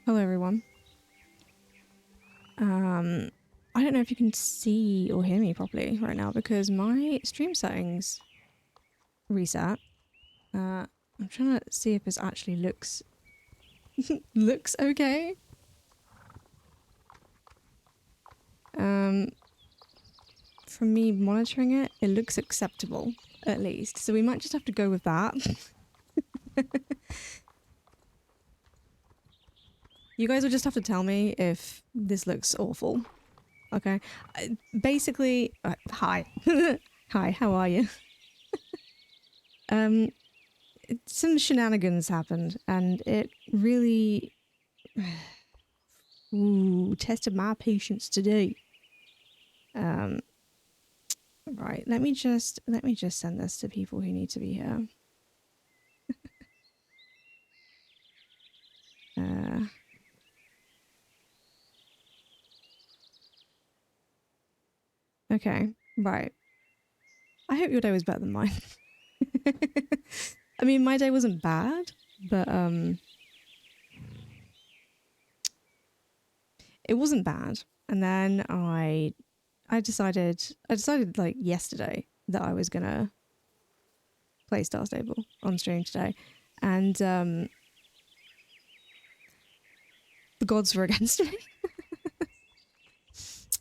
Hello everyone. I don't know if you can see or hear me properly right now because my stream settings reset. I'm trying to see if this actually looks looks okay. From me monitoring it, it looks acceptable at least. So we might just have to go with that. You guys will just have to tell me if this looks awful. Okay. Basically, hi. Hi, how are you? Some shenanigans happened and it really tested my patience today. Right, let me just send this to people who need to be here. Okay, right. I hope your day was better than mine. I mean, my day wasn't bad, but it wasn't bad. And then I decided like yesterday that I was gonna play Star Stable on stream today, and the gods were against me.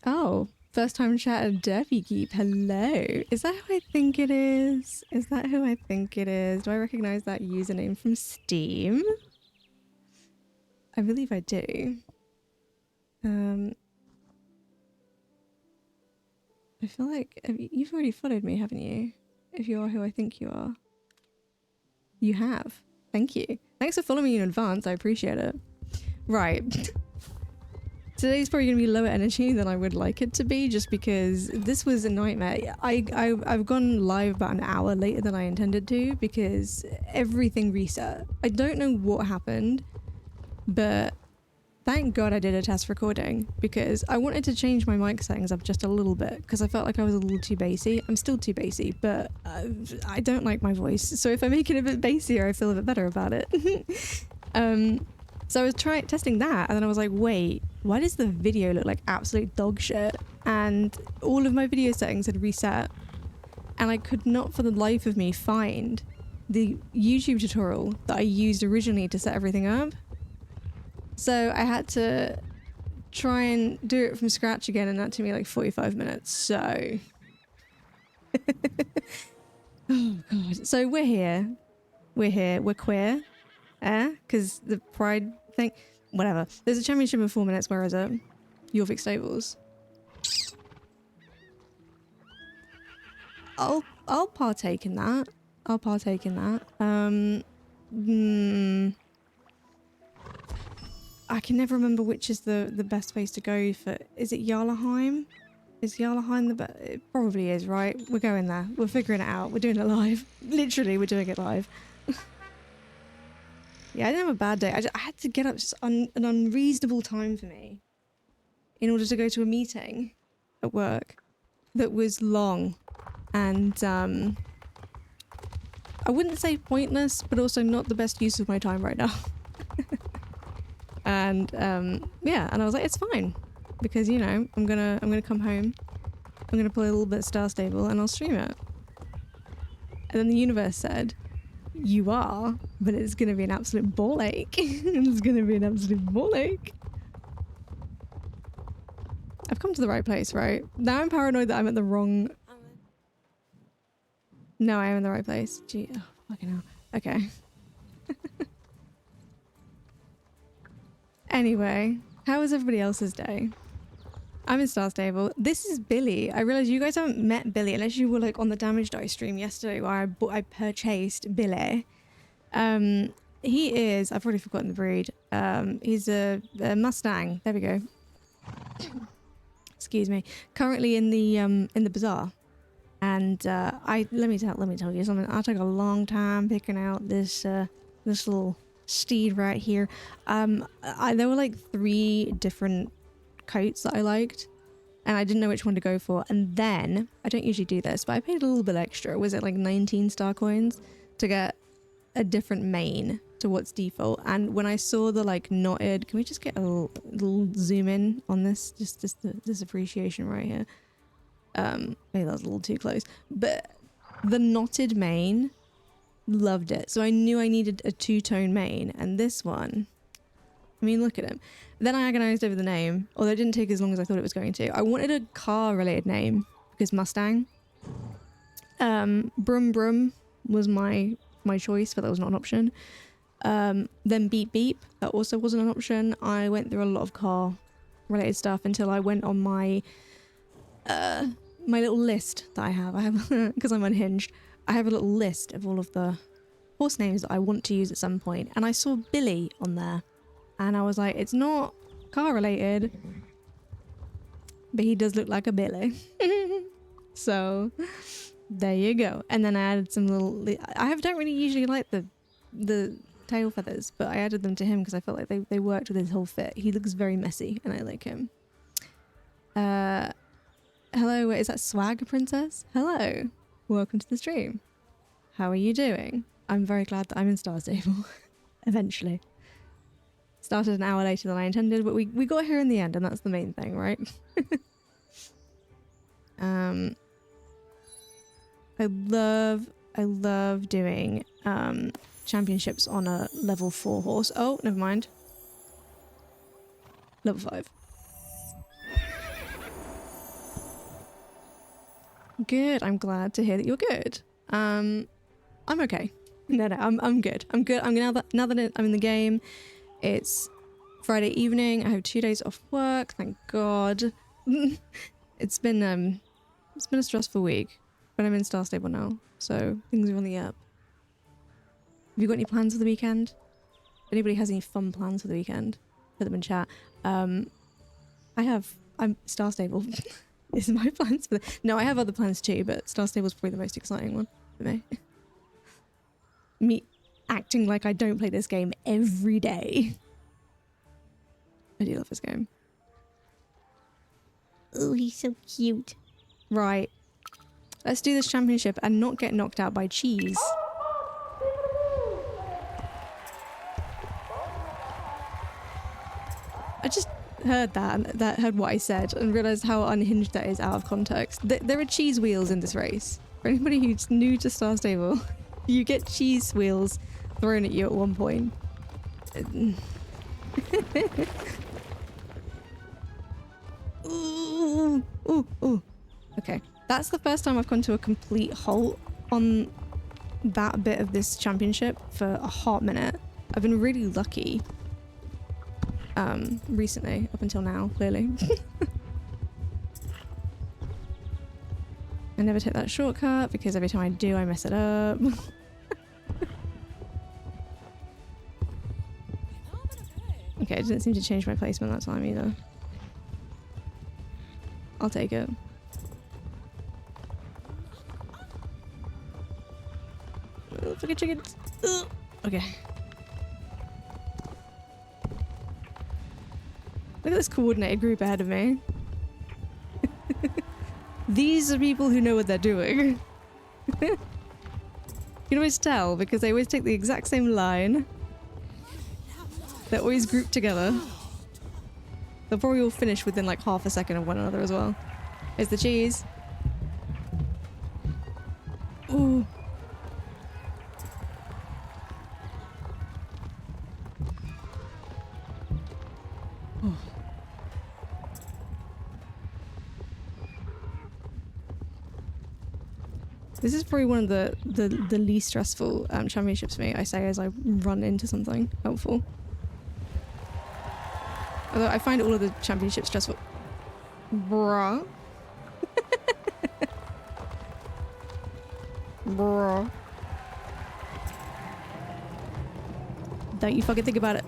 Oh, first time chat of Derpy Keep. Hello. Is that who I think it is? Is that who I think it is? Do I recognize that username from Steam? I believe I do. I feel like you've already followed me, haven't you? If you are who I think you are. You have. Thank you. Thanks for following me in advance. I appreciate it. Right. Today's probably going to be lower energy than I would like it to be, just because this was a nightmare. I've gone live about an hour later than I intended to because everything reset. I don't know what happened, but thank God I did a test recording because I wanted to change my mic settings up just a little bit because I felt like I was a little too bassy. I'm still too bassy, but I don't like my voice. So if I make it a bit bassier, I feel a bit better about it. So I was testing that, and then I was like, wait, why does the video look like absolute dog shit? And all of my video settings had reset, and I could not for the life of me find the YouTube tutorial that I used originally to set everything up. So I had to try and do it from scratch again, and that took me like 45 minutes, so... Oh god. So we're here, we're queer. Because the pride thing, whatever. There's a championship in 4 minutes. Where is it? Yorvik Stables. I'll partake in that. I'll partake in that. I can never remember which is the best place to go for. Is it Jarlaheim? Is Jarlaheim the best? It probably is, right? We're going there. We're figuring it out. We're doing it live. Literally, we're doing it live. Yeah, I didn't have a bad day. I had to get up just an unreasonable time for me in order to go to a meeting at work that was long and I wouldn't say pointless, but also not the best use of my time right now. And yeah, and I was like, it's fine because, you know, I'm gonna come home, I'm gonna play a little bit of Star Stable and I'll stream it. And then the universe said, you are, but it's gonna be an absolute ball ache. It's gonna be an absolute ball ache. I've come to the right place, right? Now I'm paranoid that I'm at the wrong... No, I am in the right place. Gee, oh, fucking hell. Okay. Anyway, how was everybody else's day? I'm in Star Stable. This is Billy. I realized you guys haven't met Billy unless you were like on the Damage Dice stream yesterday where I purchased Billy. He is, I've already forgotten the breed. He's a Mustang. There we go. Excuse me. Currently in the bazaar. And let me tell you something. I took a long time picking out this little steed right here. There were like 3 different coats that I liked and I didn't know which one to go for, and then I don't usually do this, but I paid a little bit extra. Was it like 19 star coins to get a different mane to what's default. And when I saw the like knotted, can we just get a little zoom in on this? Just this appreciation right here. Maybe that was a little too close. But the knotted mane, loved it. So I knew I needed a two-tone mane. And this one, I mean, look at him. Then I agonized over the name, although it didn't take as long as I thought it was going to. I wanted a car-related name because Mustang. Brum Brum was my choice, but that was not an option. Then Beep Beep, that also wasn't an option. I went through a lot of car-related stuff until I went on my little list that I have because I'm unhinged. I have a little list of all of the horse names that I want to use at some point, and I saw Billy on there. And I was like, it's not car related, but he does look like a Billy. So there you go. And then I added some little, don't really usually like the tail feathers, but I added them to him because I felt like they worked with his whole fit. He looks very messy and I like him. Hello, is that Swag Princess? Hello, welcome to the stream. How are you doing? I'm very glad that I'm in Star Stable. Eventually. Started an hour later than I intended, but we got here in the end, and that's the main thing, right? I love doing championships on a level 4 horse. Oh, never mind. Level 5. Good. I'm glad to hear that you're good. I'm okay. No, I'm good. I'm good. now that I'm in the game. It's Friday evening. I have 2 days off work. Thank God. It's been a stressful week, but I'm in Star Stable now, so things are on the up. Have you got any plans for the weekend? If anybody has any fun plans for the weekend, put them in chat. I'm Star Stable. This is my plans for no, I have other plans too, but Star Stable is probably the most exciting one for me. Me acting like I don't play this game every day. I do love this game. Oh, he's so cute. Right. Let's do this championship and not get knocked out by cheese. I just heard that, heard what I said and realised how unhinged that is out of context. There are cheese wheels in this race. For anybody who's new to Star Stable, you get cheese wheels thrown at you at one point. Ooh, ooh, ooh. Okay, that's the first time I've come to a complete halt on that bit of this championship for a hot minute. I've been really lucky recently, up until now, clearly. I never take that shortcut because every time I do, I mess it up. Okay, it didn't seem to change my placement that time either. I'll take it. Oh, fucking chickens. Ugh. Okay. Look at this coordinated group ahead of me. These are people who know what they're doing. You can always tell because they always take the exact same line. They're always grouped together. They'll probably all finish within like half a second of one another as well. Here's the cheese. Ooh. Oh. This is probably one of the least stressful championships for me, I say as I run into something helpful. Although I find all of the championships stressful. Bruh. Bruh. Don't you fucking think about it.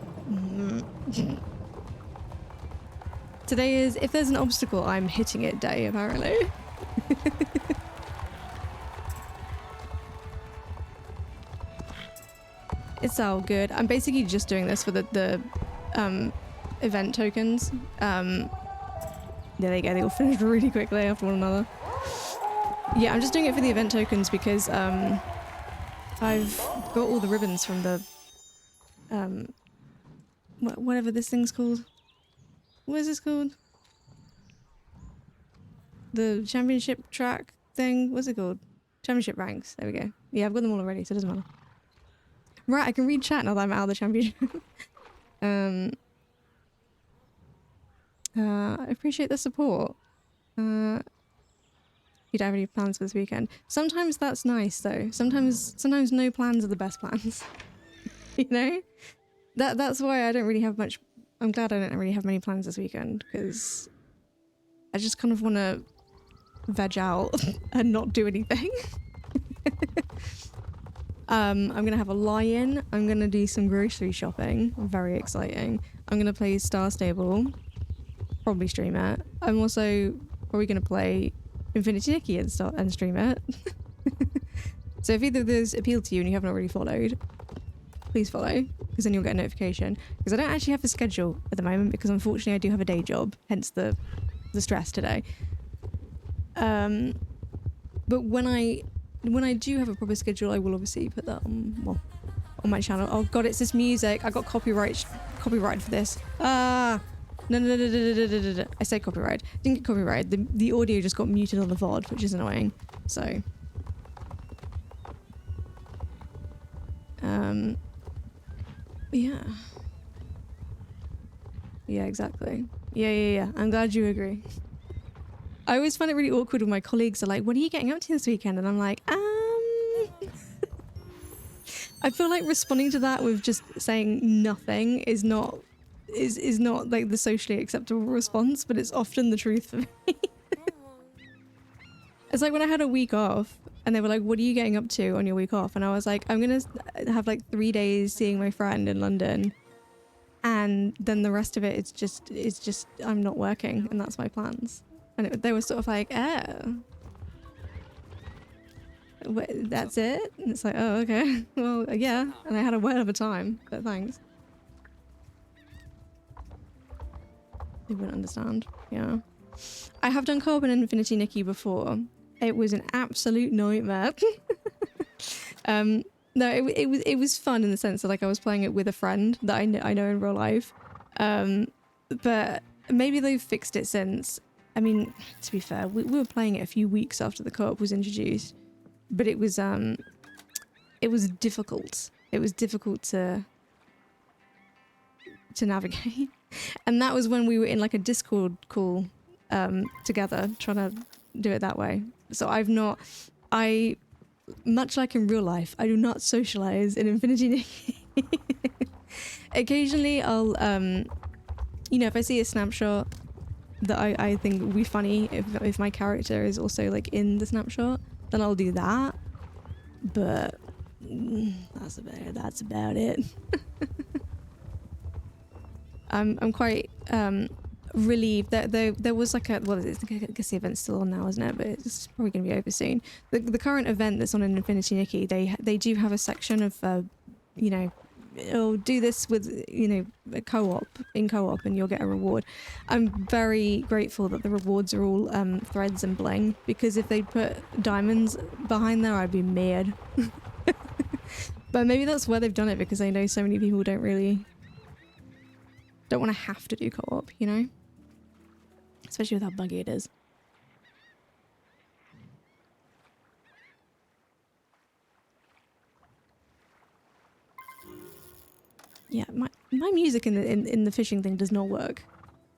Today is, if there's an obstacle, I'm hitting it day, apparently. It's all good. I'm basically just doing this for the event tokens. There they go, they all finished really quickly after one another. Yeah, I'm just doing it for the event tokens because I've got all the ribbons from the whatever this thing's called. What is this called? The championship track thing? What's it called? Championship ranks. There we go. Yeah, I've got them all already, so it doesn't matter. Right, I can read chat now that I'm out of the championship. I appreciate the support. You don't have any plans for this weekend. Sometimes that's nice though. Sometimes no plans are the best plans. You know? That's why I don't really have much. I'm glad I don't really have many plans this weekend, because I just kind of want to veg out and not do anything. I'm gonna have a lie-in. I'm gonna do some grocery shopping. Very exciting. I'm gonna play Star Stable. Probably stream it. I'm also probably gonna play Infinity Nikki and stream it. So if either of those appeal to you and you haven't already followed, please follow, because then you'll get a notification. Because I don't actually have a schedule at the moment, because unfortunately I do have a day job, hence the stress today. But when I do have a proper schedule, I will obviously put that on my channel. Oh god, it's this music. I got copyrighted for this. No. I said copyright. Didn't get copyrighted. The audio just got muted on the VOD, which is annoying. So yeah. Yeah, exactly. Yeah. I'm glad you agree. I always find it really awkward when my colleagues are like, what are you getting up to this weekend? And I'm like, I feel like responding to that with just saying nothing is not like the socially acceptable response, but it's often the truth for me. It's like when I had a week off and they were like, what are you getting up to on your week off? And I was like, I'm gonna have like 3 days seeing my friend in London, and then the rest of it it's just I'm not working, and that's my plans. And they were sort of like, oh, that's it? And it's like, oh, okay. Well, yeah. And I had a whale of a time, but thanks. They wouldn't understand. Yeah. I have done co-op in Infinity Nikki before. It was an absolute nightmare. No, it was fun in the sense that like I was playing it with a friend that I know in real life. But maybe they've fixed it since. I mean, to be fair, we were playing it a few weeks after the co-op was introduced, but it was difficult. It was difficult to navigate, and that was when we were in like a Discord call together, trying to do it that way. So much like in real life, I do not socialize in Infinity Nikki. Occasionally, I'll if I see a snapshot that I think would be funny if my character is also like in the snapshot, then I'll do that. But that's about it. I'm quite relieved that there was like I guess the event's still on now, isn't it? But it's probably going to be over soon. The current event that's on in Infinity Nikki, they do have a section of do this with a co-op and you'll get a reward. I'm very grateful that the rewards are all threads and bling, because if they put diamonds behind there, I'd be mad. But maybe that's where they've done it, because I know so many people don't want to have to do co-op, especially with how buggy it is. Yeah, my music in the fishing thing does not work,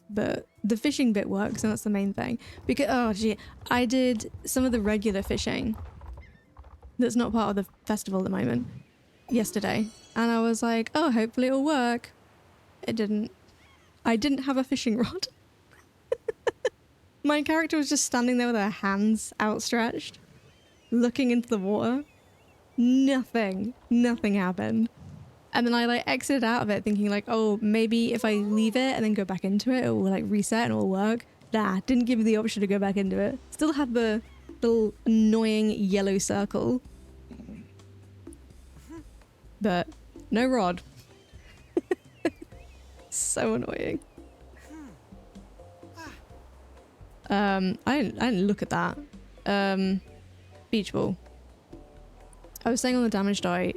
but the fishing bit works, and that's the main thing. Because I did some of the regular fishing that's not part of the festival at the moment yesterday, and I was like, oh, hopefully it'll work. It didn't. I didn't have a fishing rod. My character was just standing there with her hands outstretched, looking into the water. Nothing happened. And then I like exited out of it thinking like, oh, maybe if I leave it and then go back into it, it will like reset and it will work. Nah, didn't give me the option to go back into it. Still had the little annoying yellow circle. But no rod. So annoying. I didn't look at that. Beach ball. I was saying on the Damage Die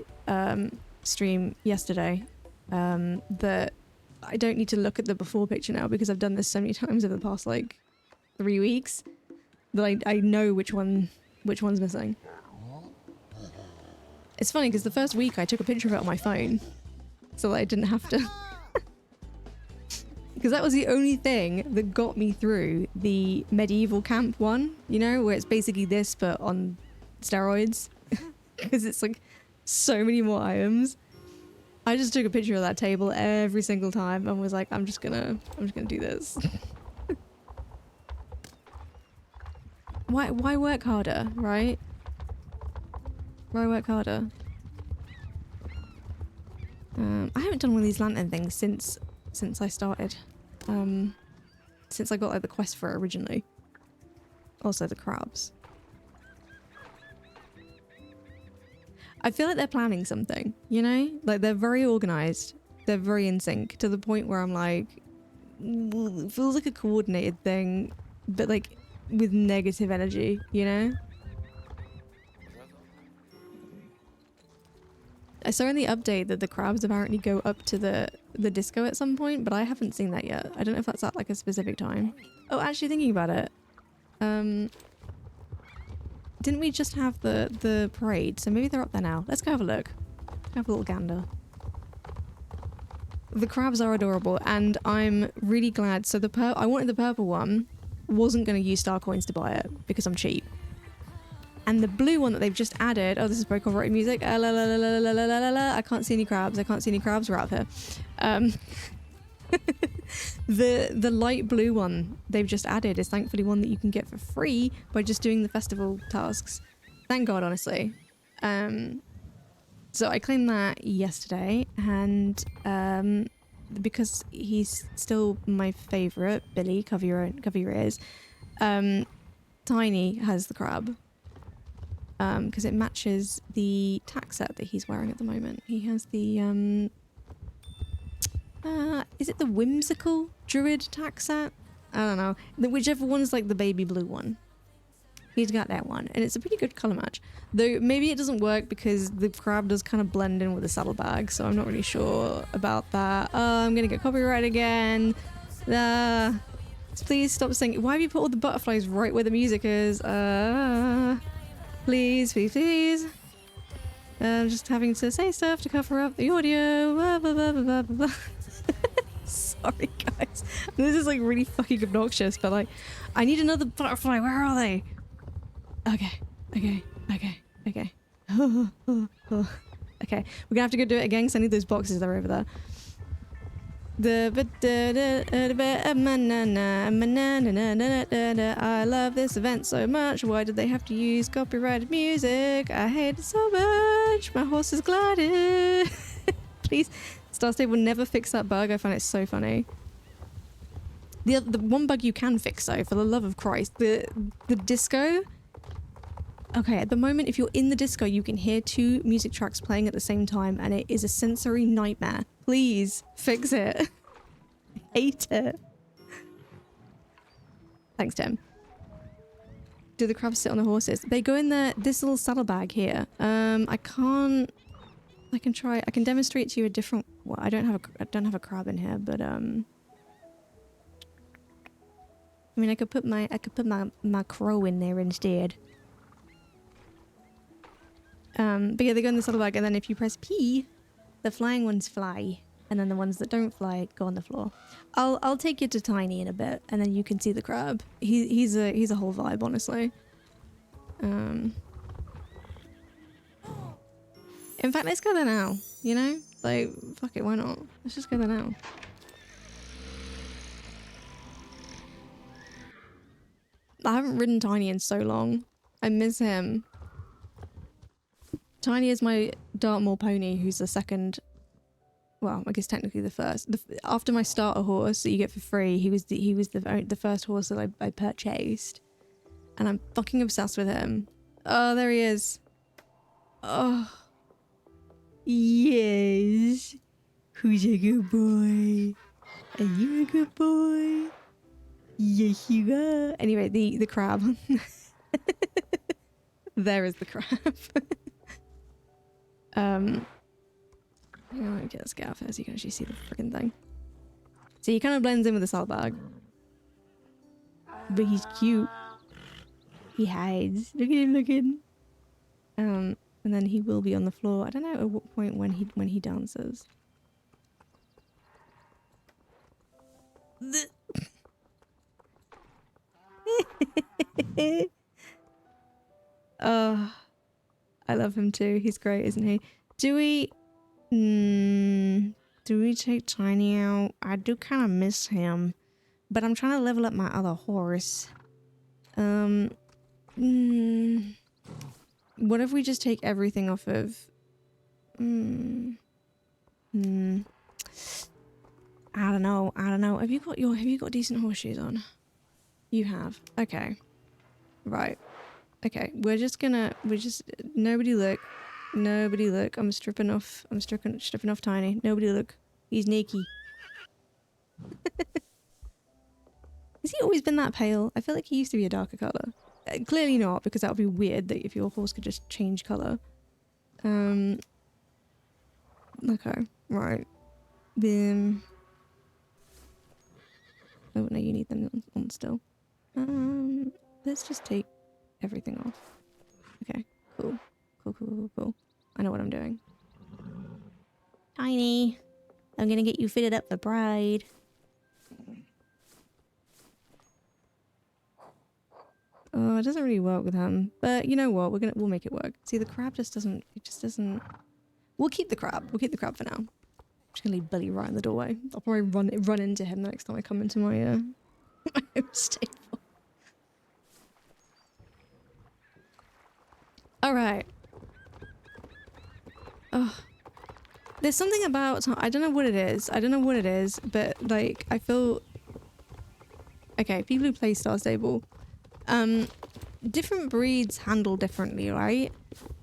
stream yesterday that I don't need to look at the before picture now because I've done this so many times over the past like 3 weeks that I know which one's missing. It's funny because the first week I took a picture of it on my phone so that I didn't have to. Because that was the only thing that got me through the medieval camp one, you know, where it's basically this but on steroids. Because it's like so many more items. I just took a picture of that table every single time and was like, I'm just gonna do this. Why work harder, right? Why work harder? I haven't done one of these lantern things since I started. Since I got like the quest for it originally. Also the crabs. I feel like they're planning something, you know? Like they're very organized. They're very in sync to the point where I'm like, it feels like a coordinated thing, but like with negative energy, you know? I saw in the update that the crabs apparently go up to the disco at some point, but I haven't seen that yet. I don't know if that's at like a specific time. Oh, actually thinking about it. Didn't we just have the parade? So maybe they're up there now. Let's go have a look. Have a little gander. The crabs are adorable and I'm really glad. So I wanted the purple one. Wasn't going to use star coins to buy it because I'm cheap. And the blue one that they've just added, oh, this is very copyrighted music. La, la, la, la, la, la, la, la, la. I can't see any crabs. I can't see any crabs. We're out here. The light blue one they've just added is thankfully one that you can get for free by just doing the festival tasks. Thank God, honestly. So I claimed that yesterday, and because he's still my favourite, Billy, cover your ears. Tiny has the crab. Because it matches the tack set that he's wearing at the moment. He has the, is it the whimsical druid tack set? I don't know. Whichever one's like the baby blue one. He's got that one. And it's a pretty good colour match. Though maybe it doesn't work because the crab does kind of blend in with the saddlebag. So I'm not really sure about that. I'm going to get copyright again. Please stop singing. Why have you put all the butterflies right where the music is? Please, please, please. I'm just having to say stuff to cover up the audio. Blah, blah, blah, blah, blah, blah. Sorry, guys. This is like really fucking obnoxious, but like, I need another butterfly. Where are they? Okay, okay, okay, okay. Okay, we're gonna have to go do it again because I need those boxes that are over there. I love this event so much. Why did they have to use copyrighted music? I hate it so much. My horse is gliding. Please, Star Stable never fix that bug. I find it so funny. The one bug you can fix though, for the love of Christ, the disco. Okay, at the moment, if you're in the disco, you can hear 2 music tracks playing at the same time, and it is a sensory nightmare. Please, fix it. I hate it. Thanks, Tim. Do the crabs sit on the horses? They go in this little saddlebag here. I can demonstrate to you a different... Well, I don't have a crab in here, but I mean, I could put my crow in there instead. But yeah, they go in the saddlebag, and then if you press P, the flying ones fly, and then the ones that don't fly go on the floor. I'll take you to Tiny in a bit, and then you can see the crab. He's a whole vibe, honestly. In fact, let's go there now. You know, like fuck it, why not? Let's just go there now. I haven't ridden Tiny in so long. I miss him. Tiny is my Dartmoor pony, who's the second, well, I guess technically the first. After my starter horse that you get for free, he was the first horse that I purchased, and I'm fucking obsessed with him. Oh, there he is. Oh, yes. Who's a good boy? Are you a good boy? Yes, you are. Anyway, the crab. There is the crab. You know, okay, let's get out there so you can actually see the freaking thing. See, he kind of blends in with the salt bag. But he's cute. He hides. Look at him looking. And then he will be on the floor. I don't know at what point when he dances. Oh, I love him too. He's great, isn't he? Do we... do we take Tiny out? I do kind of miss him. But I'm trying to level up my other horse. What if we just take everything off of... I don't know. Have you got decent horseshoes on? You have. Okay. Right. Okay. Nobody look. I'm stripping off Tiny. Nobody look. He's naked. Has he always been that pale? I feel like he used to be a darker color. Clearly not, because that would be weird that if your horse could just change color. Okay. Right. Then. Oh no, you need them on still. Let's just take everything off. Okay, cool. Cool. I know what I'm doing. Tiny, I'm gonna get you fitted up for Bride. Oh, it doesn't really work with him. But you know what? We'll make it work. See, the crab just doesn't. We'll keep the crab. We'll keep the crab for now. I'm just gonna leave Billy right in the doorway. I'll probably run into him next time I come into my my home stable. All right. Oh, there's something about, I don't know what it is, but like I feel. Okay, people who play Star Stable, different breeds handle differently, right?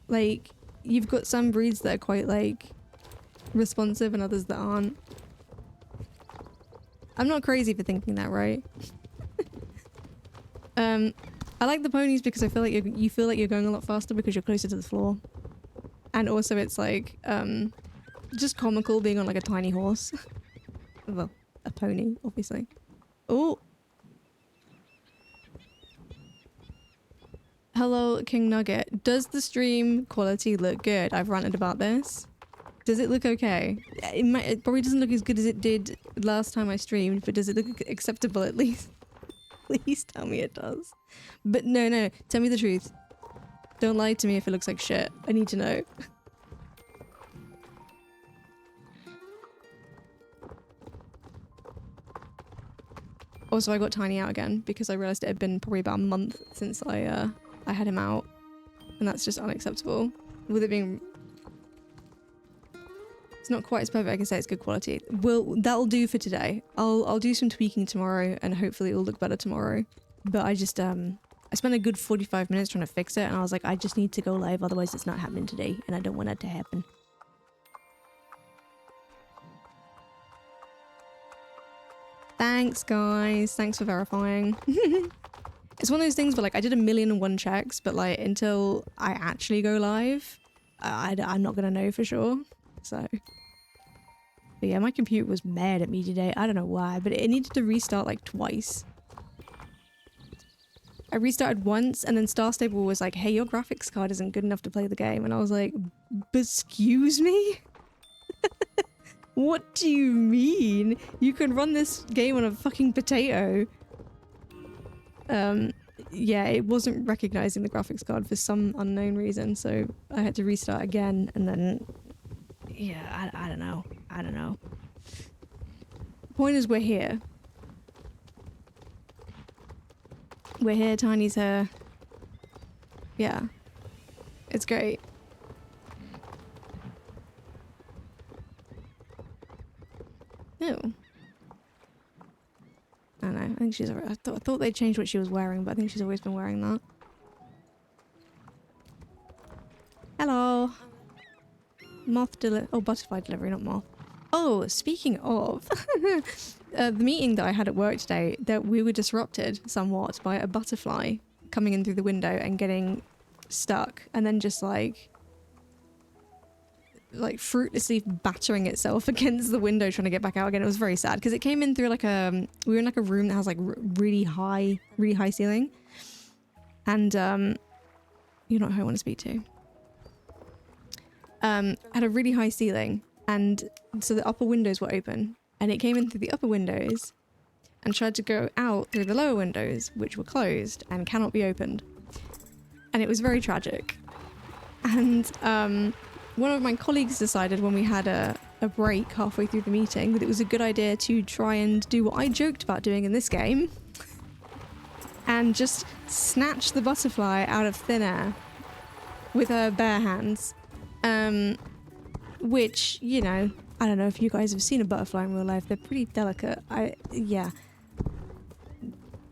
Like you've got some breeds that are quite like responsive and others that aren't. I'm not crazy for thinking that, right? I like the ponies because I feel like you feel like you're going a lot faster because you're closer to the floor. And also it's like, just comical being on like a tiny horse. Well, a pony, obviously. Oh! Hello, King Nugget. Does the stream quality look good? I've ranted about this. Does it look okay? It probably doesn't look as good as it did last time I streamed, but does it look acceptable at least? Please tell me it does. But no, tell me the truth. Don't lie to me if it looks like shit. I need to know. Also, I got Tiny out again because I realized it had been probably about a month since I had him out. And that's just unacceptable. With it being... It's not quite as perfect, I can say it's good quality. That'll do for today. I'll do some tweaking tomorrow and hopefully it'll look better tomorrow. But I just, I spent a good 45 minutes trying to fix it and I was like, I just need to go live, otherwise it's not happening today and I don't want that to happen. Thanks, guys. Thanks for verifying. It's one of those things where like I did 1,000,001 checks, but like until I actually go live, I'm not gonna know for sure. So... But yeah, my computer was mad at me today. I don't know why, but it needed to restart like twice. I restarted once and then Star Stable was like, hey, your graphics card isn't good enough to play the game. And I was like, excuse me? What do you mean? You can run this game on a fucking potato. Yeah, it wasn't recognizing the graphics card for some unknown reason. So I had to restart again and then... Yeah, I don't know. I don't know. Point is, we're here. We're here, Tiny's here. Yeah. It's great. No. I don't know. I think she's... I thought they changed what she was wearing, but I think she's always been wearing that. Hello. Moth delivery. Oh, butterfly delivery, not moth. Oh, speaking of, the meeting that I had at work today, that we were disrupted somewhat by a butterfly coming in through the window and getting stuck, and then just like like fruitlessly battering itself against the window trying to get back out again. It was very sad because it came in through like we were in like a room that has like really high ceiling, and you're not who I want to speak to. Had a really high ceiling, and so the upper windows were open, and it came in through the upper windows and tried to go out through the lower windows, which were closed and cannot be opened. And it was very tragic. And one of my colleagues decided when we had a break halfway through the meeting that it was a good idea to try and do what I joked about doing in this game and just snatch the butterfly out of thin air with her bare hands. Which, you know, I don't know if you guys have seen a butterfly in real life. They're pretty delicate. Yeah.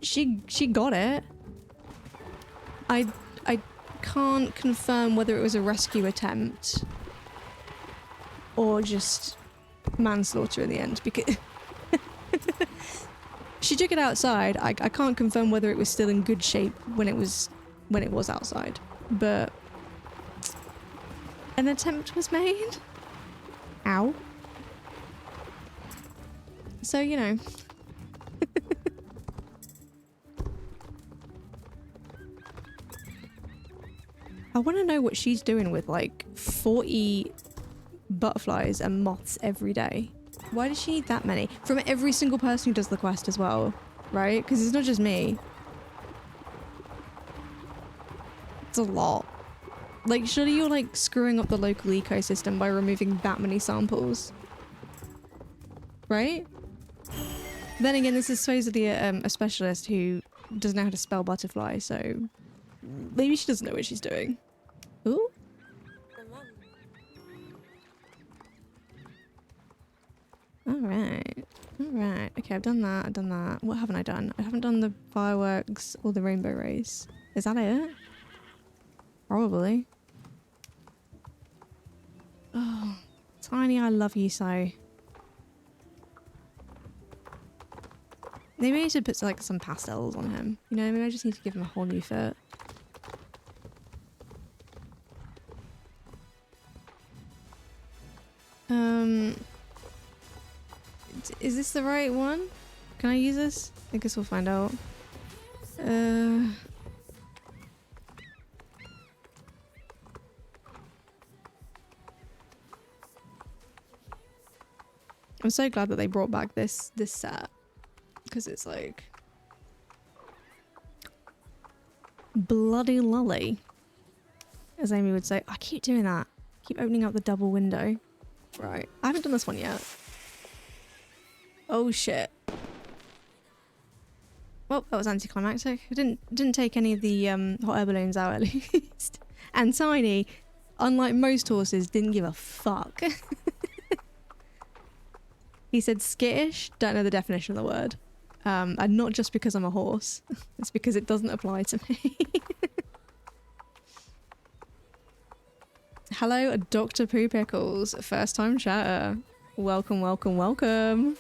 She got it. I can't confirm whether it was a rescue attempt or just manslaughter in the end because she took it outside. I can't confirm whether it was still in good shape when it was outside, but an attempt was made. Ow. So, you know. I want to know what she's doing with like 40 butterflies and moths every day. Why does she need that many? From every single person who does the quest as well, right? Because it's not just me. It's a lot. Like, surely you're like screwing up the local ecosystem by removing that many samples. Right? Then again, this is supposedly a specialist who doesn't know how to spell butterfly, so maybe she doesn't know what she's doing. Ooh. Alright. Alright. Okay, I've done that. What haven't I done? I haven't done the fireworks or the rainbow race. Is that it? Probably. Oh, Tiny, I love you so. Maybe I need to put like some pastels on him. You know, maybe I just need to give him a whole new fit. Is this the right one? Can I use this? I guess we'll find out. I'm so glad that they brought back this set, because it's like bloody lolly, as Amy would say. I keep doing that. Keep opening up the double window. Right, I haven't done this one yet. Oh shit. Well, that was anticlimactic. I didn't take any of the hot air balloons out at least. And Tiny, unlike most horses, didn't give a fuck. He said skittish, don't know the definition of the word. And not just because I'm a horse. It's because it doesn't apply to me. Hello, Dr. Poo Pickles, first time chatter. Welcome, welcome, welcome.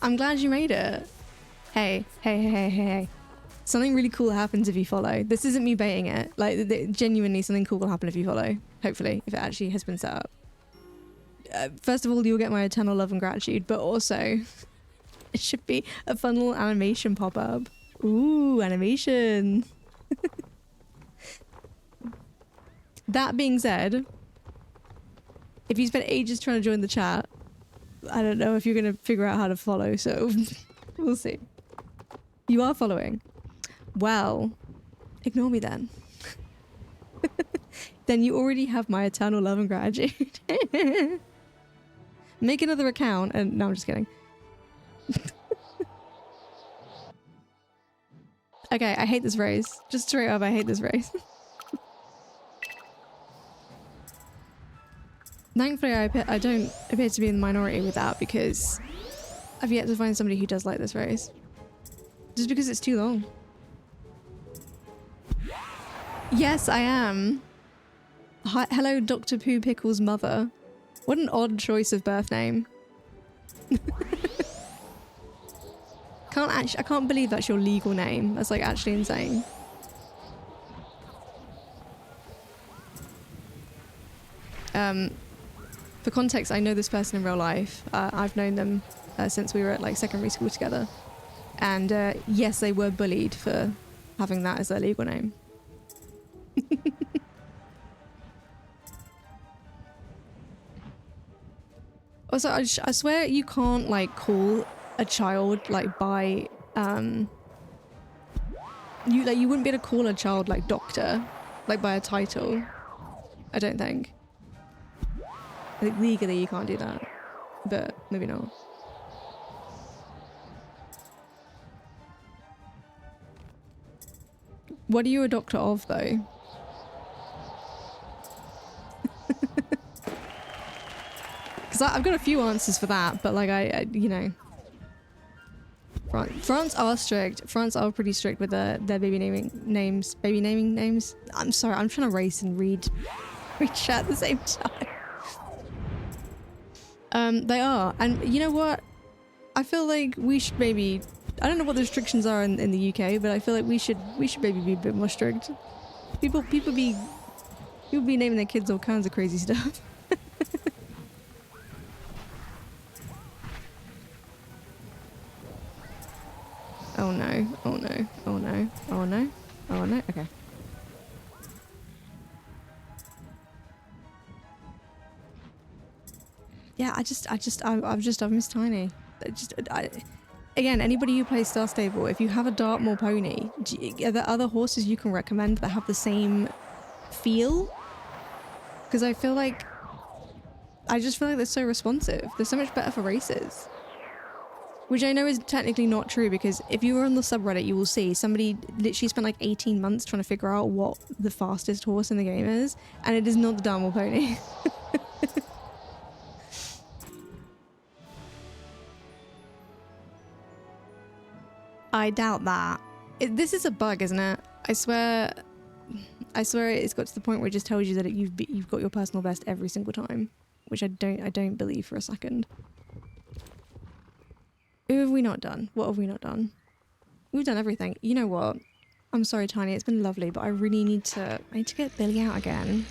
I'm glad you made it. Hey. Something really cool happens if you follow. This isn't me baiting it. Like, genuinely something cool will happen if you follow. Hopefully, if it actually has been set up. First of all, you'll get my eternal love and gratitude, but also it should be a fun little animation pop-up. Ooh, animation. That being said, if you spent ages trying to join the chat, I don't know if you're going to figure out how to follow, so we'll see. You are following. Well, ignore me then. Then you already have my eternal love and gratitude. Make another account and... No, I'm just kidding. Okay, I hate this race. Just straight up, I hate this race. Thankfully, I don't appear to be in the minority with that because I've yet to find somebody who does like this race. Just because it's too long. Yes, I am. Hi, hello, Dr. Poo Pickle's mother. What an odd choice of birth name. I can't believe that's your legal name. That's like actually insane. For context, I know this person in real life. I've known them since we were at like secondary school together. And yes, they were bullied for having that as their legal name. Also, I swear you can't like call a child like by you wouldn't be able to call a child like doctor like by a title. I don't think. I think legally you can't do that, but maybe not. What are you a doctor of though? Because I've got a few answers for that, but like I you know, France are strict. France are pretty strict with their baby naming names. Baby naming names. I'm sorry, I'm trying to race and read chat at the same time. They are, and you know what? I feel like we should maybe. I don't know what the restrictions are in the UK, but I feel like we should maybe be a bit more strict. People be naming their kids all kinds of crazy stuff. Oh no, oh no, oh no, oh no, oh no, okay. Yeah, I've missed Tiny. Again, anybody who plays Star Stable, if you have a Dartmoor pony, are there other horses you can recommend that have the same feel? Because I just feel like they're so responsive. They're so much better for races. Which I know is technically not true, because if you were on the subreddit, you will see somebody literally spent like 18 months trying to figure out what the fastest horse in the game is, and it is not the Dartmoor pony. I doubt that. This is a bug, isn't it? I swear it's got to the point where it just tells you that you've got your personal best every single time, which I don't believe for a second. Who have we not done? What have we not done? We've done everything. You know what? I'm sorry, Tiny. It's been lovely, but I really need to get Billy out again.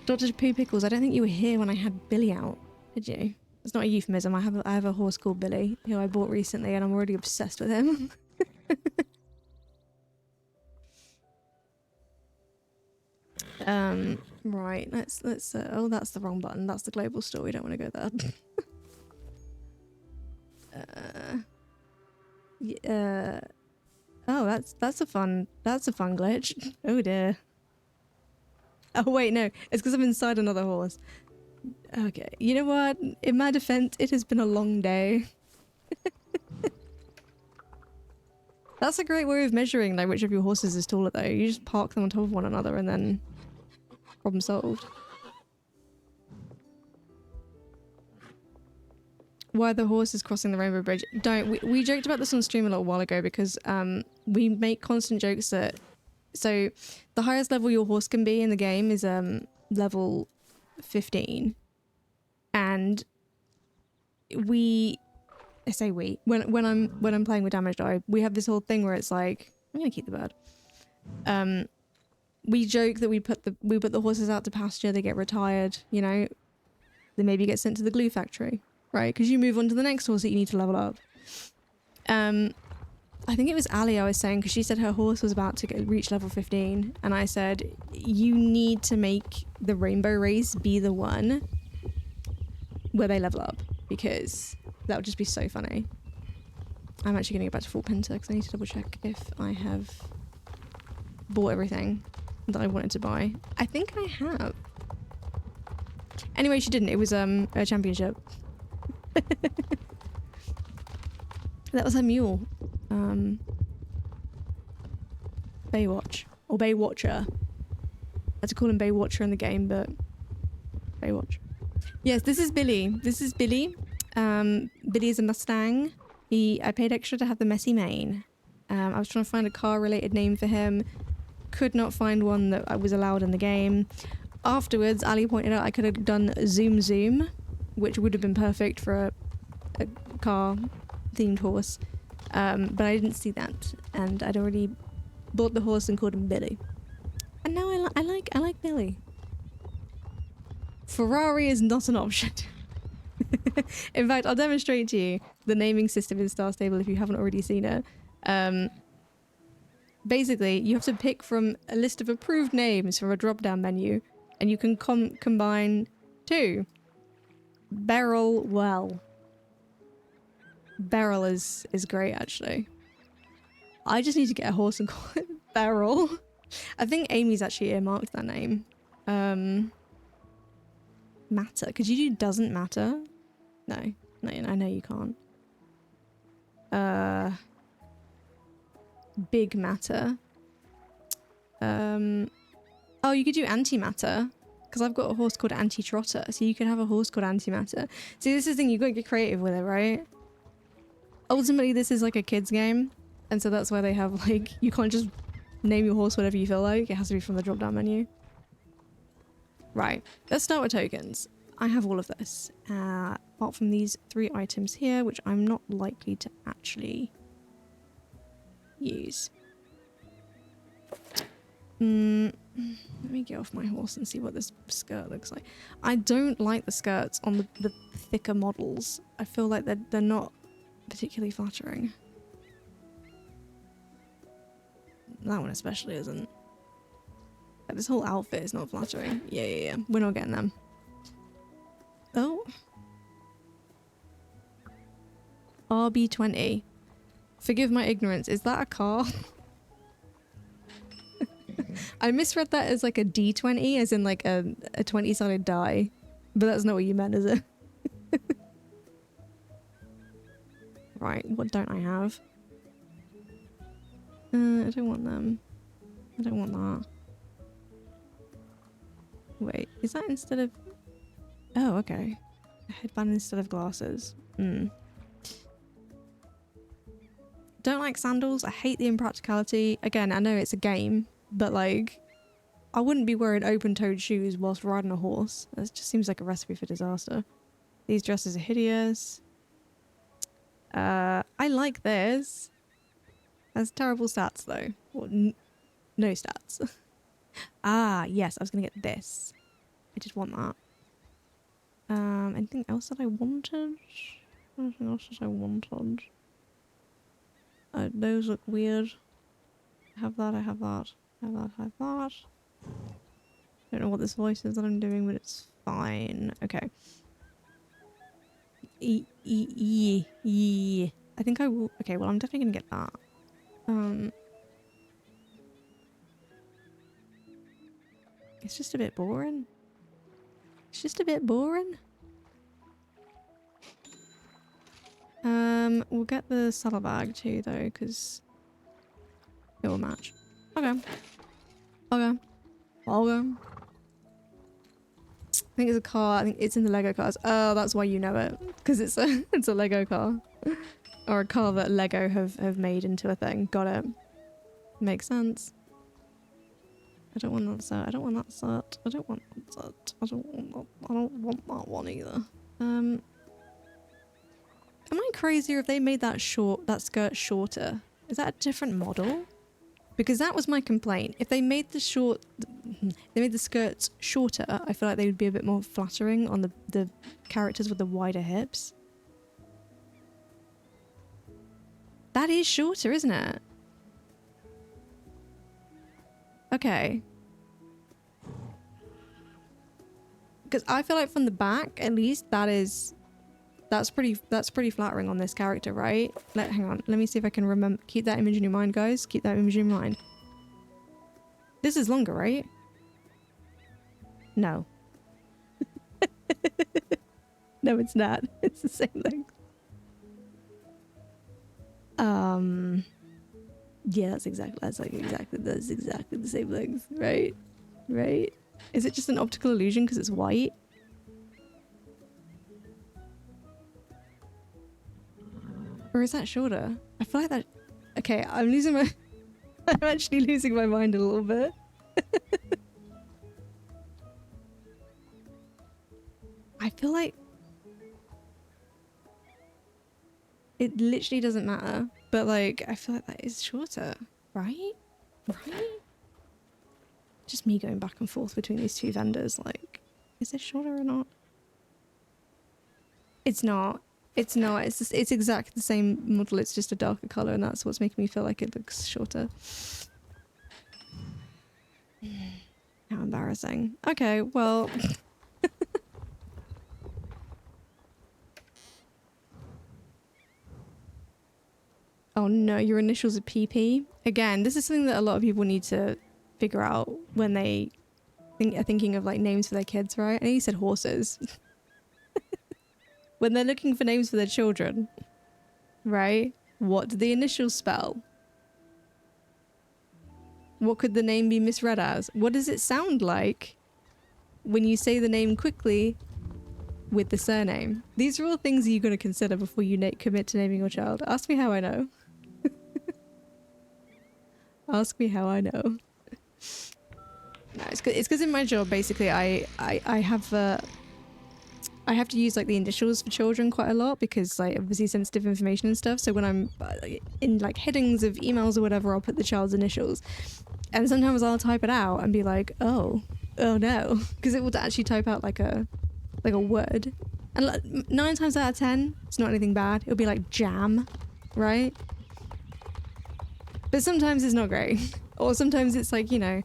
Dr. Pooh Pickles, I don't think you were here when I had Billy out, did you? It's not a euphemism. I have a horse called Billy who I bought recently, and I'm already obsessed with him. Right. Let's. Oh, that's the wrong button. That's the global store. We don't want to go there. Oh, that's a fun glitch. Oh dear. Oh wait, no, it's because I'm inside another horse. Okay, you know what? In my defense, it has been a long day. That's a great way of measuring like which of your horses is taller though. You just park them on top of one another and then problem solved. Why the horse is crossing the Rainbow Bridge? We joked about this on stream a little while ago because we make constant jokes that so the highest level your horse can be in the game is level 15, and I say we when I'm playing with Damaged Eye, we have this whole thing where it's like, I'm gonna keep the bird. We joke that we put the horses out to pasture, they get retired, you know, they maybe get sent to the glue factory. Right, because you move on to the next horse that you need to level up. I think it was Ali I was saying, because she said her horse was about to reach level 15, and I said, you need to make the rainbow race be the one where they level up, because that would just be so funny. I'm actually going to go back to full Penta, because I need to double check if I have bought everything that I wanted to buy. I think I have. Anyway, she didn't. It was a championship. That was her mule. Baywatch. Or Baywatcher. I had to call him Baywatcher in the game, but Baywatch. Yes, this is Billy. This is Billy. Billy is a Mustang. I paid extra to have the messy mane. I was trying to find a car-related name for him. Could not find one that was allowed in the game. Afterwards, Ali pointed out I could have done Zoom Zoom, which would have been perfect for a car-themed horse. But I didn't see that, and I'd already bought the horse and called him Billy. And now I like Billy. Ferrari is not an option. In fact, I'll demonstrate to you the naming system in Star Stable if you haven't already seen it. Basically, you have to pick from a list of approved names from a drop-down menu, and you can combine two. Beryl Well. Beryl is great, actually. I just need to get a horse and call it Beryl. I think Amy's actually earmarked that name. Matter. Could you do doesn't matter? No. No, I know you can't. Big matter. Oh, you could do antimatter. Because I've got a horse called Anti-Trotter. So you can have a horse called Antimatter. See, this is the thing. You've got to get creative with it, right? Ultimately, this is like a kid's game. And so that's why they have, like, you can't just name your horse whatever you feel like. It has to be from the drop-down menu. Right. Let's start with tokens. I have all of this. Apart from these 3 items here, which I'm not likely to actually use. Let me get off my horse and see what this skirt looks like. I don't like the skirts on the thicker models. I feel like they're not particularly flattering. That one especially isn't. Like, this whole outfit is not flattering. Yeah. We're not getting them. Oh. RB20. Forgive my ignorance. Is that a car? I misread that as like a D20, as in like a 20-sided die. But that's not what you meant, is it? Right, what don't I have? I don't want them. I don't want that. Wait, is that instead of... Oh, okay. A headband instead of glasses. Don't like sandals. I hate the impracticality. Again, I know it's a game, but like, I wouldn't be wearing open-toed shoes whilst riding a horse. That just seems like a recipe for disaster. These dresses are hideous. I like this. Has terrible stats though. Or no stats. Ah, yes, I was gonna get this. I just want that. Anything else that I wanted? Anything else that I wanted? Those look weird. I have that, I have that. I have that, I have that. Don't know what this voice is that I'm doing, but it's fine. Okay. I think I will. Okay, well, I'm definitely gonna get that. It's just a bit boring. It's just a bit boring. We'll get the saddlebag too, though, because it will match. Okay. Okay. Okay. I think it's a car. I think it's in the Lego cars. Oh, that's why you know it, because it's a Lego car, or a car that Lego have made into a thing. Got it. Makes sense. I don't want that set. I don't want that set. I don't want that set. I don't want that. I don't want that one either. Am I crazy if they made that skirt shorter? Is that a different model? Because that was my complaint. If they made the skirts shorter, I feel like they would be a bit more flattering on the characters with the wider hips. That is shorter, isn't it? Okay. Because I feel like from the back, at least, that's pretty flattering on this character, right? Hang on, let me see if I can remember. Keep that image in your mind, guys. Keep that image in your mind. This is longer, right? No. No, it's not. It's the same length. Yeah, that's exactly the same length, right? Right? Is it just an optical illusion because it's white? Or is that shorter? I feel like that... Okay, I'm losing my... I'm actually losing my mind a little bit. I feel like... It literally doesn't matter. But like, I feel like that is shorter. Right? Right? Just me going back and forth between these two vendors, like... Is it shorter or not? It's not. It's not. It's just, it's exactly the same model. It's just a darker color, and that's what's making me feel like it looks shorter. How embarrassing. Okay, well. Oh no, your initials are PP. Again, this is something that a lot of people need to figure out when they are thinking of like names for their kids, right? I know you said horses. When they're looking for names for their children, right? What do the initials spell? What could the name be misread as? What does it sound like when you say the name quickly with the surname? These are all things you're going to consider before you commit to naming your child. Ask me how I know. Ask me how I know. No, it's because in my job, basically, I have I have to use like the initials for children quite a lot because like obviously sensitive information and stuff. So when I'm in like headings of emails or whatever, I'll put the child's initials, and sometimes I'll type it out and be like, oh no, because it will actually type out like a word, and like, 9 times out of 10, it's not anything bad. It'll be like jam, right? But sometimes it's not great. Or sometimes it's like, you know,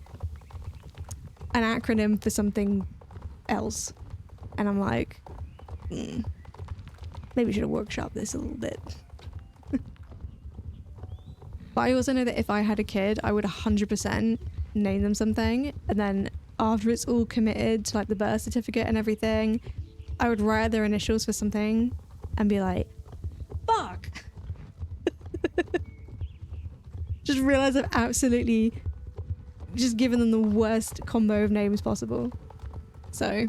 an acronym for something else. And I'm like, maybe we should have workshopped this a little bit. But I also know that if I had a kid, I would 100% name them something. And then after it's all committed to like the birth certificate and everything, I would write their initials for something and be like, fuck! Just realize I've absolutely just given them the worst combo of names possible. So,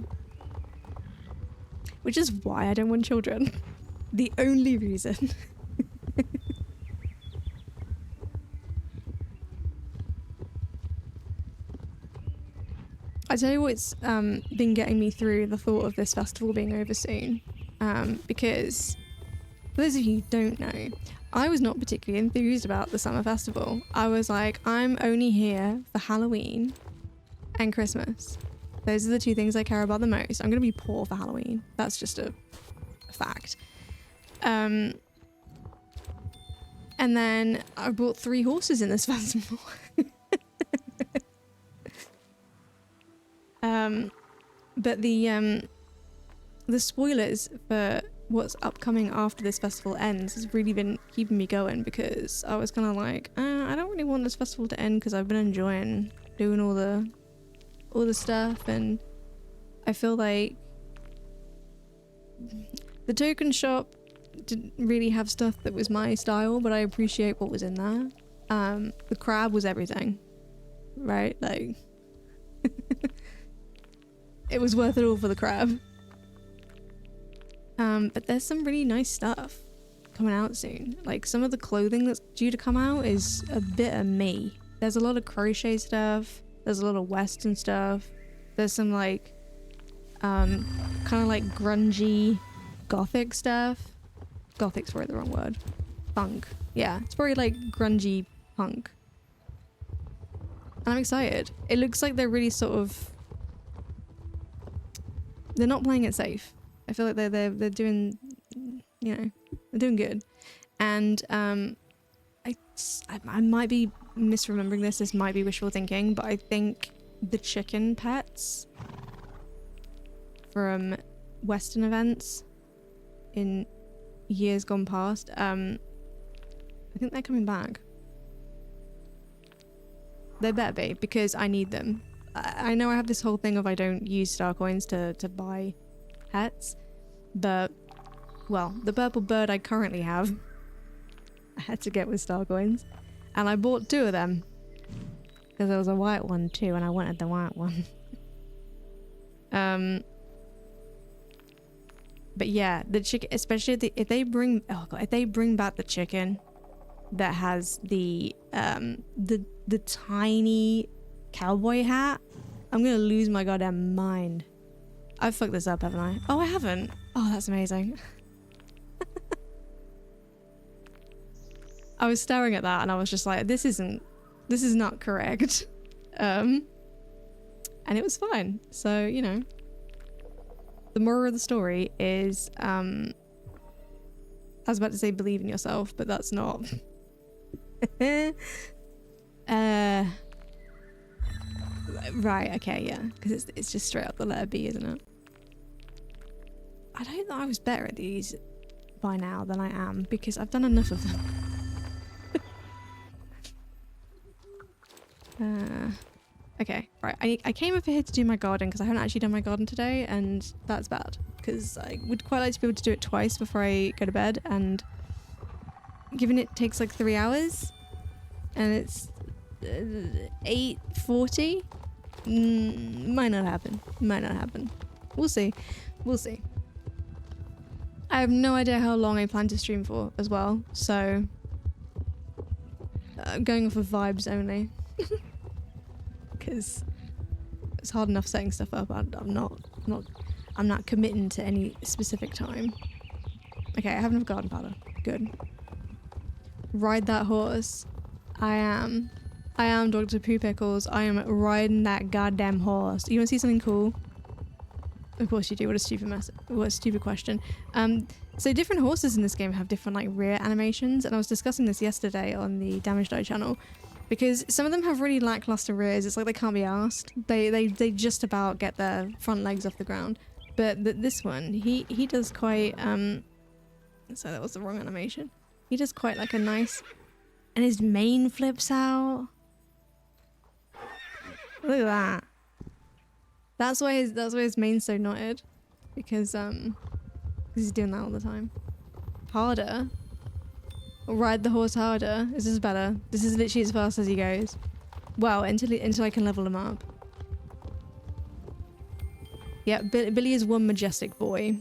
which is why I don't want children. The only reason. I tell you what's been getting me through the thought of this festival being over soon. Because, for those of you who don't know, I was not particularly enthused about the summer festival. I was like, I'm only here for Halloween and Christmas. Those are the 2 things I care about the most. I'm going to be poor for Halloween. That's just a fact. And then I bought 3 horses in this festival. But the spoilers for what's upcoming after this festival ends has really been keeping me going, because I was kind of like, I don't really want this festival to end because I've been enjoying doing all the stuff, and I feel like the token shop didn't really have stuff that was my style, but I appreciate what was in there. The crab was everything, right? Like it was worth it all for the crab. But there's some really nice stuff coming out soon. Like some of the clothing that's due to come out is a bit of me. There's a lot of crochet stuff. There's a lot of Western stuff. There's some like, kind of like grungy gothic stuff. Gothic's probably the wrong word. Punk. Yeah, it's probably like grungy punk. And I'm excited. It looks like they're really sort of... They're not playing it safe. I feel like they're doing, you know, they're doing good. And I might be misremembering this. This might be wishful thinking, but I think the chicken pets from Western events in years gone past, I think they're coming back. They better be, because I need them. I know I have this whole thing of I don't use star coins to buy pets, but, well, the purple bird I currently have, I had to get with star coins, and I bought 2 of them, because there was a white one too, and I wanted the white one. But yeah, the chicken, especially if they bring back the chicken that has the tiny cowboy hat, I'm gonna lose my goddamn mind. I've fucked this up, haven't I? Oh, I haven't. Oh, that's amazing. I was staring at that and I was just like, this is not correct. And it was fine. So, you know, The moral of the story is, I was about to say believe in yourself, but that's not. Right, okay, yeah, because it's just straight up the letter B, isn't it? I don't think I was better at these by now than I am, because I've done enough of them. Okay, right, I came over here to do my garden because I haven't actually done my garden today, and that's bad, because I would quite like to be able to do it twice before I go to bed, and given it takes like 3 hours, and it's 8:40, might not happen. Might not happen. We'll see. We'll see. I have no idea how long I plan to stream for as well, so I'm going off of vibes only. Because it's hard enough setting stuff up. I'm not committing to any specific time. Okay, I have enough garden powder. Good. Ride that horse. I am Dr. Poo Pickles. I am riding that goddamn horse. You want to see something cool? Of course you do. What a stupid mess. What a stupid question. So different horses in this game have different like rear animations, and I was discussing this yesterday on the Damage Die channel, because some of them have really lackluster rears. It's like they can't be asked. They just about get their front legs off the ground. But this one, he does quite so that was the wrong animation. He does quite like a nice, and his mane flips out. Look at that. That's why his mane's so knotted, because he's doing that all the time. Harder. Ride the horse harder. This is better. This is literally as fast as he goes. Well, until I can level him up. Yeah, Billy is one majestic boy.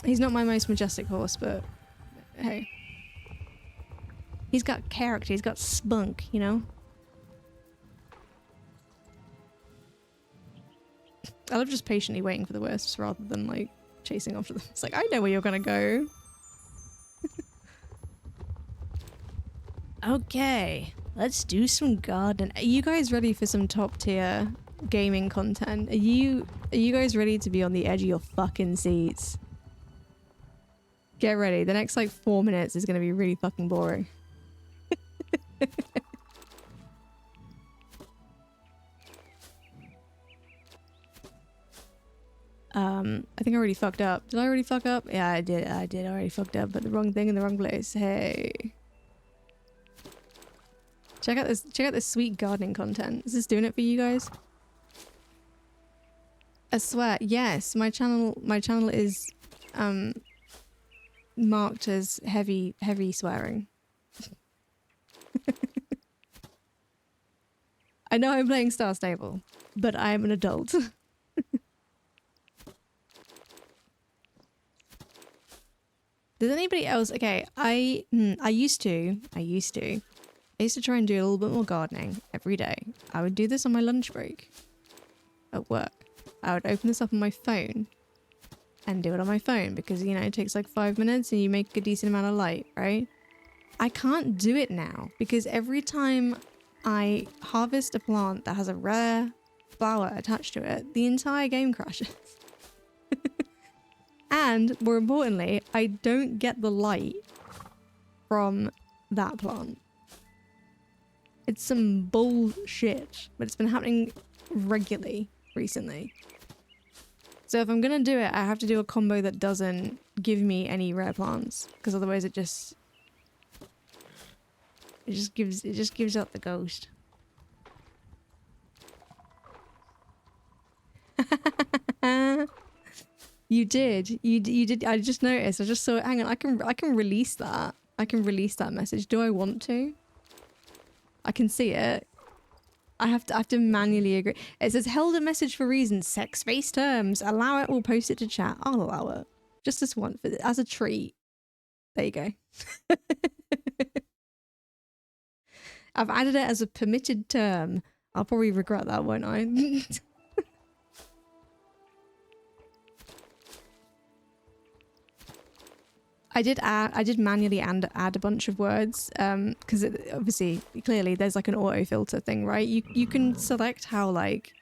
He's not my most majestic horse, but hey. He's got character, he's got spunk, you know? I love just patiently waiting for the wisps rather than like chasing after them. It's like, I know where you're gonna go. Okay, let's do some garden. Are you guys ready for some top tier gaming content? Are you guys ready to be on the edge of your fucking seats? Get ready. The next like 4 minutes is gonna be really fucking boring. I think I already fucked up. Did I already fuck up? Yeah, I did. I already fucked up, but the wrong thing in the wrong place. Hey. Check out this sweet gardening content. Is this doing it for you guys? I swear, yes, my channel is marked as heavy swearing. I know I'm playing Star Stable, but I am an adult. Does anybody else? Okay, I used to try and do a little bit more gardening every day. I would do this on my lunch break at work. I would open this up on my phone and do it on my phone because, you know, it takes like 5 minutes and you make a decent amount of light, right? I can't do it now because every time I harvest a plant that has a rare flower attached to it, the entire game crashes. And more importantly, I don't get the light from that plant. It's some bullshit, but it's been happening regularly recently. So if I'm gonna do it, I have to do a combo that doesn't give me any rare plants, because otherwise it just gives out the ghost. You did. You did. I just noticed. I just saw it. Hang on. I can release that. I can release that message. Do I want to? I can see it. I have to manually agree. It says held a message for reasons, sex-based terms. Allow it or post it to chat. I'll allow it. Just as one as a treat. There you go. I've added it as a permitted term. I'll probably regret that, won't I? I did manually add a bunch of words because obviously clearly there's like an auto filter thing, right? You can select how like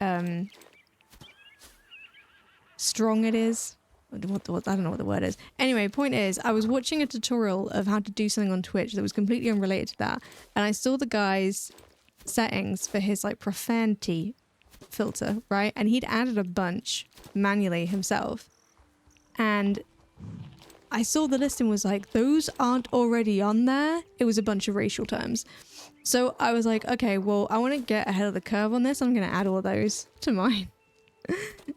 strong it is. I don't know what the word is. Anyway, point is, I was watching a tutorial of how to do something on Twitch that was completely unrelated to that, and I saw the guy's settings for his like profanity filter, right? And he'd added a bunch manually himself, and I saw the list and was like, those aren't already on there. It was a bunch of racial terms. So I was like, okay, well, I want to get ahead of the curve on this. I'm going to add all of those to mine.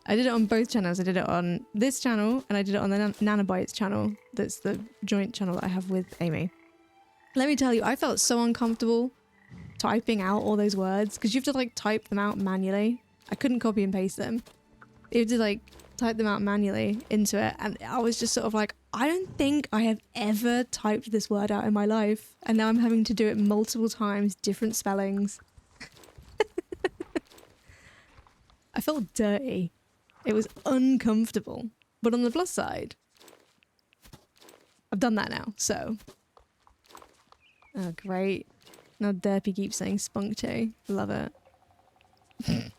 I did it on both channels. I did it on this channel and I did it on the Nanobytes channel. That's the joint channel that I have with Amy. Let me tell you, I felt so uncomfortable typing out all those words because you have to like type them out manually. I couldn't copy and paste them. You have to like type them out manually into it, and I was just sort of like, I don't think I have ever typed this word out in my life, and now I'm having to do it multiple times, different spellings. I felt dirty. It was uncomfortable. But on the plus side, I've done that now, so. Oh, great. Now Derpy keeps saying spunk too. Love it.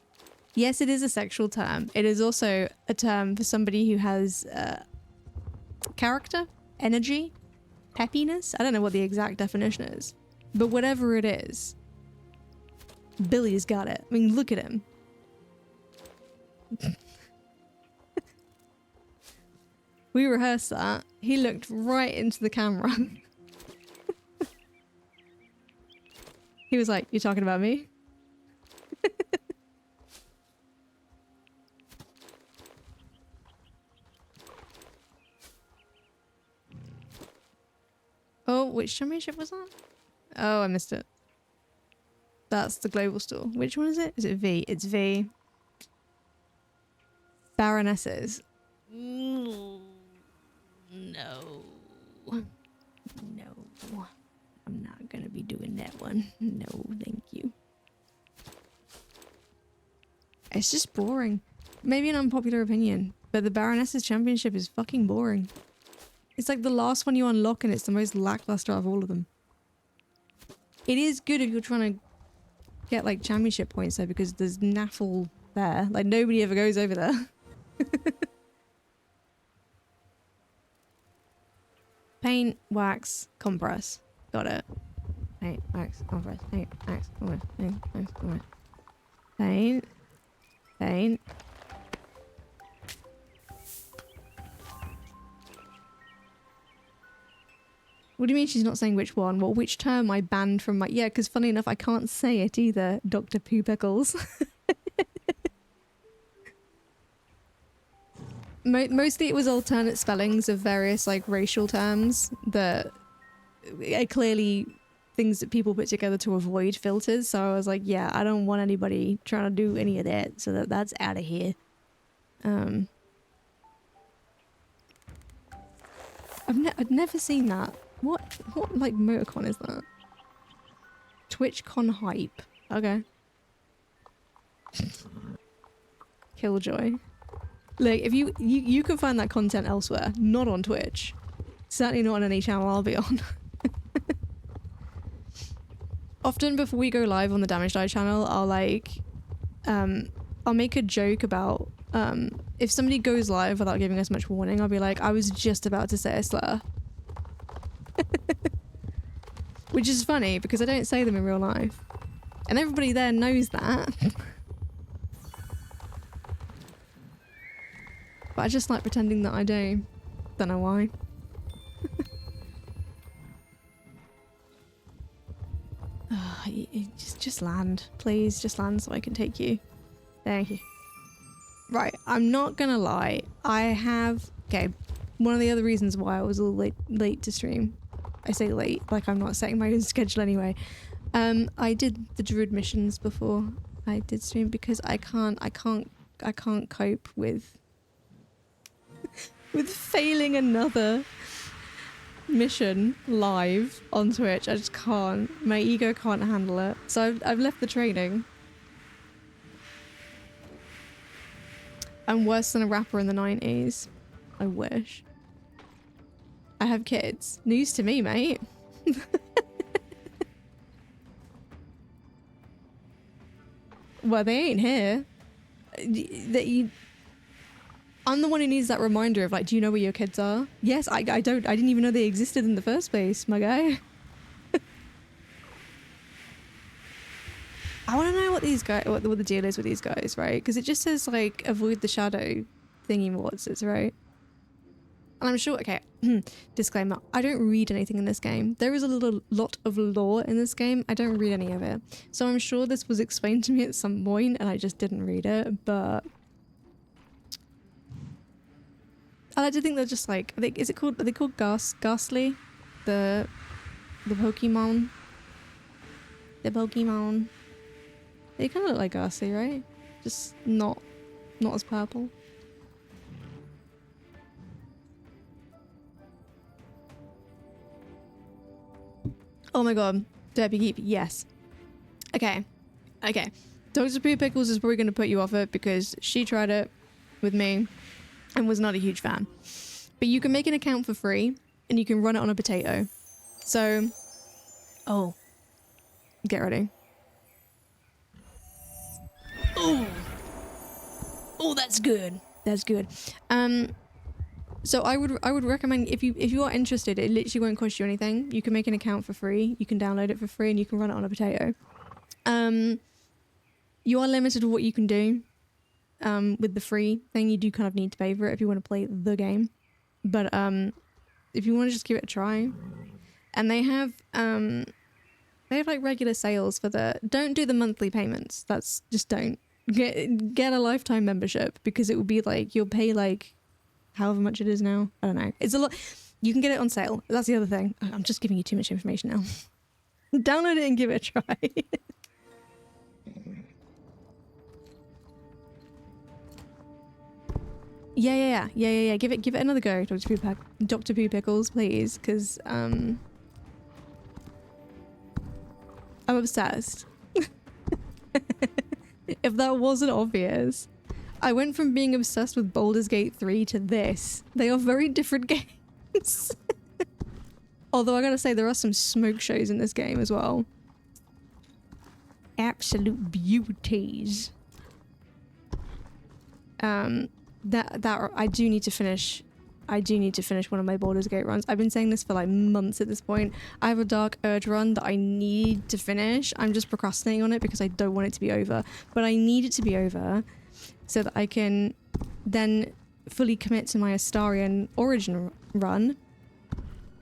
Yes, it is a sexual term. It is also a term for somebody who has character, energy, peppiness. I don't know what the exact definition is, but whatever it is, Billy's got it. I mean, look at him. We rehearsed that. He looked right into the camera. He was like, "You talking about me?" Oh, which championship was that? Oh, I missed it. That's the global store. Which one is it? Is it V? It's V. Baronesses. No. No. I'm not gonna be doing that one. No, thank you. It's just boring. Maybe an unpopular opinion, but the Baronesses Championship is fucking boring. It's like the last one you unlock and it's the most lackluster of all of them. It is good if you're trying to get like championship points though, because there's naffle there. Like nobody ever goes over there. Paint, wax, compress. Got it. Paint, wax, compress. Paint, wax, compress. Paint, wax, compress. Paint. Paint. What do you mean she's not saying which one? Well, which term I banned from my... Yeah, because funny enough, I can't say it either, Dr. Poo Pickles. Mostly it was alternate spellings of various, like, racial terms that are clearly things that people put together to avoid filters. So I was like, yeah, I don't want anybody trying to do any of that, so that's out of here. I'd never seen that. What like motorcon is that? TwitchCon hype. Okay. Killjoy. Like if you can find that content elsewhere, not on Twitch. Certainly not on any channel I'll be on. Often before we go live on the Damage Die channel, I'll like I'll make a joke about if somebody goes live without giving us much warning, I'll be like, I was just about to say a slur. Which is funny because I don't say them in real life. And everybody there knows that. But I just like pretending that I do. Don't know why. Just land. Please, just land so I can take you. Thank you. Right, I'm not gonna lie. I have... Okay, one of the other reasons why I was a little late to stream. I say late, like I'm not setting my own schedule anyway. I did the Druid missions before I did stream because I can't cope with with failing another mission live on Twitch. I just can't. My ego can't handle it. So I've left the training. I'm worse than a rapper in the 90s. I wish. I have kids. News to me, mate. Well, they ain't here. I'm the one who needs that reminder of like, do you know where your kids are? Yes, I didn't even know they existed in the first place, my guy. I want to know what these guys, what the deal is with these guys, right? Because it just says like avoid the shadow thingy what's it's right. And I'm sure, okay, disclaimer, I don't read anything in this game. There is a lot of lore in this game. I don't read any of it. So I'm sure this was explained to me at some point and I just didn't read it, but I like to think they're just like, are they called Ghastly? The Pokemon? The Pokemon. They kind of look like Ghastly, right? Just not as purple. Oh my god. Derpy Keep, yes. Okay. Dr. Pooh Pickles is probably going to put you off it because she tried it with me and was not a huge fan. But you can make an account for free and you can run it on a potato. So, oh, get ready. Oh, that's good. That's good. So I would recommend if you are interested, it literally won't cost you anything. You can make an account for free. You can download it for free and you can run it on a potato. You are limited to what you can do. With the free thing, you do kind of need to pay for it if you want to play the game. But if you want to just give it a try, and they have like regular sales for don't do the monthly payments. That's just don't get a lifetime membership because it will be like you'll pay like however much it is now. I don't know. It's a lot. You can get it on sale. That's the other thing. I'm just giving you too much information now. Download it and give it a try. Yeah. Give it another go, Dr. Pooh Pickles, please, because I'm obsessed. If that wasn't obvious, I went from being obsessed with Baldur's Gate 3 to this. They are very different games. Although I gotta say, there are some smoke shows in this game as well. Absolute beauties. That I do need to finish. I do need to finish one of my Baldur's Gate runs. I've been saying this for like months at this point. I have a Dark Urge run that I need to finish. I'm just procrastinating on it because I don't want it to be over. But I need it to be over so that I can then fully commit to my Astarion Origin run.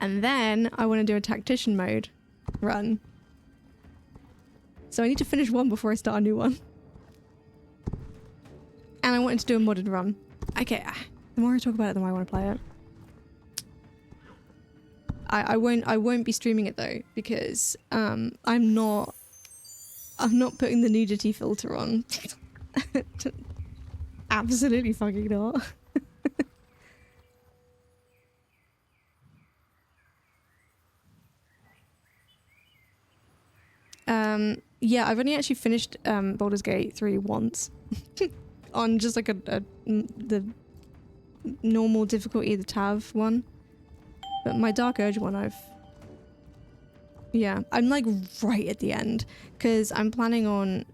And then I want to do a Tactician mode run. So I need to finish one before I start a new one. And I wanted to do a modded run. Okay, the more I talk about it, the more I want to play it. I won't be streaming it though because I'm not putting the nudity filter on. Absolutely fucking not. Yeah, I've only actually finished Baldur's Gate 3 once. On just like the normal difficulty, the TAV one. But my Dark Urge one, yeah, I'm like right at the end because I'm planning on,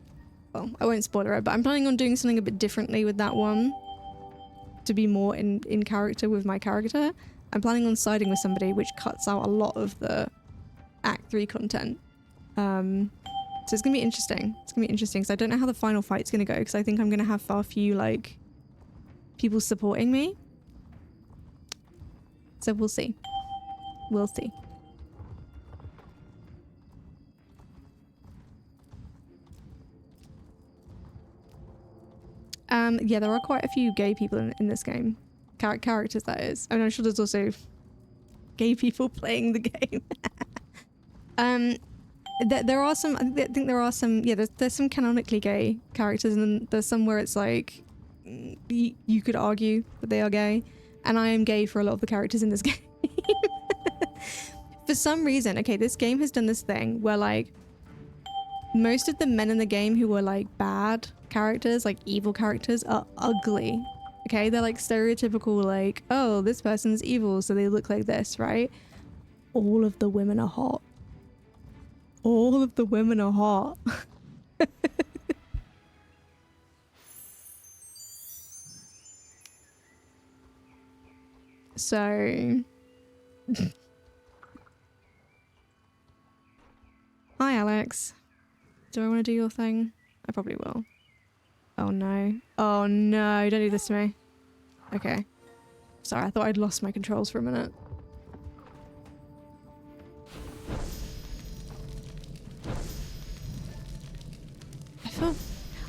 well, I won't spoil it, but I'm planning on doing something a bit differently with that one to be more in character with my character. I'm planning on siding with somebody, which cuts out a lot of the Act 3 content. So it's gonna be interesting. It's gonna be interesting because I don't know how the final fight's gonna go because I think I'm gonna have far few like people supporting me. So we'll see. We'll see. Yeah, there are quite a few gay people in this game. Characters, that is. And I'm sure there's also gay people playing the game. There are some, I think there are some, yeah, there's some canonically gay characters and then there's some where it's like, you could argue that they are gay. And I am gay for a lot of the characters in this game. For some reason, okay, this game has done this thing where like, most of the men in the game who were like bad characters, like evil characters, are ugly. Okay, they're like stereotypical like, oh, this person's evil, so they look like this, right? All of the women are hot. All of the women are hot. So... Hi, Alex. Do I want to do your thing? I probably will. Oh no. Oh no, don't do this to me. Okay. Sorry, I thought I'd lost my controls for a minute.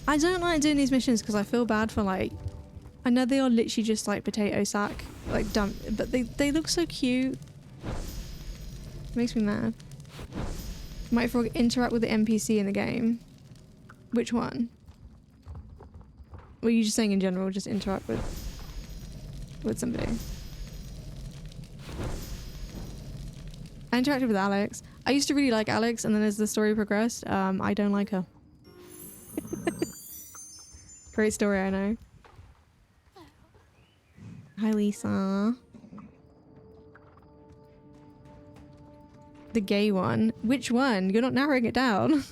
I don't like doing these missions because I feel bad for like... I know they are literally just like potato sack, like dump, but they look so cute. It makes me mad. Might frog interact with the NPC in the game. Which one? Were you just saying in general, just interact with somebody? I interacted with Alex. I used to really like Alex, and then as the story progressed, I don't like her. Great story, I know. Hi, Lisa. The gay one. Which one? You're not narrowing it down.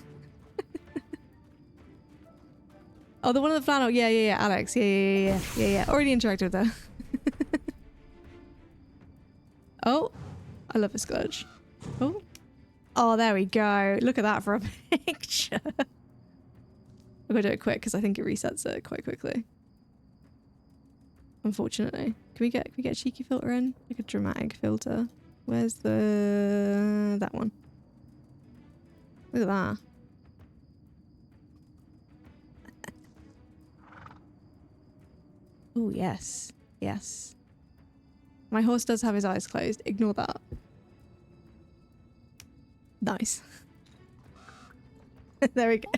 Oh, the one on the flannel. Yeah, Alex. Yeah. Already interacted with her. Oh, I love a scourge. Oh, there we go. Look at that for a picture. I'm gonna do it quick because I think it resets it quite quickly. Unfortunately. Can we get a cheeky filter in? Like a dramatic filter. Where's that one? Look at that. Oh, yes. Yes. My horse does have his eyes closed. Ignore that. Nice. There we go.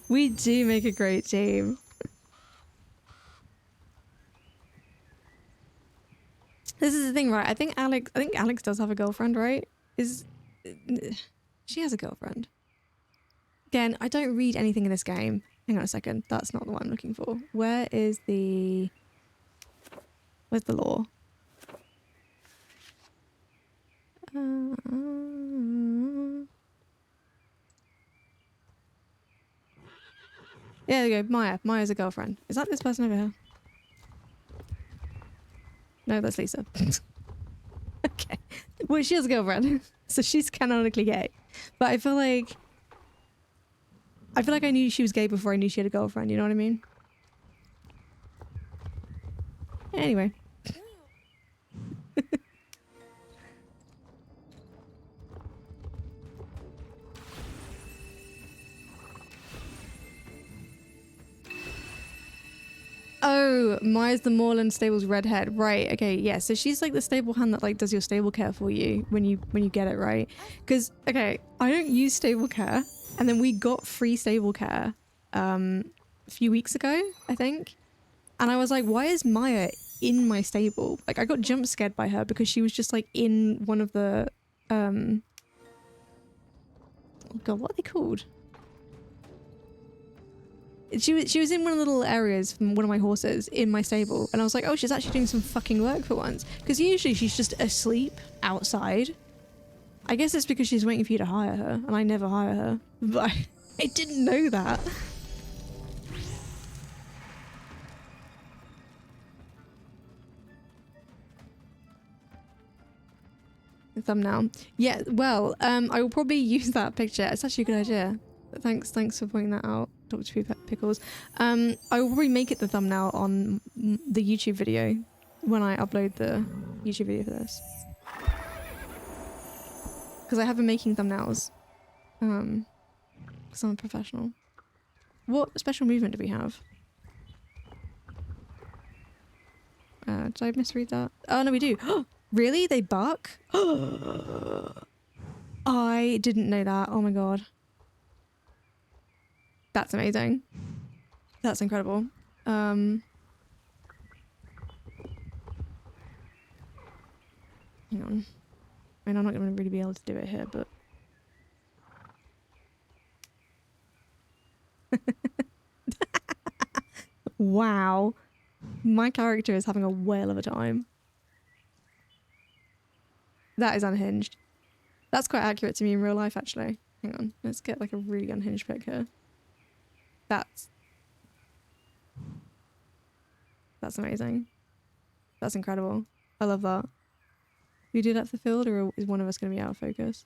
We do make a great team. This is the thing, right? I think Alex does have a girlfriend, right? She has a girlfriend. Again, I don't read anything in this game. Hang on a second. That's not the one I'm looking for. Where's the law? Yeah, there you go. Maya. Maya's a girlfriend. Is that this person over here? No, that's Lisa. Okay. Well, she has a girlfriend. So she's canonically gay. But I feel like I knew she was gay before I knew she had a girlfriend, you know what I mean? Anyway. Oh, Maya's the Moorland Stables redhead. Right, okay, yeah. So she's like the stable hand that like does your stable care for you when you get it, right? Because, okay, I don't use stable care. And then we got free stable care a few weeks ago, I think. And I was like, why is Maya in my stable? Like, I got jump scared by her because she was just like in one of the oh god, what are they called? She was in one of the little areas from one of my horses in my stable, and I was like, oh, she's actually doing some fucking work for once. Because usually she's just asleep outside. I guess it's because she's waiting for you to hire her, and I never hire her. But I didn't know that. The thumbnail. Yeah, well, I will probably use that picture. It's actually a good idea. Thanks for pointing that out, Dr. Pickles. I will probably make it the thumbnail on the YouTube video when I upload the YouTube video for this. Because I have been making thumbnails. Because I'm a professional. What special movement do we have? Did I misread that? Oh, no, we do. Really? They bark? I didn't know that. Oh my god. That's amazing. That's incredible. Hang on. I mean, I'm not going to really be able to do it here, but... Wow. My character is having a whale of a time. That is unhinged. That's quite accurate to me in real life, actually. Hang on. Let's get like a really unhinged pic here. That's amazing. That's incredible. I love that. We do that for the field, or is one of us going to be out of focus?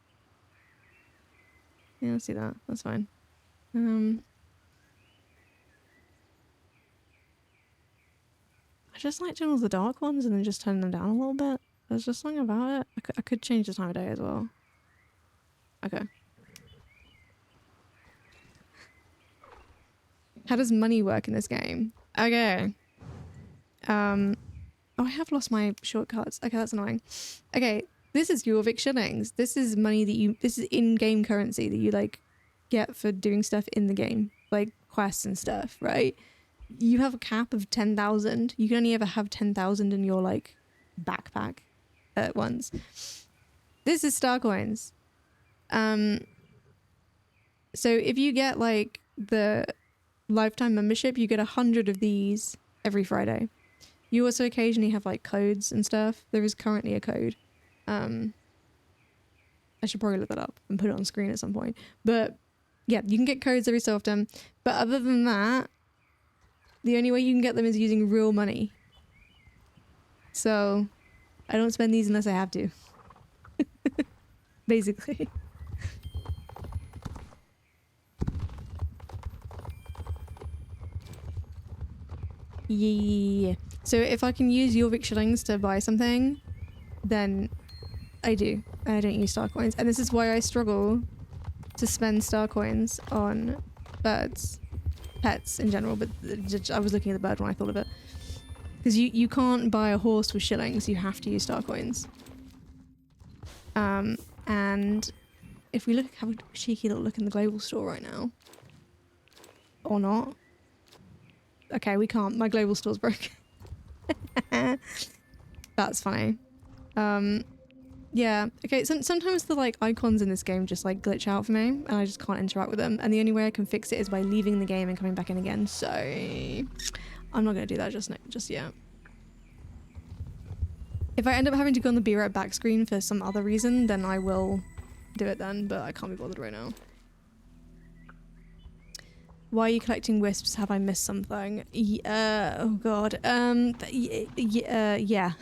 Yeah, let's do that. That's fine. I just like doing all the dark ones and then just turning them down a little bit. There's just something about it. I could change the time of day as well. Okay. How does money work in this game? Okay. Oh, I have lost my shortcuts. Okay, that's annoying. Okay, this is Jorvik shillings. This is money that this is in-game currency that you, like, get for doing stuff in the game. Like, quests and stuff, right? You have a cap of 10,000. You can only ever have 10,000 in your, like, backpack at once. This is star coins. So if you get, like, the lifetime membership, you get 100 of these every Friday. You also occasionally have, like, codes and stuff. There is currently a code. I should probably look that up and put it on screen at some point. But yeah, you can get codes every so often. But other than that, the only way you can get them is using real money. So I don't spend these unless I have to. Basically. Yeah. So if I can use Jorvik shillings to buy something, then I do. I don't use star coins. And this is why I struggle to spend star coins on birds. Pets in general, but I was looking at the bird when I thought of it. Because you can't buy a horse with shillings, you have to use star coins. And if we look, have a cheeky little look in the global store right now. Or not. Okay, we can't. My global store's broken. That's funny. Yeah. Okay, so sometimes the, like, icons in this game just, like, glitch out for me, and I just can't interact with them. And the only way I can fix it is by leaving the game and coming back in again. So I'm not gonna do that just yet. If I end up having to go on the be right back screen for some other reason, then I will do it then, but I can't be bothered right now. Why are you collecting wisps? Have I missed something? Oh god. Yeah.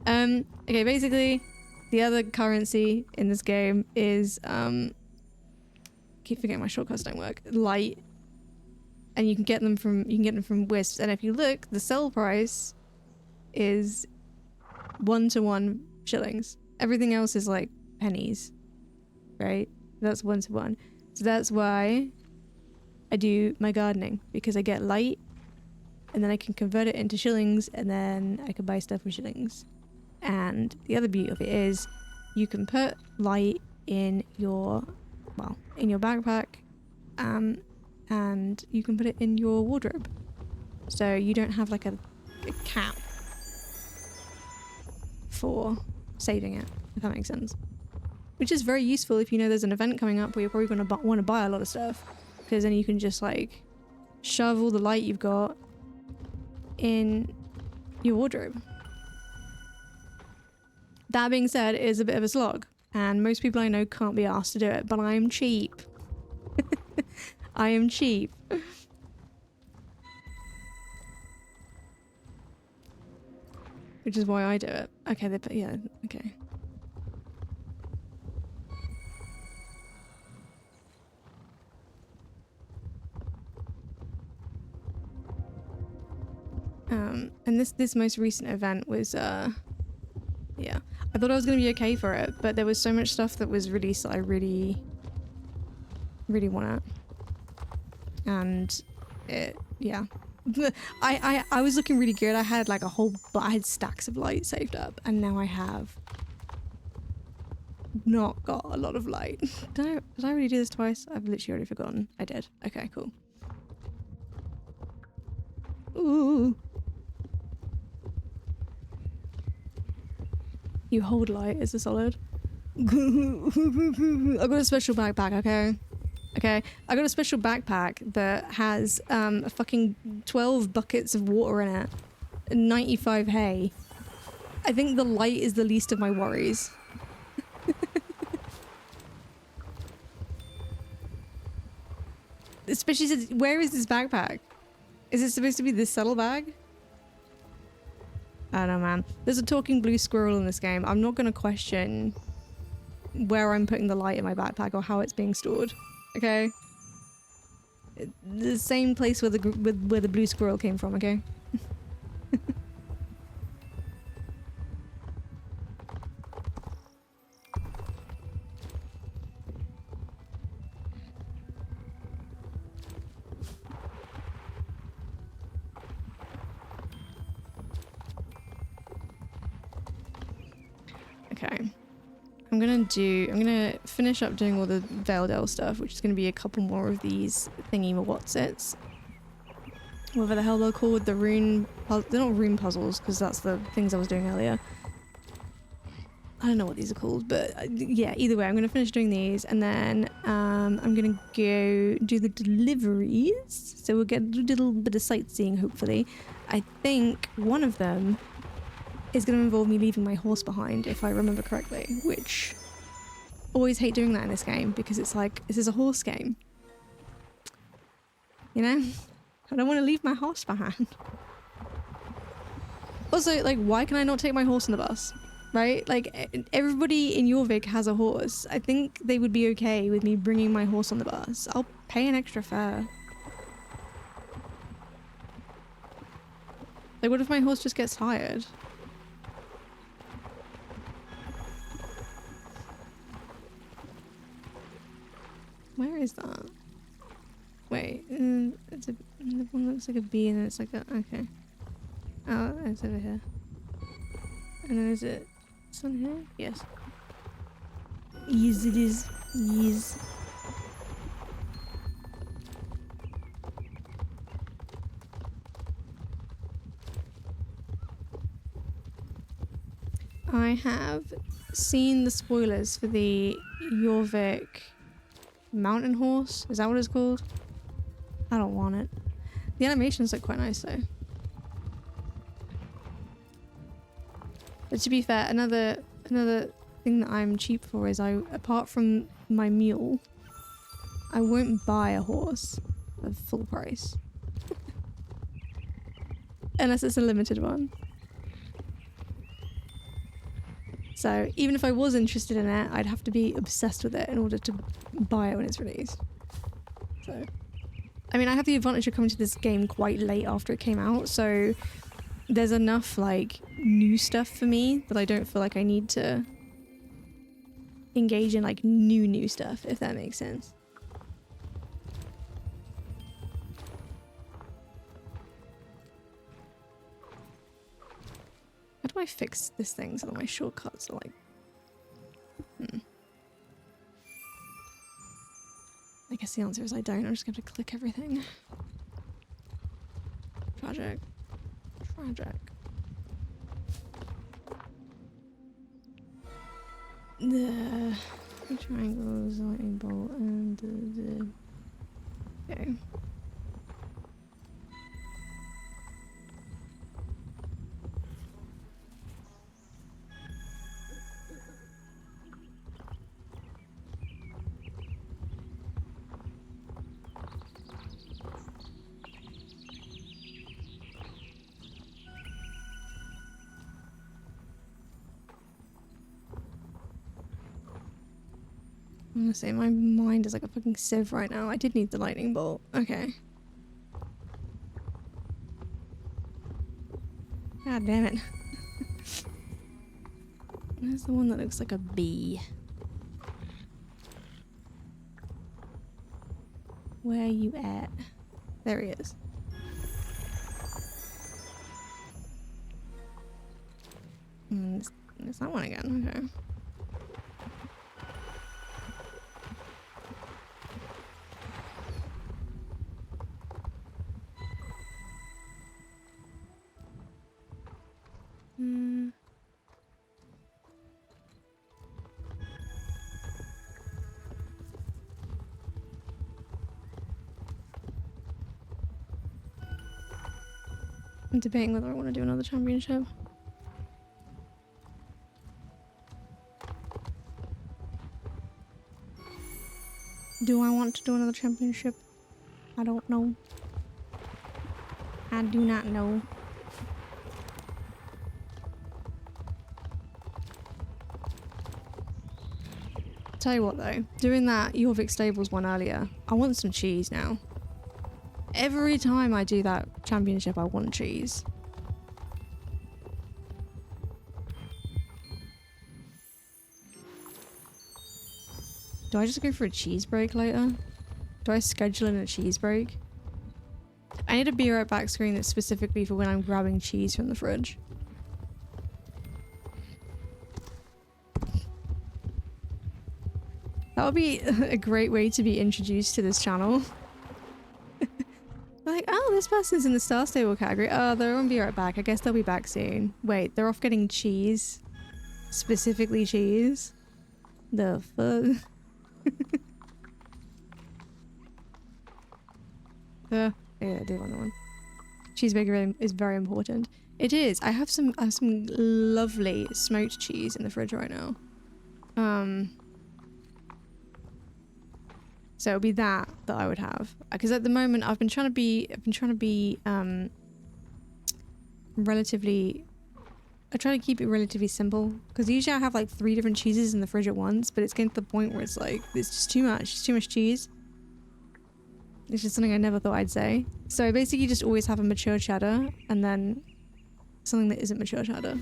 Okay, basically, the other currency in this game is, keep forgetting my shortcuts don't work. Light. And you can get them from wisps. And if you look, the sell price is 1-to-1 shillings. Everything else is like pennies, right? That's 1-to-1. So that's why I do my gardening, because I get light and then I can convert it into shillings and then I can buy stuff with shillings. And the other beauty of it is you can put light in your, well, in your backpack, and you can put it in your wardrobe. So you don't have like a cap for saving it, if that makes sense. Which is very useful if you know there's an event coming up where you're probably going to want to buy a lot of stuff. Because then you can just, like, shove all the light you've got in your wardrobe. That being said, it is a bit of a slog. And most people I know can't be asked to do it. But I am cheap. I am cheap. Which is why I do it. Okay, yeah, okay. And this most recent event was, yeah. I thought I was going to be okay for it, but there was so much stuff that was released that I really, really want it. And it, yeah. I was looking really good. I had like I had stacks of light saved up, and now I have not got a lot of light. Did I already do this twice? I've literally already forgotten. I did. Okay, cool. Ooh. You hold light as a solid. I got a special backpack, okay? Okay, I got a special backpack that has a fucking 12 buckets of water in it. 95 hay. I think the light is the least of my worries. Especially since, where is this backpack? Is it supposed to be this saddlebag? I don't know, man. There's a talking blue squirrel in this game. I'm not going to question where I'm putting the light in my backpack or how it's being stored. Okay? The same place where where the blue squirrel came from, okay? Okay. I'm gonna finish up doing all the Valedale stuff, which is gonna be a couple more of these thingy-ma-whatsits. Whatever the hell they're called, the rune... They're not rune puzzles, because that's the things I was doing earlier. I don't know what these are called, but yeah, either way, I'm gonna finish doing these, and then I'm gonna go do the deliveries. So we'll get a little bit of sightseeing, hopefully. I think one of them is going to involve me leaving my horse behind, if I remember correctly, which always hate doing that in this game because it's like, this is a horse game. You know? I don't want to leave my horse behind. Also, like, why can I not take my horse on the bus? Right? Like, everybody in Jorvik has a horse. I think they would be okay with me bringing my horse on the bus. I'll pay an extra fare. Like, what if my horse just gets tired? Where is that? Wait, it's a the one looks like a bee and it's like a okay. Oh, it's over here. And then is it this one here? Yes. Yes, it is. Yes. I have seen the spoilers for the Jorvik mountain horse. Is that what it's called? I don't want it. The animations look quite nice though. But to be fair, another thing that I'm cheap for is apart from my mule, I won't buy a horse at full price. Unless it's a limited one. So even if I was interested in it, I'd have to be obsessed with it in order to buy it when it's released. So, I mean, I have the advantage of coming to this game quite late after it came out, so there's enough, like, new stuff for me that I don't feel like I need to engage in, like, new stuff, if that makes sense. How do I fix this thing so that my shortcuts are like... I guess the answer is I don't. I'm just going to click everything. Tragic. Tragic. The three triangles, lightning bolt, and the... Okay. I'm gonna say my mind is like a fucking sieve right now. I did need the lightning bolt. Okay. God damn it. Where's the one that looks like a bee? Where are you at? There he is. It's that one again. Okay. I'm debating whether I want to do another championship. Do I want to do another championship? I don't know. I do not know. Tell you what though, doing that Jorvik Stables one earlier, I want some cheese now. Every time I do that championship, I want cheese. Do I just go for a cheese break later? Do I schedule in a cheese break? I need a be right back screen that's specifically for when I'm grabbing cheese from the fridge. That would be a great way to be introduced to this channel. Like, oh, this person's in the Star Stable category. Oh, they're on Be Right Back. I guess they'll be back soon. Wait, they're off getting cheese? Specifically cheese? The fuck? Yeah, I do want that one. Cheese bakery is very important. It is. I have some lovely smoked cheese in the fridge right now. So it'll be that I would have, because at the moment I've been trying to be relatively. I try to keep it relatively simple, because usually I have like 3 different cheeses in the fridge at once, but it's getting to the point where it's like it's just too much. It's too much cheese. It's just something I never thought I'd say. So I basically just always have a mature cheddar and then something that isn't mature cheddar.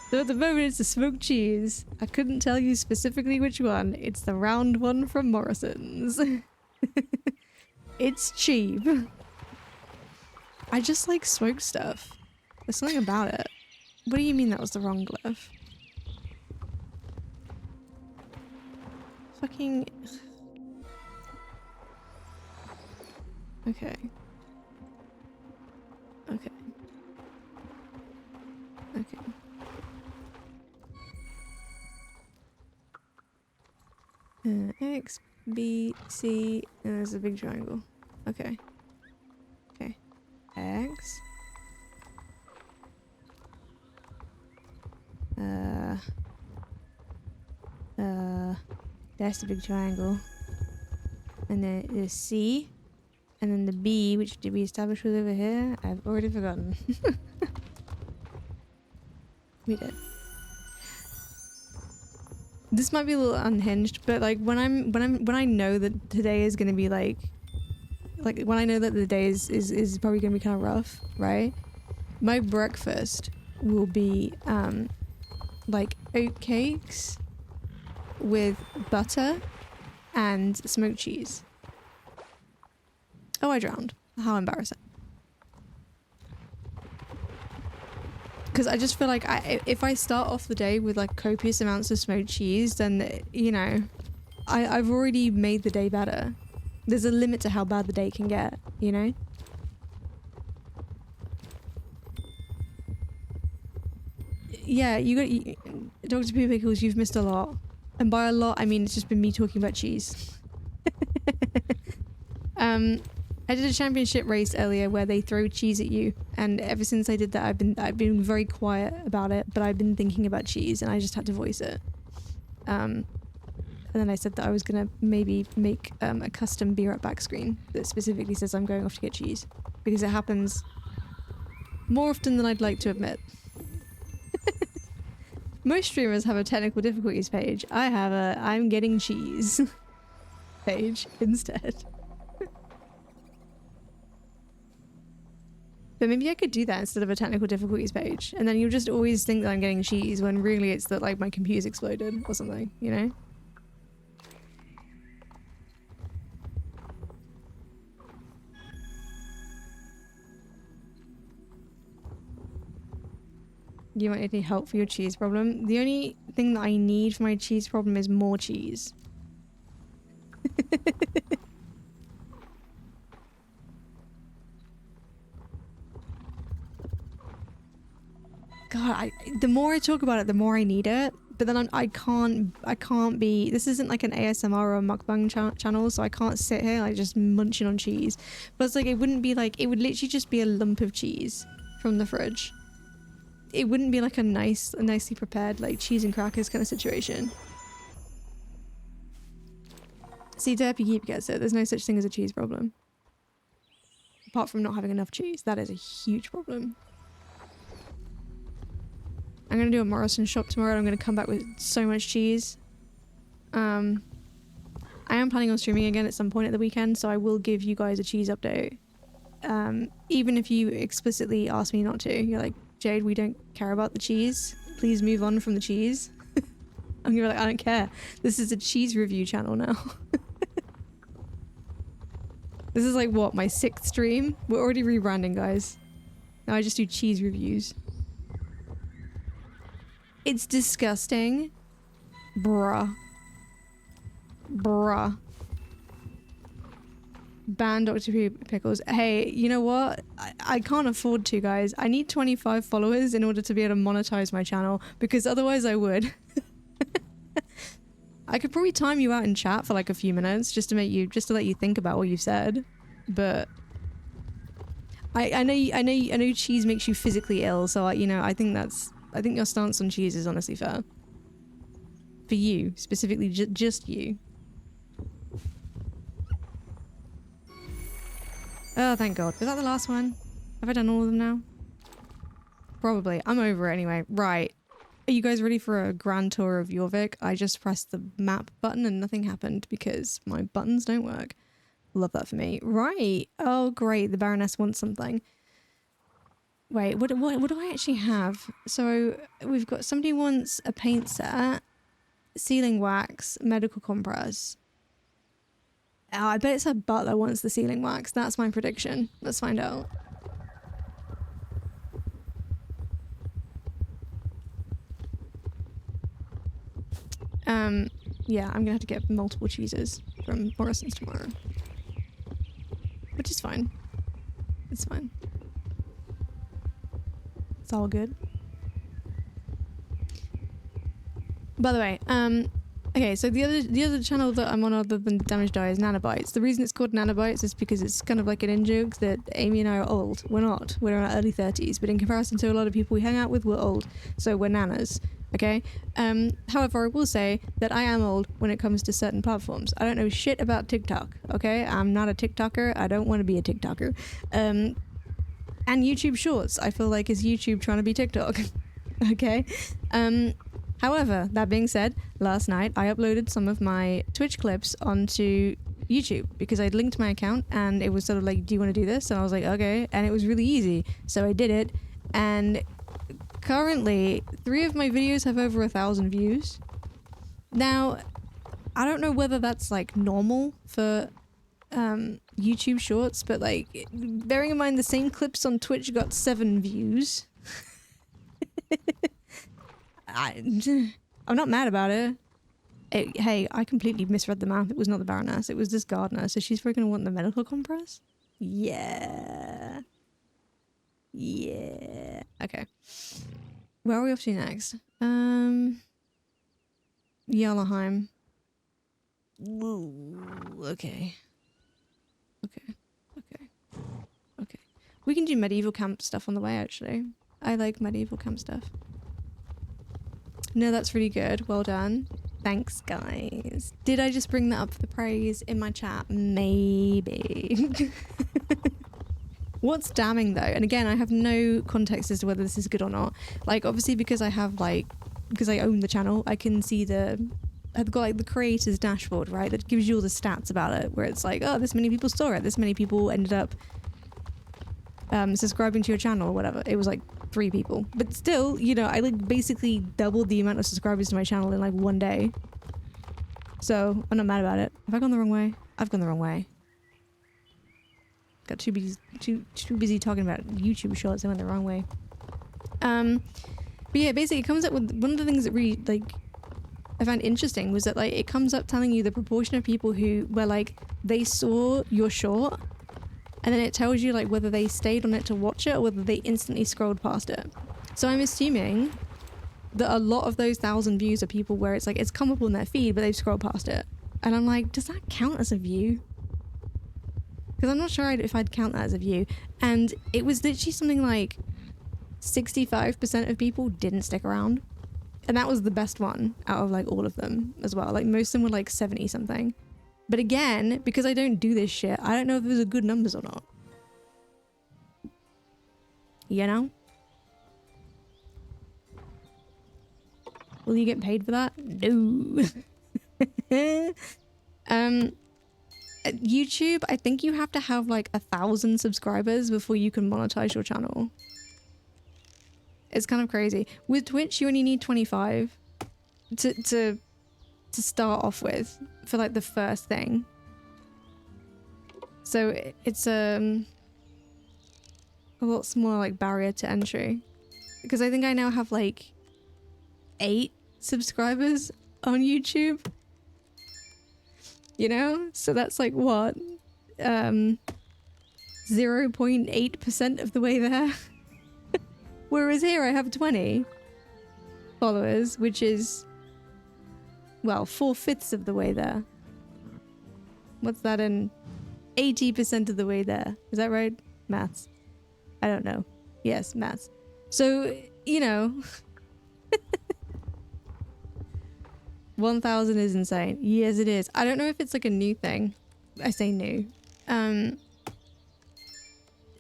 So at the moment it's a smoked cheese. I couldn't tell you specifically which one. It's the round one from Morrison's. It's cheap. I just like smoked stuff. There's something about it. What do you mean that was the wrong glyph? Fucking... Okay. Okay. Okay. X, B, C, and there's a big triangle. Okay. Okay. X. That's the big triangle. And then the C. And then the B, which did we establish was over here? I've already forgotten. We did. This might be a little unhinged, but like when I know that today is gonna be like when I know that the day is probably gonna be kind of rough, right? My breakfast will be like oat cakes with butter and smoked cheese. Oh, I drowned. How embarrassing. Because I just feel like if I start off the day with like copious amounts of smoked cheese, then, you know, I've already made the day better. There's a limit to how bad the day can get, you know? Yeah, Dr. P. Pickles, you've missed a lot. And by a lot, I mean it's just been me talking about cheese. I did a championship race earlier where they throw cheese at you, and ever since I did that, I've been very quiet about it, but I've been thinking about cheese, and I just had to voice it. And then I said that I was gonna maybe make a custom Be Right Back screen that specifically says I'm going off to get cheese, because it happens more often than I'd like to admit. Most streamers have a technical difficulties page. I have a I'm getting cheese page instead. But maybe I could do that instead of a technical difficulties page, and then you'll just always think that I'm getting cheese when really it's that like my computer's exploded or something, you know? You might need help for your cheese problem. The only thing that I need for my cheese problem is more cheese. God, the more I talk about it, the more I need it. But then I can't be. This isn't like an ASMR or a mukbang channel, so I can't sit here like just munching on cheese. But it's like it wouldn't be like it would literally just be a lump of cheese from the fridge. It wouldn't be like a nicely prepared like cheese and crackers kind of situation. See, Derpy Keep gets it. There's no such thing as a cheese problem. Apart from not having enough cheese, that is a huge problem. I'm gonna do a Morrison shop tomorrow and I'm gonna come back with so much cheese. I am planning on streaming again at some point at the weekend, so I will give you guys a cheese update. Even if you explicitly ask me not to. You're like, Jade, we don't care about the cheese. Please move on from the cheese. And you're like, I don't care. This is a cheese review channel now. This is like, what, my 6th stream? We're already rebranding, guys. Now I just do cheese reviews. It's disgusting. Bruh. Bruh. Ban Dr. Pickles. Hey, you know what? I can't afford to, guys. I need 25 followers in order to be able to monetize my channel, because otherwise I would. I could probably time you out in chat for like a few minutes just to let you think about what you said, but I know cheese makes you physically ill, so I think your stance on cheese is honestly fair. For you specifically, just you. Oh, thank God. Was that the last one? Have I done all of them now? Probably. I'm over it anyway. Right. Are you guys ready for a grand tour of Jorvik? I just pressed the map button and nothing happened because my buttons don't work. Love that for me. Right. Oh, great. The Baroness wants something. Wait, what do I actually have? So we've got somebody wants a paint set, sealing wax, medical compress. Oh, I bet it's her butler wants the sealing wax. That's my prediction. Let's find out. Yeah, I'm gonna have to get multiple cheeses from Morrison's tomorrow. Which is fine. It's fine. It's all good. By the way, okay, so the other channel that I'm on other than Damage Die is Nanobites. The reason it's called Nanobites is because it's kind of like an in-joke that Amy and I are old. We're not. We're in our early 30s, but in comparison to a lot of people we hang out with, we're old. So we're nanas. Okay? However, I will say that I am old when it comes to certain platforms. I don't know shit about TikTok, okay? I'm not a TikToker. I don't want to be a TikToker. And YouTube Shorts, I feel like, is YouTube trying to be TikTok. Okay? However, that being said, last night I uploaded some of my Twitch clips onto YouTube because I'd linked my account and it was sort of like, do you want to do this? And I was like, okay. And it was really easy. So I did it. And currently, 3 of my videos have over 1,000 views. Now, I don't know whether that's like normal for YouTube Shorts, but like, bearing in mind the same clips on Twitch got 7 views. I'm not mad about it. Hey, I completely misread the map. It was not the Baroness. It was this gardener. So she's probably going to want the medical compress? Yeah. Yeah. Okay. Where are we off to next? Jarlaheim. Woo. Okay. Okay. Okay. Okay. We can do medieval camp stuff on the way, actually. I like medieval camp stuff. No, that's really good. Well done. Thanks, guys. Did I just bring that up for the praise in my chat? Maybe. What's damning though, and again, I have no context as to whether this is good or not. Like, obviously, because I own the channel, I can see I've got like the creator's dashboard, right? That gives you all the stats about it, where it's like, oh, this many people saw it, this many people ended up subscribing to your channel or whatever. It was like 3 people, but still, you know, I like basically doubled the amount of subscribers to my channel in like 1 day. So I'm not mad about it. Have I gone the wrong way? I've gone the wrong way. Got too busy talking about YouTube Shorts. I went the wrong way. But yeah, basically it comes up with one of the things that really like I found interesting was that like it comes up telling you the proportion of people who were like they saw your short, and then it tells you like whether they stayed on it to watch it or whether they instantly scrolled past it. So I'm assuming that a lot of those 1,000 views are people where it's like it's come up on their feed but they've scrolled past it, and I'm like, does that count as a view? Because I'm not sure if I'd count that as a view. And it was literally something like 65% of people didn't stick around, and that was the best one out of like all of them as well. Like most of them were like 70 something. But again, because I don't do this shit, I don't know if those are good numbers or not. You know? Will you get paid for that? No. At YouTube, I think you have to have like 1,000 subscribers before you can monetize your channel. It's kind of crazy. With Twitch, you only need 25 to start off with for like the first thing. So it's a lot smaller like barrier to entry. Because I think I now have like 8 subscribers on YouTube. You know? So that's like what? 0.8% of the way there. Whereas here I have 20 followers, which is, well, 4/5 of the way there. What's that in? 80% of the way there. Is that right? Maths. I don't know. Yes, maths. So, you know. 1,000 is insane. Yes, it is. I don't know if it's like a new thing. I say new.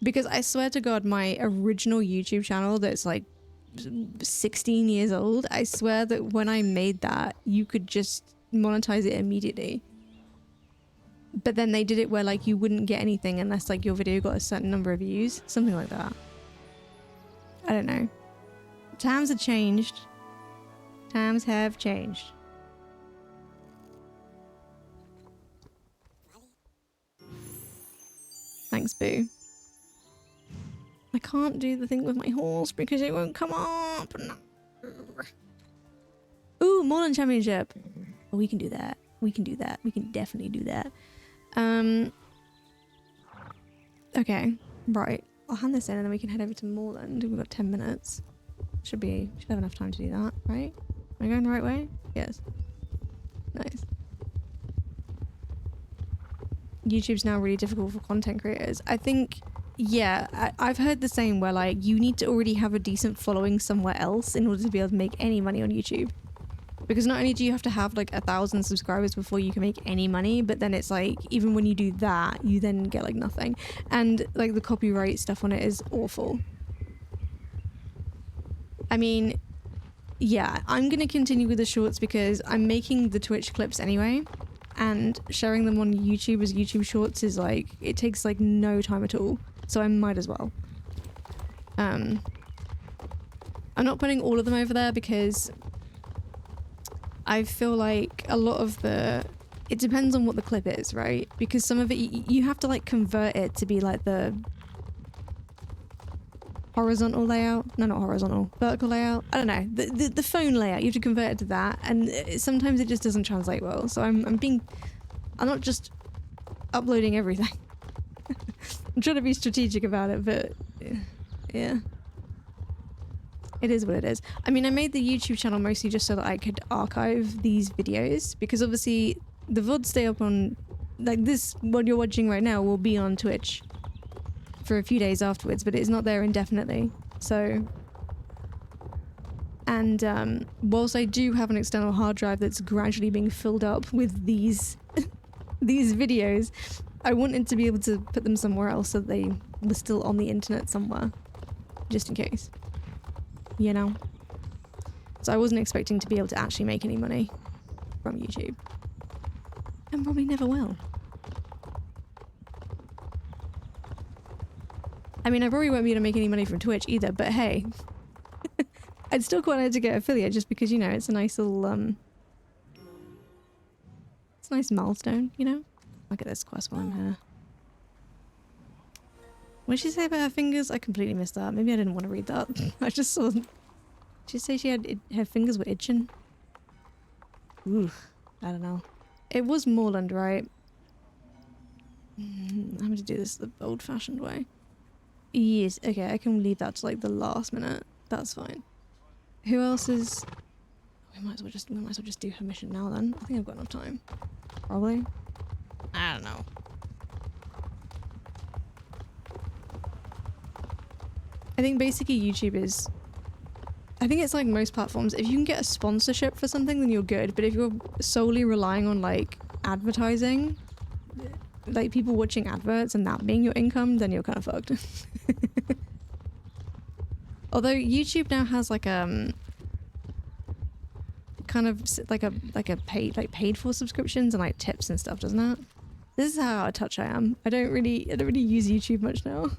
Because I swear to God, my original YouTube channel that's like 16 years old, I swear that when I made that, you could just monetize it immediately. But then they did it where like you wouldn't get anything unless like your video got a certain number of views. Something like that. I don't know. Times have changed. Times have changed. Thanks, Boo. I can't do the thing with my horse because it won't come up. Ooh, Moreland Championship. Oh, we can do that. We can do that. We can definitely do that. Okay, right. I'll hand this in and then we can head over to Moreland. We've got 10 minutes. Should have enough time to do that, right? Am I going the right way? Yes. Nice. YouTube's now really difficult for content creators. I think, yeah, I've heard the same where like you need to already have a decent following somewhere else in order to be able to make any money on YouTube. Because not only do you have to have like 1,000 subscribers before you can make any money, but then it's like even when you do that, you then get like nothing. And like the copyright stuff on it is awful. I mean, yeah, I'm gonna continue with the shorts because I'm making the Twitch clips anyway. And sharing them on YouTube as YouTube shorts is like, it takes like no time at all. So I might as well. I'm not putting all of them over there because I feel like a lot of it depends on what the clip is, right? Because some of it, you have to like convert it to be like the horizontal layout. No, not horizontal, vertical layout. I don't know, the phone layout. You have to convert it to that, and sometimes it just doesn't translate well. So I'm not just uploading everything. I'm trying to be strategic about it, but yeah. It is what it is. I mean, I made the YouTube channel mostly just so that I could archive these videos, because obviously the VODs stay up on, like this, what you're watching right now will be on Twitch for a few days afterwards, but it's not there indefinitely. So, and whilst I do have an external hard drive that's gradually being filled up with these these videos, I wanted to be able to put them somewhere else so they were still on the internet somewhere, just in case. You know? So I wasn't expecting to be able to actually make any money from YouTube. And probably never will. I mean, I probably won't be able to make any money from Twitch either, but hey. I'd still quite like to get affiliate just because, you know, it's a nice little, it's a nice milestone, you know? Look at this quest while I'm here. What did she say about her fingers? I completely missed that. Maybe I didn't want to read that. I just saw... Did she say her fingers were itching? Ooh, I don't know. It was Moreland, right? I'm going to do this the old-fashioned way. Yes, okay, I can leave that to like the last minute. That's fine. Who else is... We might as well just do her mission now then. I think I've got enough time. Probably. I don't know. I think basically YouTube is... I think it's like most platforms. If you can get a sponsorship for something, then you're good. But if you're solely relying on like advertising, like people watching adverts and that being your income, then you're kind of fucked. Although YouTube now has like kind of like a paid for subscriptions and like tips and stuff, doesn't it? This is how out of touch I am. I don't really use YouTube much now.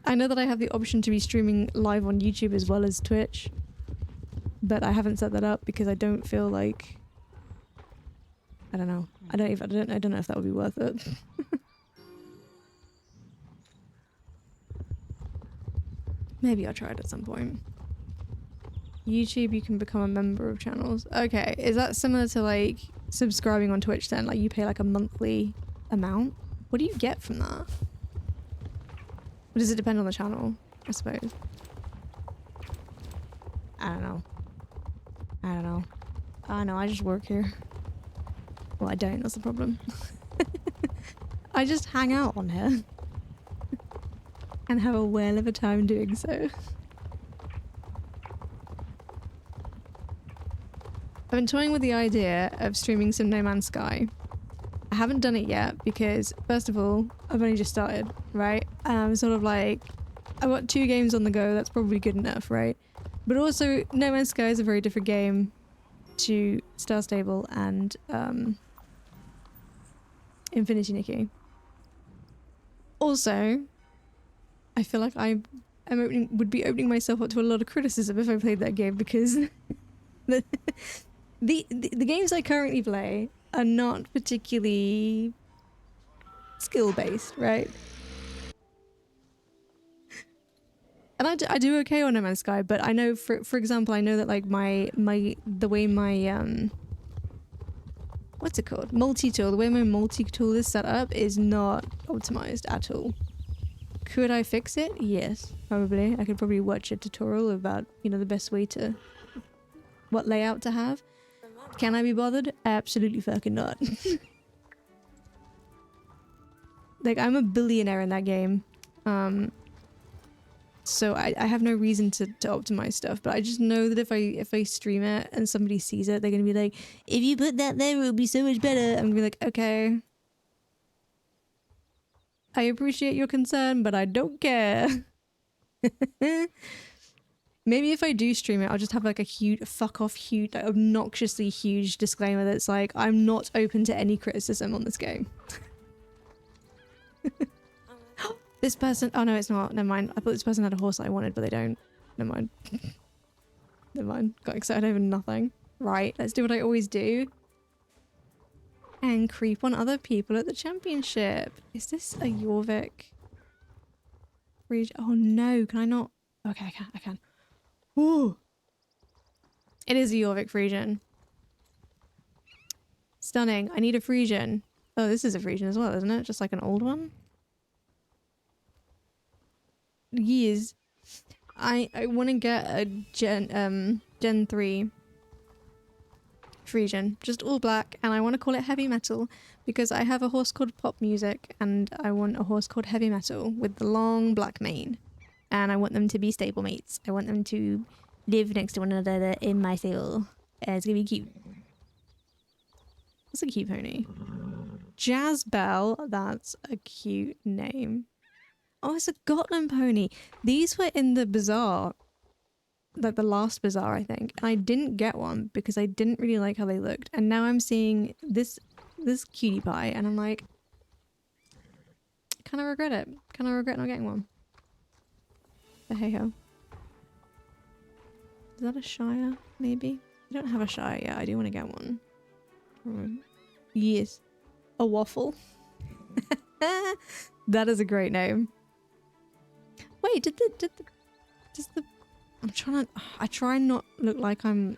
I know that I have the option to be streaming live on YouTube as well as Twitch, but I haven't set that up because I don't feel like, I don't know. I don't know if that would be worth it. Maybe I'll try it at some point. YouTube, you can become a member of channels. Okay, is that similar to like subscribing on Twitch then? Like you pay like a monthly amount? What do you get from that? Or does it depend on the channel, I suppose? I don't know. I just work here. Well, I don't, that's the problem. I just hang out on here. And have a whale of a time doing so. I've been toying with the idea of streaming some No Man's Sky. I haven't done it yet because, first of all, I've only just started, right? I'm sort of like, I've got 2 games on the go, that's probably good enough, right? But also, No Man's Sky is a very different game to Star Stable and Infinity Nikki. Also, I feel like would be opening myself up to a lot of criticism if I played that game because the games I currently play are not particularly skill-based, right? And I do okay on No Man's Sky, but I know, for example, I know that like the way my what's it called? Multi-tool. The way my multi-tool is set up is not optimized at all. Could I fix it? Yes, probably. I could probably watch a tutorial about, you know, the best way to... what layout to have. Can I be bothered? Absolutely fucking not. Like, I'm a billionaire in that game. So I have no reason to optimize stuff, but I just know that if I stream it and somebody sees it, they're gonna be like, if you put that there, it'll be so much better. I'm gonna be like, okay. I appreciate your concern, but I don't care. Maybe if I do stream it, I'll just have like a huge, fuck off huge, like obnoxiously huge disclaimer that's like, I'm not open to any criticism on this game. This person, oh no, it's not, never mind. I thought this person had a horse that I wanted, but they don't. Never mind. Never mind. Got excited over nothing. Right, let's do what I always do. And creep on other people at the championship. Is this a Jorvik region? Oh no, can I not? Okay, I can. Ooh. It is a Jorvik region. Stunning. I need a Frisian. Oh, this is a Frisian as well, isn't it? Just like an old one? Years. I want to get a Gen 3 Frisian, just all black, and I want to call it heavy metal because I have a horse called Pop Music and I want a horse called Heavy Metal with the long black mane, and I want them to be stablemates. I want them to live next to one another in my stable. It's gonna be cute. That's a cute pony. Jazz Bell, that's a cute name. Oh, it's a Gotland pony. These were in the bazaar, like the last bazaar, I think. And I didn't get one because I didn't really like how they looked. And now I'm seeing this cutie pie and I'm like, kind of regret it. Kind of regret not getting one. But hey ho. Is that a Shire? Maybe? I don't have a Shire yet. I do want to get one. Yes. A waffle. That is a great name. Wait, does the I try and not look like I'm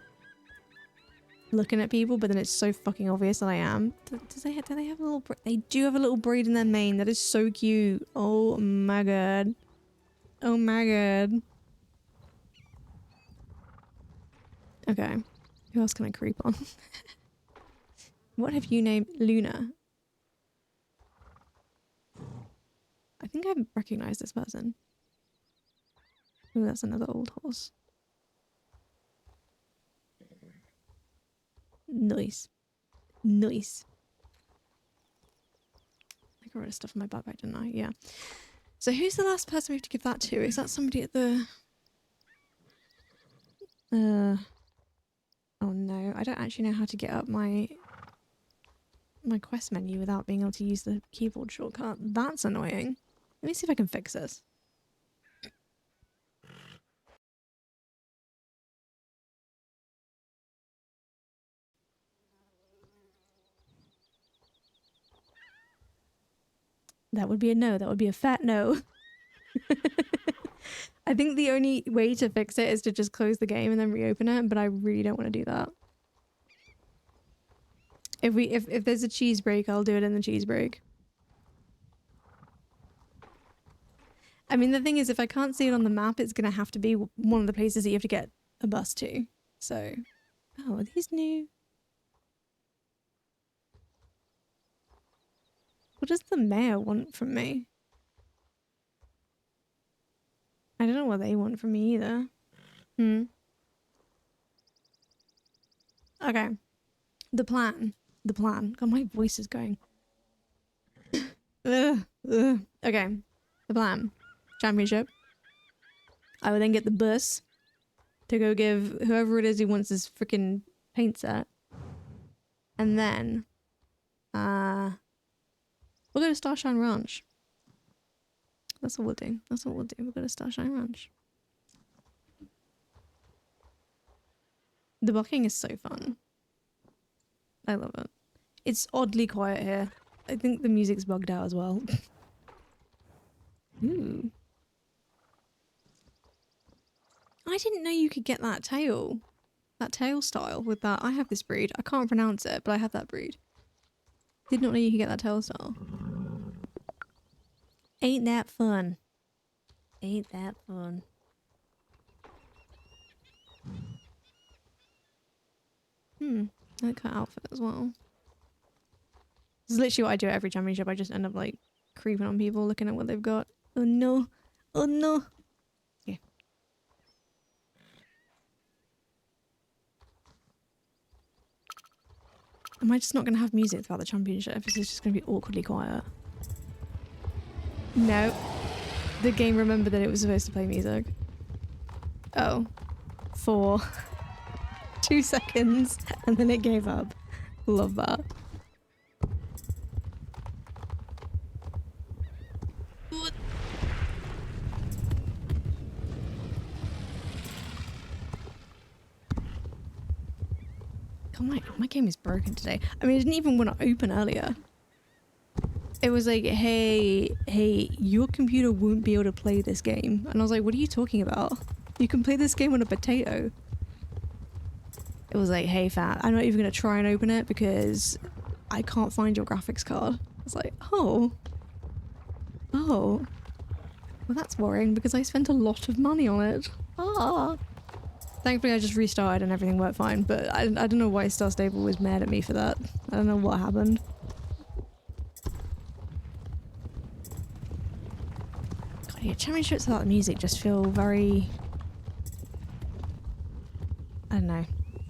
looking at people, but then it's so fucking obvious that I am. Do they have a little they do have a little braid in their mane. That is so cute. Oh my god. Oh my god. Okay. Who else can I creep on? What have you named Luna? I think I recognize this person. Oh, that's another old horse. Nice. Nice. I got rid of stuff in my backpack, didn't I? Yeah. So who's the last person we have to give that to? Is that somebody at the... Oh no, I don't actually know how to get up my quest menu without being able to use the keyboard shortcut. That's annoying. Let me see if I can fix this. That would be a no. That would be a fat no. I think the only way to fix it is to just close the game and then reopen it, but I really don't want to do that. If there's a cheese break, I'll do it in the cheese break. I mean, the thing is, if I can't see it on the map, it's gonna have to be one of the places that you have to get a bus to. So, oh, are these new? What does the mayor want from me? I don't know what they want from me either. Okay. The plan. God, my voice is going. Ugh. Okay. The plan. Championship. I would then get the bus to go give whoever it is who wants this freaking paint set. And then, we'll go to Starshine Ranch. That's what we'll do. We'll go to Starshine Ranch. The blocking is so fun. I love it. It's oddly quiet here. I think the music's bugged out as well. Ooh. I didn't know you could get that tail. That tail style with that. I have this breed. I can't pronounce it, but I have that breed. Did not know you could get that tail style. Ain't that fun? Ain't that fun? I like her outfit as well. This is literally what I do at every championship. I just end up like creeping on people, looking at what they've got. Oh no. Oh no. Yeah. Am I just not going to have music throughout the championship? Is this just going to be awkwardly quiet? No. The game remembered that it was supposed to play music. Oh. For 2 seconds, and then it gave up. Love that. God, my game is broken today. I mean, it didn't even want to open earlier. It was like, hey, your computer won't be able to play this game. And I was like, what are you talking about? You can play this game on a potato. It was like, hey, fat, I'm not even going to try and open it because I can't find your graphics card. I was like, oh. Well, that's worrying because I spent a lot of money on it. Ah. Thankfully, I just restarted and everything worked fine, but I don't know why Star Stable was mad at me for that. I don't know what happened. God, yeah, championships without the music just feel very... I don't know.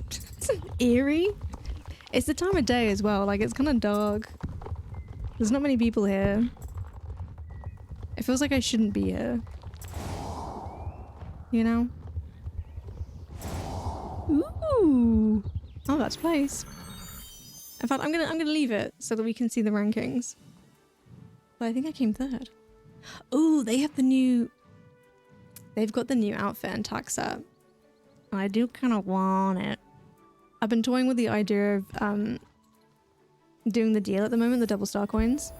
It's eerie. It's the time of day as well, like it's kind of dark. There's not many people here. It feels like I shouldn't be here. You know? Ooh! Oh, that's place. In fact, I'm gonna leave it so that we can see the rankings. But I think I came third. Oh, they have the new... They've got the new outfit and tax set. And I do kind of want it. I've been toying with the idea of doing the deal at the moment, the double star coins.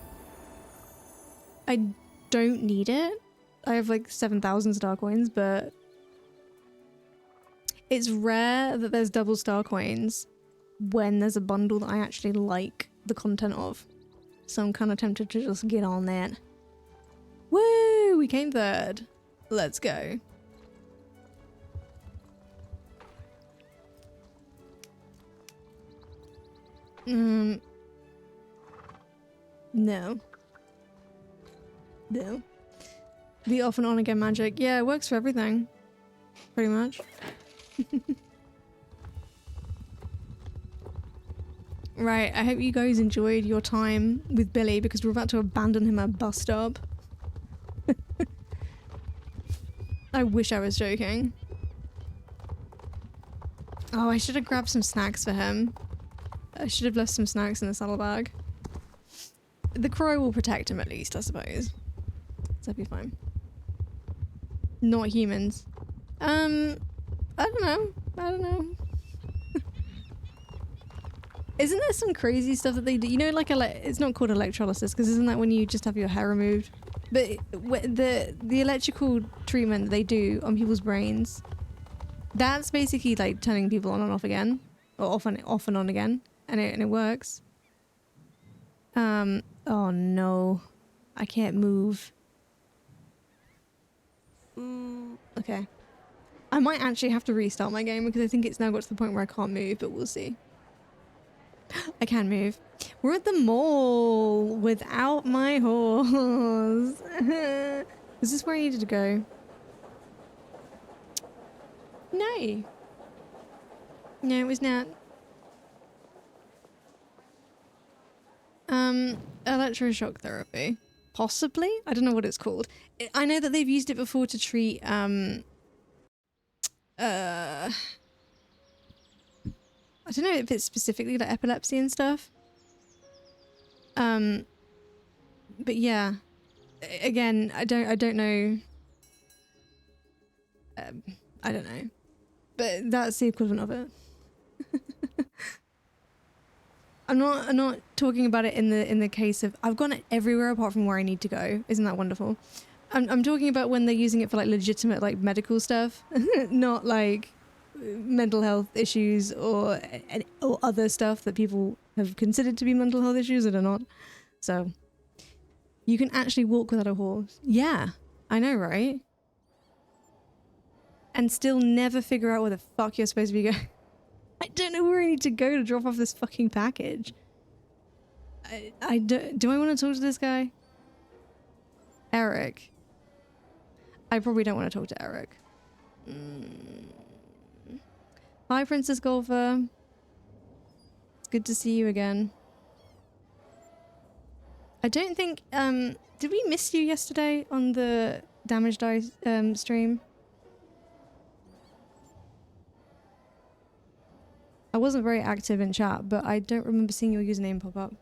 I don't need it. I have like 7,000 star coins, but it's rare that there's double star coins when there's a bundle that I actually like the content of. So I'm kind of tempted to just get on that. Woo! We came third. Let's go. No. No. The off and on again magic. Yeah, it works for everything. Pretty much. Right, I hope you guys enjoyed your time with Billy because we're about to abandon him at a bus stop. I wish I was joking. Oh, I should have grabbed some snacks for him. I should have left some snacks in the saddlebag. The crow will protect him at least, I suppose. So that'd be fine. Not humans. I don't know. I don't know. Isn't there some crazy stuff that they do? You know, like it's not called electrolysis because isn't that when you just have your hair removed? But the electrical treatment they do on people's brains, that's basically like turning people on and off again, or off and on again, and it works. Oh no, I can't move. Okay. I might actually have to restart my game because I think it's now got to the point where I can't move, but we'll see. I can move. We're at the mall without my horse. Is this where I needed to go? No. No, it was not. Electroshock therapy. Possibly? I don't know what it's called. I know that they've used it before to treat, I don't know if it's specifically like epilepsy and stuff. But yeah. Again, I don't know. I don't know. But that's the equivalent of it. I'm not talking about it in the case of I've gone everywhere apart from where I need to go. Isn't that wonderful? I'm talking about when they're using it for like legitimate like medical stuff, not like mental health issues or other stuff that people have considered to be mental health issues that are not. So you can actually walk without a horse. Yeah, I know, right? And still never figure out where the fuck you're supposed to be going. I don't know where I need to go to drop off this fucking package. Do I want to talk to this guy? Eric. I probably don't want to talk to Eric. Hi, Princess Golfer. It's good to see you again. I don't think, did we miss you yesterday on the Damage Die stream? I wasn't very active in chat, but I don't remember seeing your username pop up.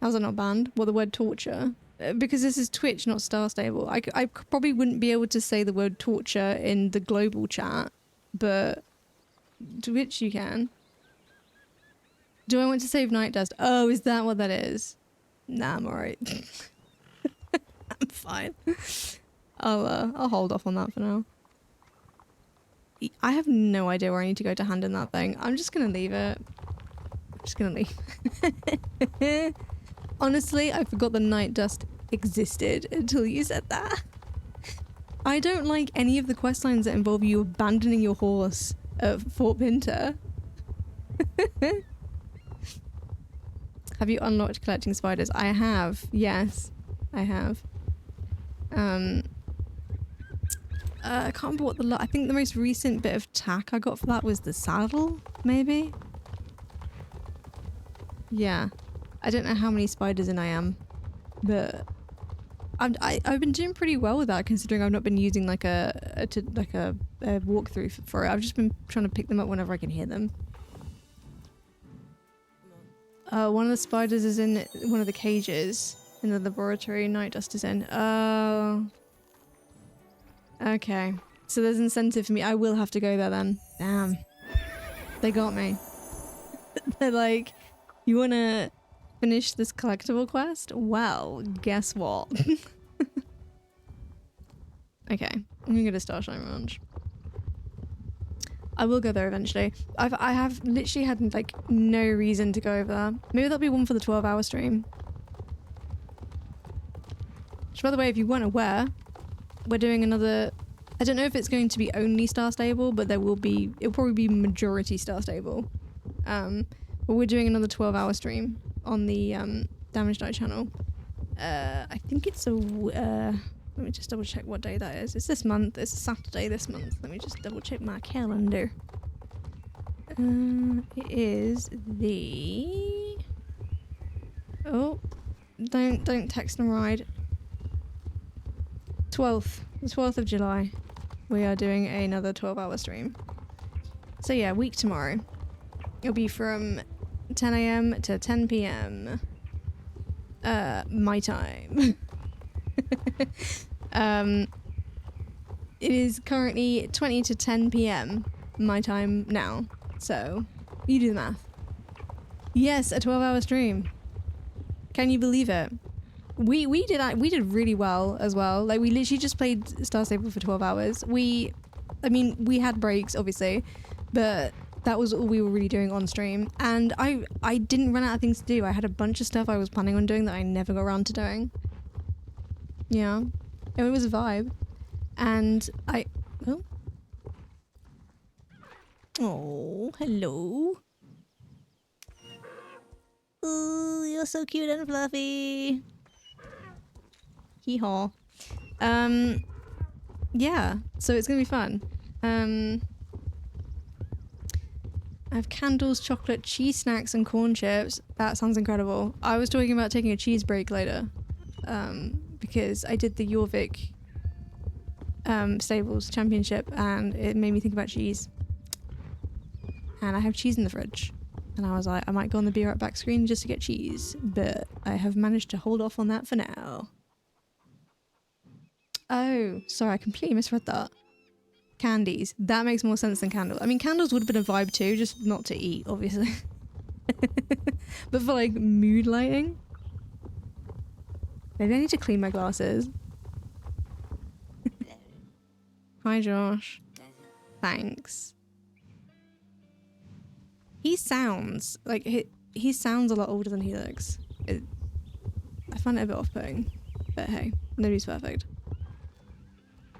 How's it not banned? Well, the word torture. Because this is Twitch, not Star Stable. I probably wouldn't be able to say the word torture in the global chat, but Twitch you can. Do I want to save Night Dust? Oh, is that what that is? Nah, I'm alright. I'm fine. I'll hold off on that for now. I have no idea where I need to go to hand in that thing. I'm just gonna leave it. I'm just gonna leave. Honestly, I forgot the Night Dust existed until you said that. I don't like any of the quest lines that involve you abandoning your horse at Fort Pinter. Have you unlocked collecting spiders? I have. Yes, I have. I can't remember what I think the most recent bit of tack I got for that was the saddle, maybe? Yeah. I don't know how many spiders in I am, but I've been doing pretty well with that considering I've not been using like a walkthrough for it. I've just been trying to pick them up whenever I can hear them. One of the spiders is in one of the cages in the laboratory. Night Dust is in. Oh. Okay. So there's incentive for me. I will have to go there then. Damn. They got me. They're like, you wanna finish this collectible quest? Well, guess what? Okay. I'm gonna go to Starshine Ranch. I will go there eventually. I have literally had like no reason to go over there. Maybe that'll be one for the 12-hour stream. Which, by the way, if you weren't aware, we're doing another... I don't know if it's going to be only Star Stable, but there will be... It'll probably be majority Star Stable. But we're doing another 12-hour stream on the Damage Die channel. I think it's a... let me just double check what day that is. It's this month. It's a Saturday this month. Let me just double check my calendar. It is the... Oh, don't text and ride. 12th. The 12th of July. We are doing another 12-hour stream. So yeah, week tomorrow. It'll be from 10 a.m. to 10 p.m. My time. It is currently 20 to 10 p.m. my time now. So, you do the math. Yes, a 12-hour stream. Can you believe it? We did really well as well. Like, we literally just played Star Stable for 12 hours. I mean, we had breaks, obviously, but that was all we were really doing on stream. And I didn't run out of things to do. I had a bunch of stuff I was planning on doing that I never got around to doing. Yeah. It was a vibe. And oh, hello. Oh, you're so cute and fluffy. Hee-haw. Yeah, so it's gonna be fun. I have candles, chocolate, cheese snacks, and corn chips. That sounds incredible. I was talking about taking a cheese break later. Because I did the Jorvik Stables Championship and it made me think about cheese. And I have cheese in the fridge. And I was like, I might go on the Be Right Back screen just to get cheese. But I have managed to hold off on that for now. Oh, sorry, I completely misread that. Candies. That makes more sense than candles. I mean, candles would have been a vibe too, just not to eat, obviously. But for like mood lighting. Maybe I need to clean my glasses. Hi, Josh. Thanks. He sounds like he sounds a lot older than he looks. I find it a bit off-putting, but hey, nobody's perfect.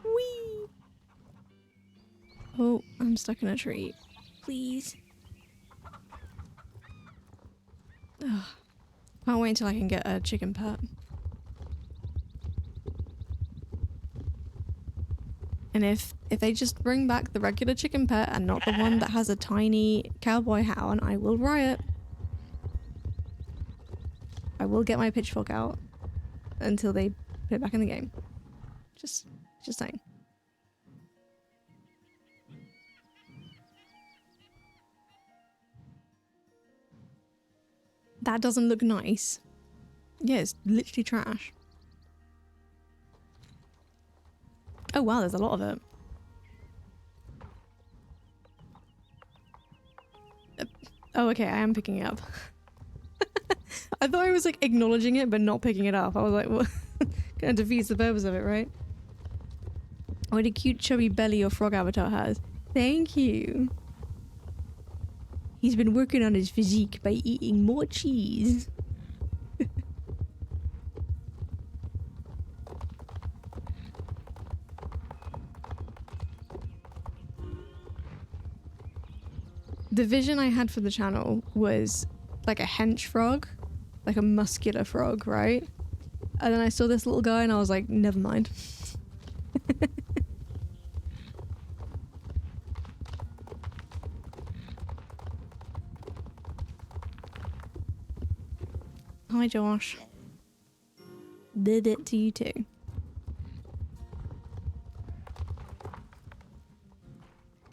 Whee! Oh, I'm stuck in a tree. Please. Ugh. Can't wait until I can get a chicken pet. And if they just bring back the regular chicken pet and not the one that has a tiny cowboy hat on, I will riot. I will get my pitchfork out until they put it back in the game. Just saying. That doesn't look nice. Yeah, it's literally trash. Oh wow, there's a lot of it. Oh, okay, I am picking it up. I thought I was like acknowledging it but not picking it up. I was like, what? Kind of defeats the purpose of it, right? What a cute chubby belly your frog avatar has. Thank you. He's been working on his physique by eating more cheese. The vision I had for the channel was like a hench frog, like a muscular frog, right? And then I saw this little guy and I was like, never mind. Hi, Josh. Did it to you too.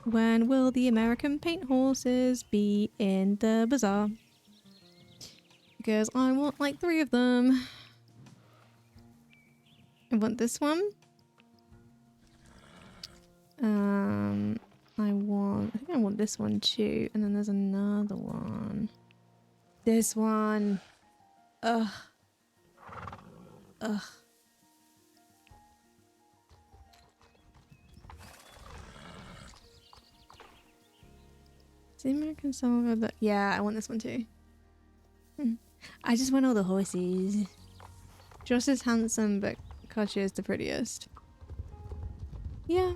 When will the American paint horses be in the bazaar? Because I want like 3 of them. I want this one. I think I want this one too. And then there's another one. This one. Ugh. Ugh. Is the American Summer that? Yeah, I want this one too. I just want all the horses. Josh is handsome, but Kachi is the prettiest. Yeah,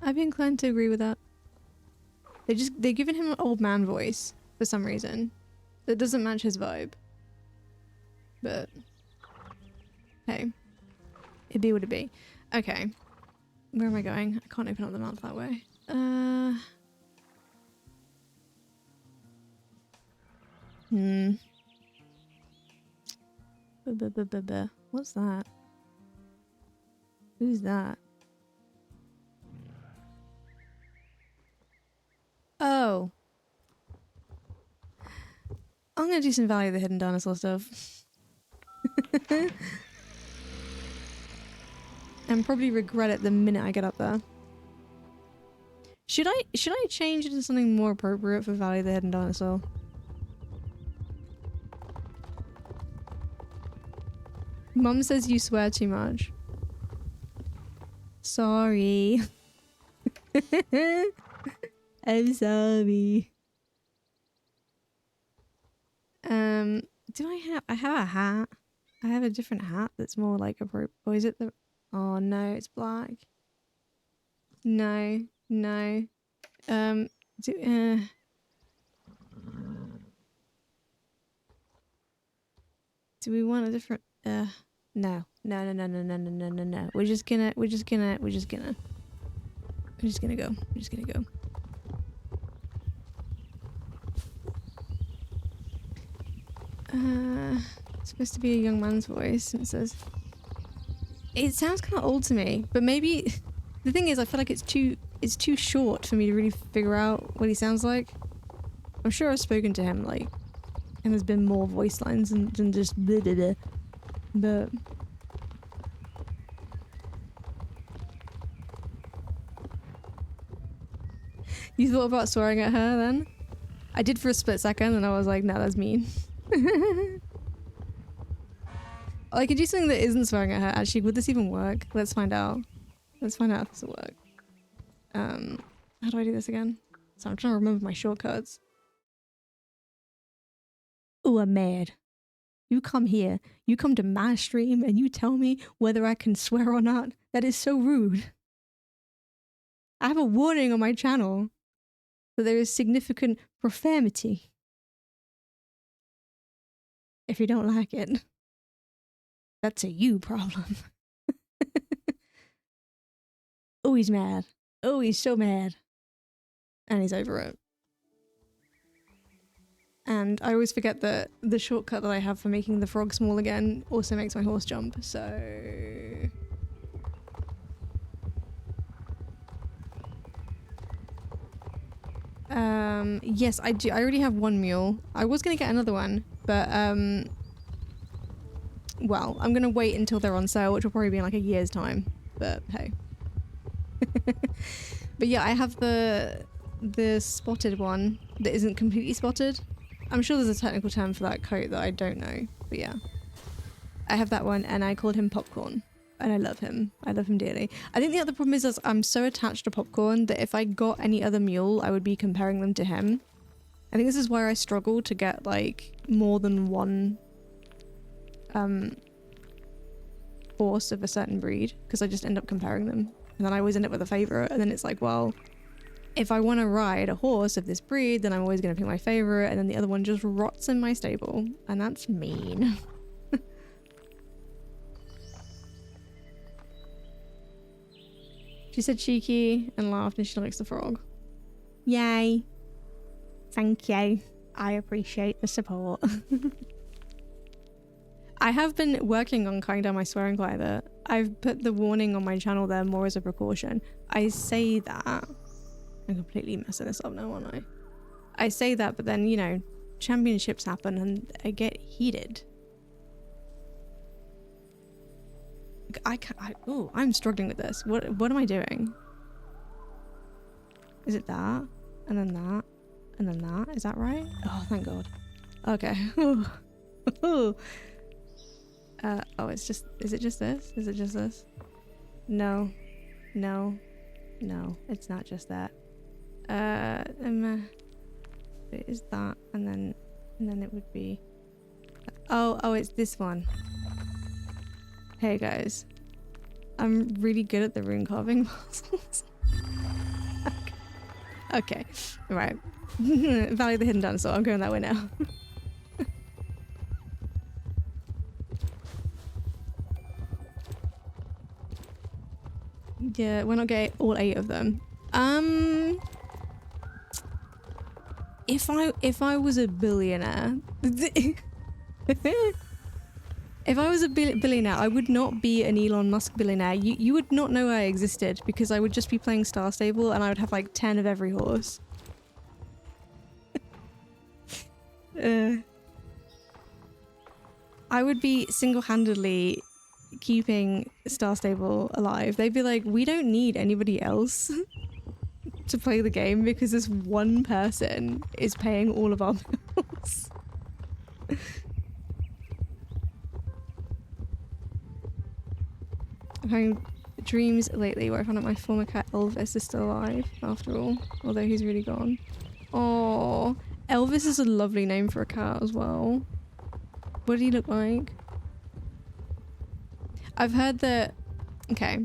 I'd be inclined to agree with that. They're giving him an old man voice for some reason. That doesn't match his vibe. But hey, it'd be what it be. Okay, where am I going? I can't open up the map that way. What's that? Who's that? Oh. I'm gonna do some Valley of the Hidden Dinosaur stuff. And probably regret it the minute I get up there. Should I change it to something more appropriate for Valley of the Hidden Dinosaur? Mum says you swear too much. Sorry. I'm sorry. Do I have a hat? I have a different hat that's more like appropriate. Or is it the... Oh no, it's black. No, no. Do we want a different... No. No, no, no, no, no, no, no, no, no. We're just gonna go. We're just gonna go. It's supposed to be a young man's voice, and it says... It sounds kind of old to me, but maybe... The thing is, I feel like it's too short for me to really figure out what he sounds like. I'm sure I've spoken to him, like... And there's been more voice lines than just blah, blah, blah. But... You thought about swearing at her then? I did for a split second and I was like, no, that's mean. I could do something that isn't swearing at her. Actually, would this even work? Let's find out. Let's find out if this will work. How do I do this again? So I'm trying to remember my shortcuts. Oh, I'm mad. You come here, you come to my stream and you tell me whether I can swear or not. That is so rude. I have a warning on my channel that there is significant profanity. If you don't like it, that's a you problem. Oh, he's mad. Oh, he's so mad. And he's over it. And I always forget that the shortcut that I have for making the frog small again also makes my horse jump, so... Yes, I do. I already have one mule. I was gonna get another one, but, well, I'm gonna wait until they're on sale, which will probably be in like a year's time, but hey. But yeah, I have the spotted one that isn't completely spotted. I'm sure there's a technical term for that coat that I don't know, but yeah. I have that one and I called him Popcorn. And I love him. I love him dearly. I think the other problem is I'm so attached to Popcorn that if I got any other mule, I would be comparing them to him. I think this is where I struggle to get like more than one horse of a certain breed, because I just end up comparing them. And then I always end up with a favorite, and then it's like, well, if I want to ride a horse of this breed, then I'm always going to pick my favorite, and then the other one just rots in my stable. And that's mean. She said cheeky and laughed and she likes the frog. Yay. Thank you. I appreciate the support. I have been working on cutting down my swearing quite a bit. I've put the warning on my channel there more as a precaution. I say that. I'm completely messing this up now, aren't I? I say that, but then, you know, championships happen and I get heated. Oh, I'm struggling with this. What am I doing? Is it that? And then that? And then that? Is that right? Oh, thank God. Okay. Oh, it's just... Is it just this? Is it just this? No. No. No. It's not just that. It is that. And then it would be... Oh, it's this one. Hey guys, I'm really good at the rune carving puzzles. Okay, right. Valley of the Hidden Dinosaur, I'm going that way now. Yeah, we're not getting all 8 of them. If I was a billionaire... If I was a billionaire, I would not be an Elon Musk billionaire. You would not know I existed because I would just be playing Star Stable and I would have like 10 of every horse. I would be single-handedly keeping Star Stable alive. They'd be like, we don't need anybody else to play the game because this one person is paying all of our bills. I'm having dreams lately where I found out my former cat Elvis is still alive after all, although he's really gone. Oh, Elvis is a lovely name for a cat as well. What did he look like? I've heard that... Okay.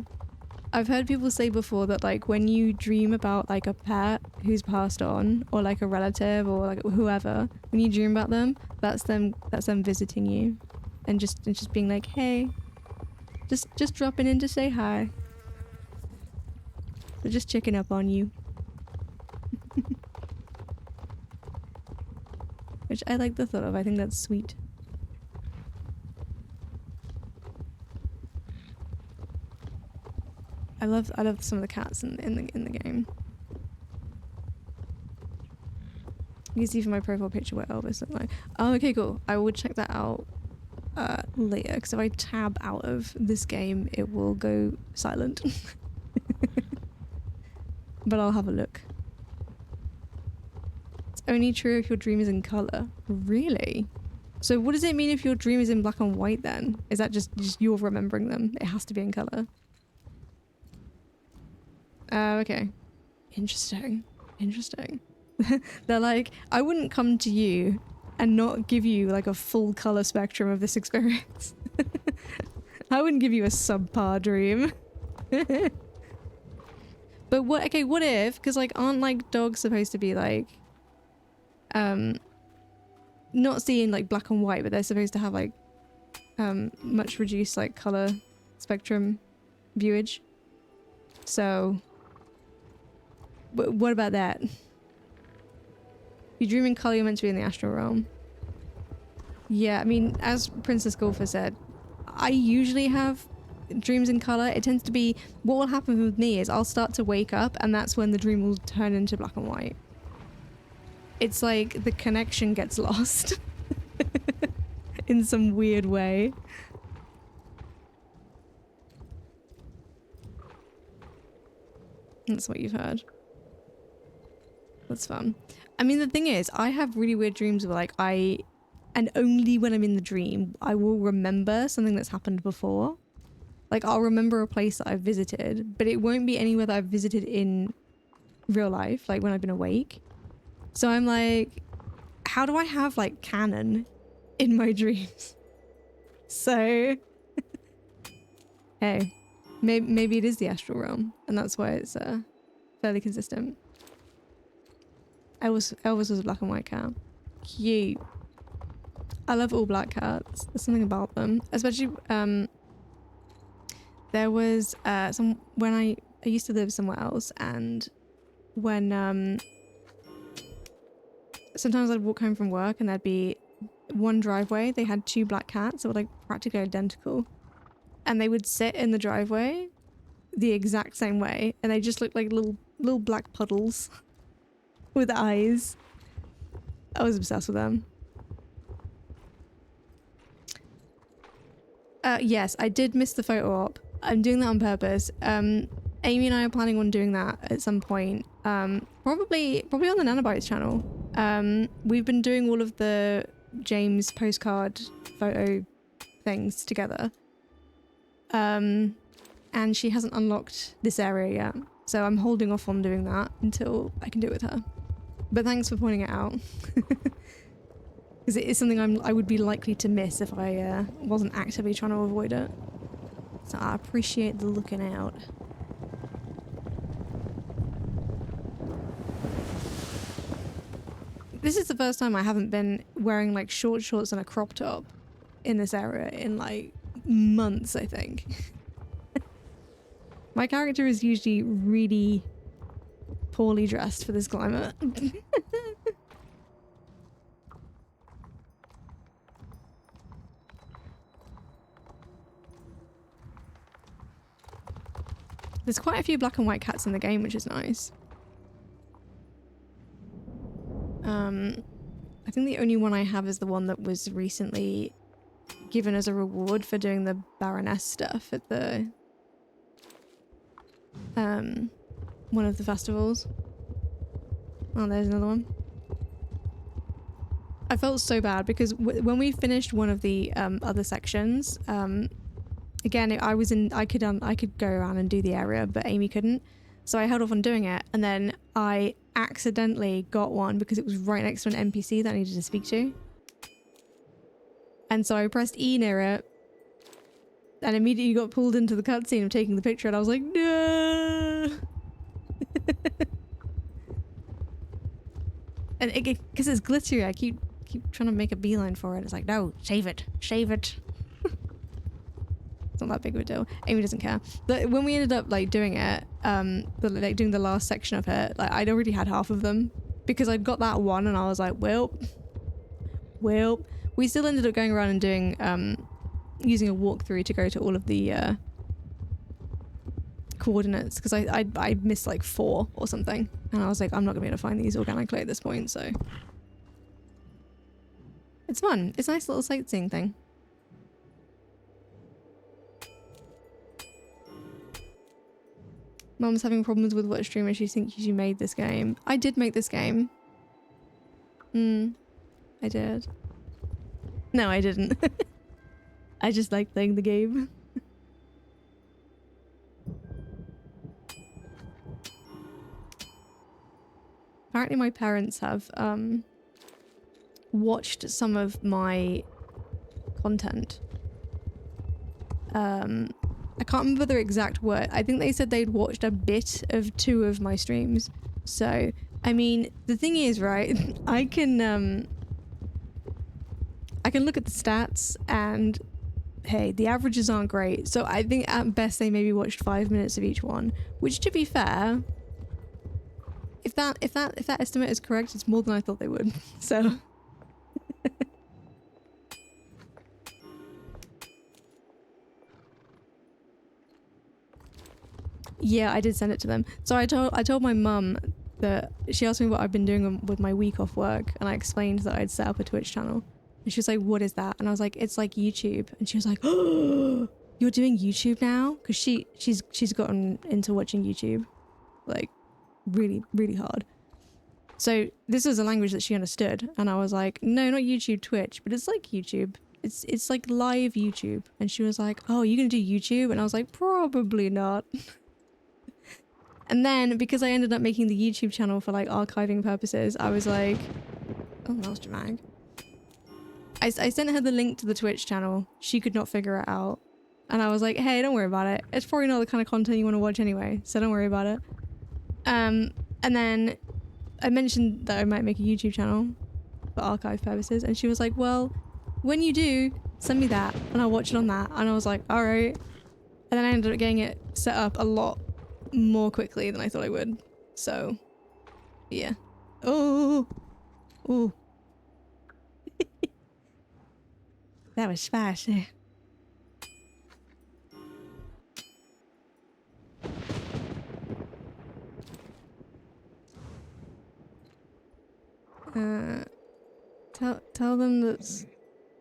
I've heard people say before that like when you dream about like a pet who's passed on or like a relative or like whoever, when you dream about them, that's them visiting you and just being like, hey, just dropping in to say hi. They're just checking up on you. Which I like the thought of. I think that's sweet. I love some of the cats in the game. You can see from my profile picture what Elvis looked like. Oh, okay, cool. I will check that out later, because if I tab out of this game, it will go silent. But I'll have a look. It's only true if your dream is in color. Really? So what does it mean if your dream is in black and white then? Is that just you're remembering them? It has to be in color. Okay. Interesting. Interesting. They're like, I wouldn't come to you and not give you like a full color spectrum of this experience. I wouldn't give you a subpar dream. But what, okay, what if, because like aren't like dogs supposed to be like, not seeing like black and white, but they're supposed to have like, much reduced like color spectrum viewage. So, what about that? You dream in color, you're meant to be in the astral realm. Yeah, I mean, as Princess Golfer said, I usually have dreams in color. It tends to be, what will happen with me is I'll start to wake up and that's when the dream will turn into black and white. It's like the connection gets lost in some weird way. That's what you've heard. That's fun. I mean, the thing is, I have really weird dreams where like and only when I'm in the dream, I will remember something that's happened before. Like I'll remember a place that I've visited, but it won't be anywhere that I've visited in real life, like when I've been awake. So I'm like, how do I have like canon in my dreams? So, hey, maybe it is the astral realm, and that's why it's fairly consistent. Elvis was a black and white cat. Cute. I love all black cats. There's something about them, especially there was when I used to live somewhere else, and when sometimes I'd walk home from work and there'd be one driveway. They had two black cats that were like practically identical, and they would sit in the driveway the exact same way, and they just looked like little black puddles with eyes. I was obsessed with them. Yes, I did miss the photo op. I'm doing that on purpose. Amy and I are planning on doing that at some point. Probably on the Nanobites channel. We've been doing all of the James postcard photo things together. And she hasn't unlocked this area yet. So I'm holding off on doing that until I can do it with her. But thanks for pointing it out. Because it is something I would be likely to miss if I wasn't actively trying to avoid it. So I appreciate the looking out. This is the first time I haven't been wearing like short shorts and a crop top in this area in like months, I think. My character is usually really poorly dressed for this climate. There's quite a few black and white cats in the game, which is nice. I think the only one I have is the one that was recently given as a reward for doing the Baroness stuff at the one of the festivals. Oh, there's another one. I felt so bad because when we finished one of the other sections, again, I could go around and do the area, but Amy couldn't. So I held off on doing it, and then I accidentally got one because it was right next to an NPC that I needed to speak to. And so I pressed E near it, and immediately got pulled into the cutscene of taking the picture, and I was like, no! And because it's glittery, I keep trying to make a beeline for it. It's like, no, save it, save it. It's not that big of a deal. Amy doesn't care. But when we ended up like doing it, doing the last section of it, like I'd already had half of them because I'd got that one, and I was like, well. We still ended up going around and doing, using a walkthrough to go to all of the coordinates because I missed like 4 or something, and I was like, I'm not gonna be able to find these organically at this point, so it's fun. It's a nice little sightseeing thing. Mum's having problems with what streamer she thinks you made this game. I did make this game. I did. No, I didn't. I just like playing the game. Apparently my parents have watched some of my content. I can't remember their exact word. I think they said they'd watched a bit of 2 of my streams. So, I mean, the thing is, right, I can look at the stats and hey, the averages aren't great. So I think at best they maybe watched 5 minutes of each one, which to be fair, if that estimate is correct, it's more than I thought they would. So yeah, I did send it to them. So I told my mum that she asked me what I've been doing with my week off work, and I explained that I'd set up a Twitch channel. And she was like, what is that? And I was like, it's like YouTube. And she was like, oh, you're doing YouTube now? Because she's gotten into watching YouTube like really, really hard. So this was a language that she understood. And I was like, no, not YouTube, Twitch, but it's like YouTube. It's like live YouTube. And she was like, oh, you're going to do YouTube? And I was like, probably not. And then because I ended up making the YouTube channel for like archiving purposes, I was like, oh, that was dramatic. I sent her the link to the Twitch channel. She could not figure it out. And I was like, hey, don't worry about it. It's probably not the kind of content you want to watch anyway, so don't worry about it. And then I mentioned that I might make a YouTube channel for archive purposes, and she was like, well, when you do, send me that, and I'll watch it on that. And I was like, alright. And then I ended up getting it set up a lot more quickly than I thought I would. So, yeah. Oh! Oh. That was spicy. Tell them that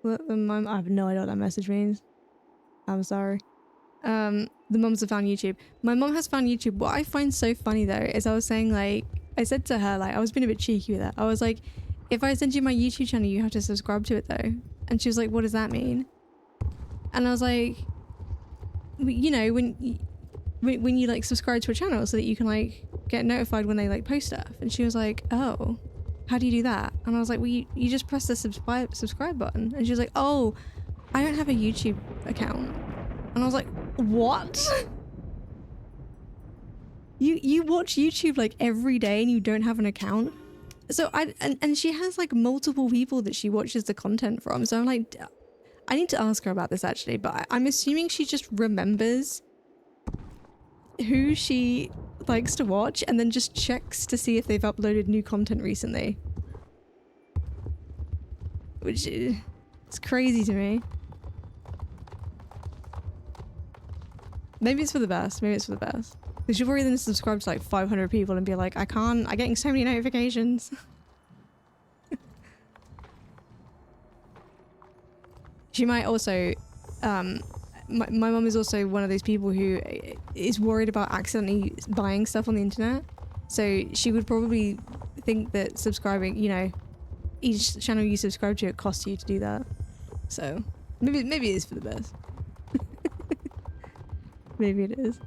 the mum. I have no idea what that message means. I'm sorry. The mums have found YouTube. My mum has found YouTube. What I find so funny though is I was saying like, I said to her like, I was being a bit cheeky with that. I was like, if I send you my YouTube channel, you have to subscribe to it though. And she was like, what does that mean? And I was like, you know, when you like subscribe to a channel so that you can like get notified when they like post stuff. And she was like, oh, how do you do that? And I was like, well, you just press the subscribe button. And she was like, oh, I don't have a YouTube account. And I was like, what? You watch YouTube like every day and you don't have an account? So and she has like multiple people that she watches the content from. So I'm like, I need to ask her about this actually, but I'm assuming she just remembers who she likes to watch and then just checks to see if they've uploaded new content recently. Which is crazy to me. Maybe it's for the best. Maybe it's for the best. Because you'll probably then subscribe to like 500 people and be like, I'm getting so many notifications. She might also, my mum is also one of those people who is worried about accidentally buying stuff on the internet. So she would probably think that subscribing, you know, each channel you subscribe to, it costs you to do that. So maybe it is for the best. Maybe it is.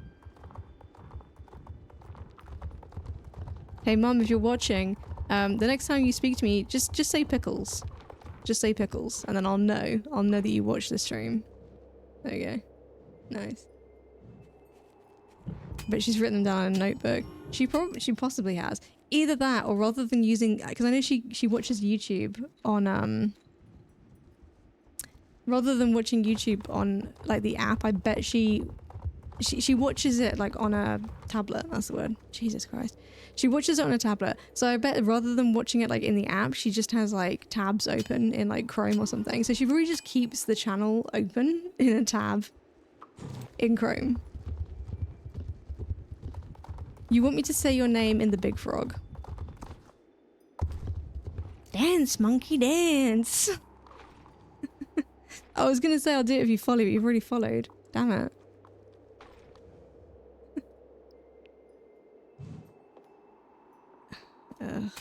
Hey mum, if you're watching, the next time you speak to me, just say pickles. Just say pickles, and then I'll know that you watched the stream. There you go. Nice. But she's written them down in a notebook. She possibly has. Either that, or rather than using, because I know she watches YouTube on rather than watching YouTube on like the app, I bet she watches it like on a tablet. That's the word. Jesus Christ. She watches it on a tablet. So I bet rather than watching it like in the app, she just has like tabs open in like Chrome or something. So she probably just keeps the channel open in a tab in Chrome. You want me to say your name in the big frog? Dance, monkey, dance. I was gonna say I'll do it if you follow, but you've already followed. Damn it. Ugh.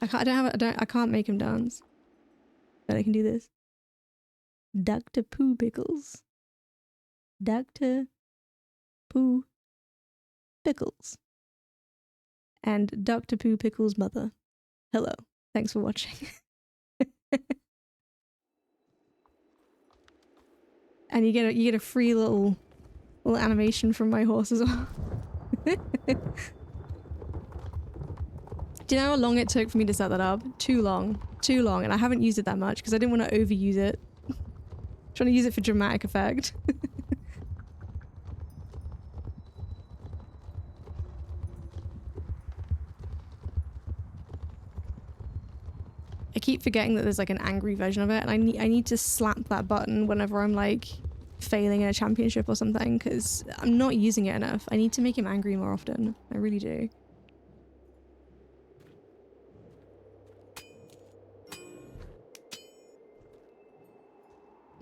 I can't make him dance. But I can do this. Dr. Pooh Pickles. Dr. Pooh Pickles. And Dr. Pooh Pickles' mother. Hello. Thanks for watching. And you get a free little animation from my horse as well. Do you know how long it took for me to set that up? Too long. Too long. And I haven't used it that much because I didn't want to overuse it. Trying to use it for dramatic effect. I keep forgetting that there's like an angry version of it, and I need to slap that button whenever I'm like failing in a championship or something, because I'm not using it enough. I need to make him angry more often. I really do.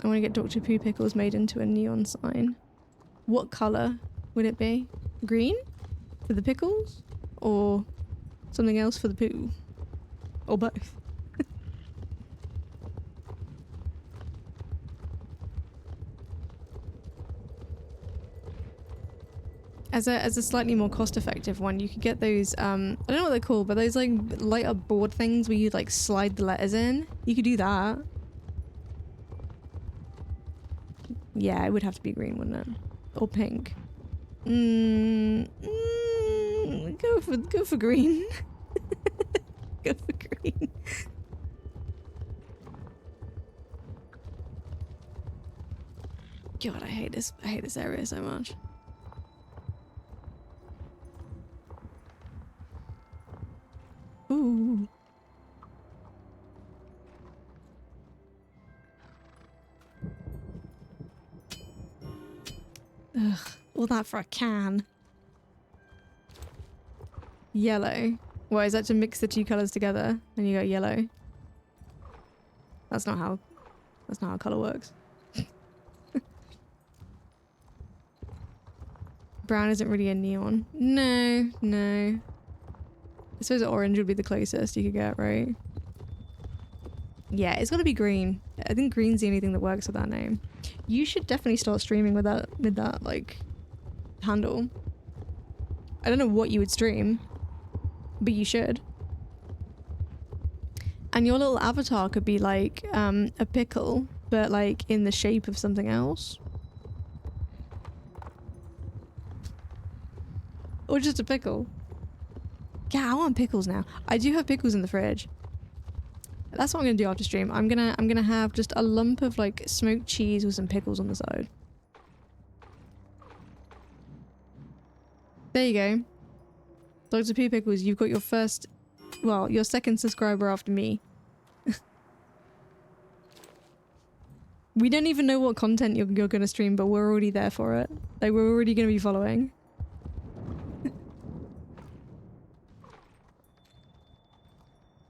I want to get Dr. Pooh Pickles made into a neon sign. What colour would it be? Green? For the pickles? Or something else for the poo? Or both? As a slightly more cost-effective one, you could get those, I don't know what they're called, but those like light up board things where you like slide the letters in. You could do that. Yeah, it would have to be green, wouldn't it? Or pink. Go for green. Go for green. God, I hate this area so much. Ooh. Ugh, all that for a can. Yellow. Why is that to mix the two colours together and you got yellow? That's not how colour works. Brown isn't really a neon. No. I suppose orange would be the closest you could get, right? Yeah, it's gotta be green. I think green's the only thing that works with that name. You should definitely start streaming with that like handle. I don't know what you would stream, but you should. And your little avatar could be like a pickle, but like in the shape of something else. Or just a pickle. Yeah, I want pickles now. I do have pickles in the fridge. That's what I'm gonna do after stream. I'm gonna have just a lump of like smoked cheese with some pickles on the side. There you go. Dr. Pooh Pickles, you've got your first, well, your second subscriber after me. We don't even know what content you're going to stream, but we're already there for it. Like, we're already going to be following.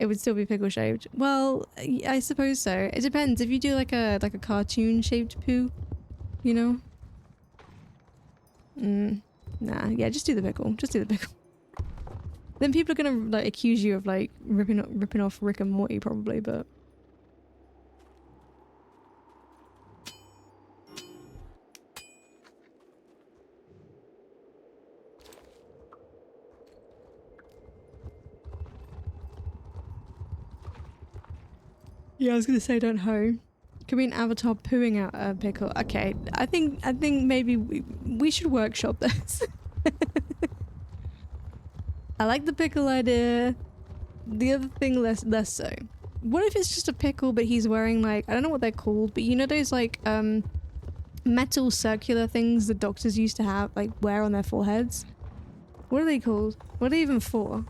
It would still be pickle shaped. Well, I suppose so. It depends. If you do like a cartoon shaped poo, you know? Nah, yeah, just do the pickle. Just do the pickle. Then people are gonna like accuse you of like ripping off Rick and Morty probably, but yeah, I was gonna say don't hoe. Could be an avatar pooing out a pickle. Okay, I think maybe we should workshop this. I like the pickle idea. The other thing less so. What if it's just a pickle but he's wearing like, I don't know what they're called, but you know those like metal circular things the doctors used to have like wear on their foreheads? What are they called? What are they even for?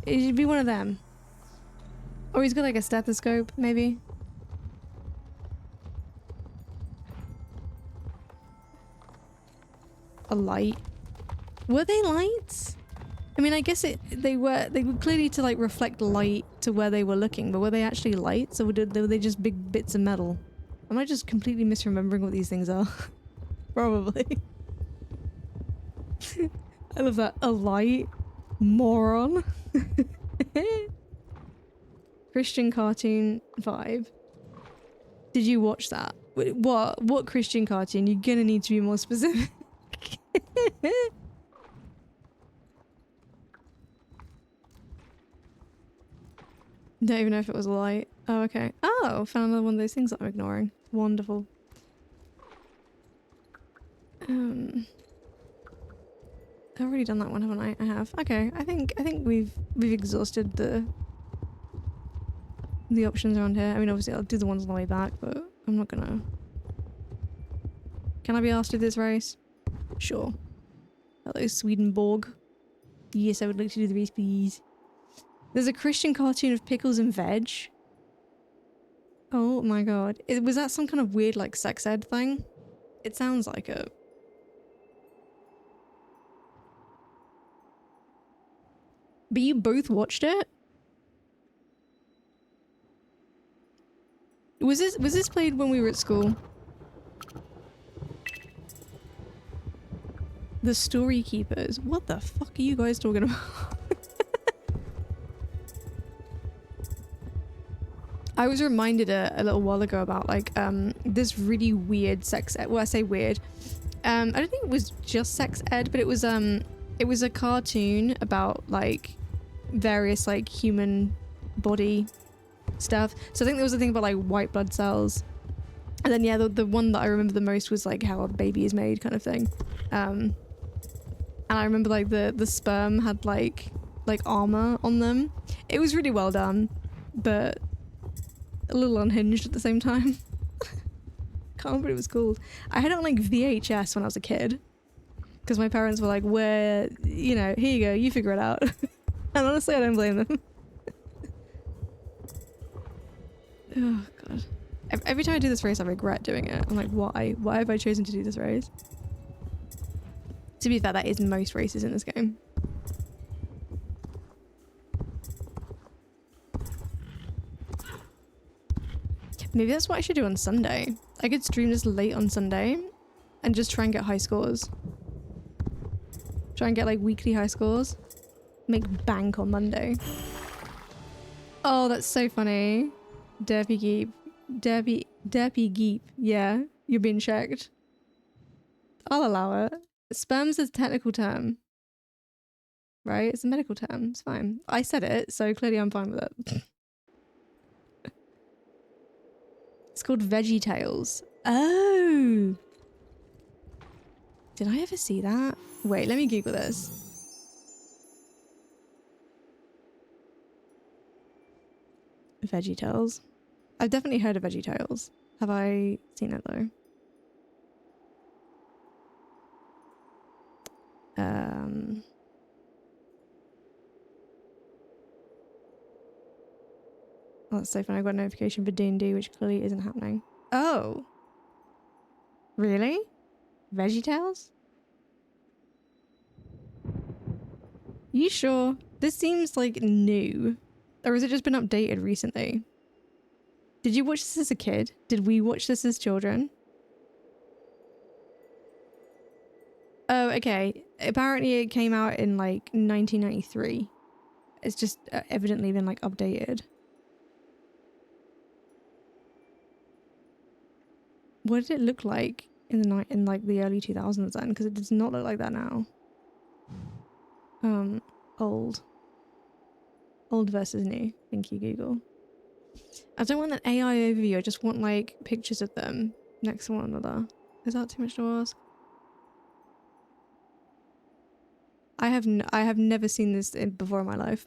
It should be one of them. Or he's got like a stethoscope, maybe. A light. Were they lights? I mean, I guess they were clearly to like reflect light to where they were looking, but were they actually lights or were they just big bits of metal? Am I just completely misremembering what these things are? Probably. I love that. A light? Moron. Christian cartoon vibe. Did you watch that? Wait, what Christian cartoon? You're gonna need to be more specific. Don't even know if it was a light. Oh, okay. Oh, found another one of those things that I'm ignoring. Wonderful. I've already done that one, haven't I? I have. Okay, I think we've exhausted the options around here. I mean, obviously I'll do the ones on the way back, but I'm not gonna... Can I be asked to do this race? Sure. Hello, Swedenborg. Yes, I would like to do the race, please. There's a Christian cartoon of pickles and veg. Oh my god. Was that some kind of weird, like, sex ed thing? It sounds like it. But you both watched it? Was this played when we were at school? The Story Keepers. What the fuck are you guys talking about? I was reminded a little while ago about like this really weird sex ed. Well, I say weird. I don't think it was just sex ed, but it was a cartoon about like various like human body stuff. So I think there was a thing about like white blood cells. And then yeah, the one that I remember the most was like how a baby is made kind of thing. And I remember like the sperm had like armor on them. It was really well done, but a little unhinged at the same time. Can't remember what it was called. I had it on like VHS when I was a kid. Because my parents were like, where, you know, here you go, you figure it out. And honestly, I don't blame them. Oh, God. Every time I do this race, I regret doing it. I'm like, why? Why have I chosen to do this race? To be fair, that is most races in this game. Maybe that's what I should do on Sunday. I could stream this late on Sunday and just try and get high scores. Try and get like weekly high scores. Make bank on Monday. Oh, that's so funny. Derpy Geep. Derpy Geep. Yeah, you're being checked. I'll allow it. Sperm's a technical term. Right? It's a medical term. It's fine. I said it, so clearly I'm fine with it. It's called Veggie Tales. Oh! Did I ever see that? Wait, let me Google this. Veggie Tales. I've definitely heard of Veggie Tales. Have I seen it though? Oh, that's so funny. I got a notification for D&D, which clearly isn't happening. Oh, really? VeggieTales? You sure? This seems like new. Or has it just been updated recently? Did you watch this as a kid? Did we watch this as children? Oh, okay. Apparently it came out in like 1993. It's just evidently been like updated. What did it look like in the night in like the early 2000s then? Because it does not look like that now. Old. Old versus new. Thank you, Google. I don't want an AI overview. I just want like pictures of them next to one another. Is that too much to ask? I have never seen this before in my life.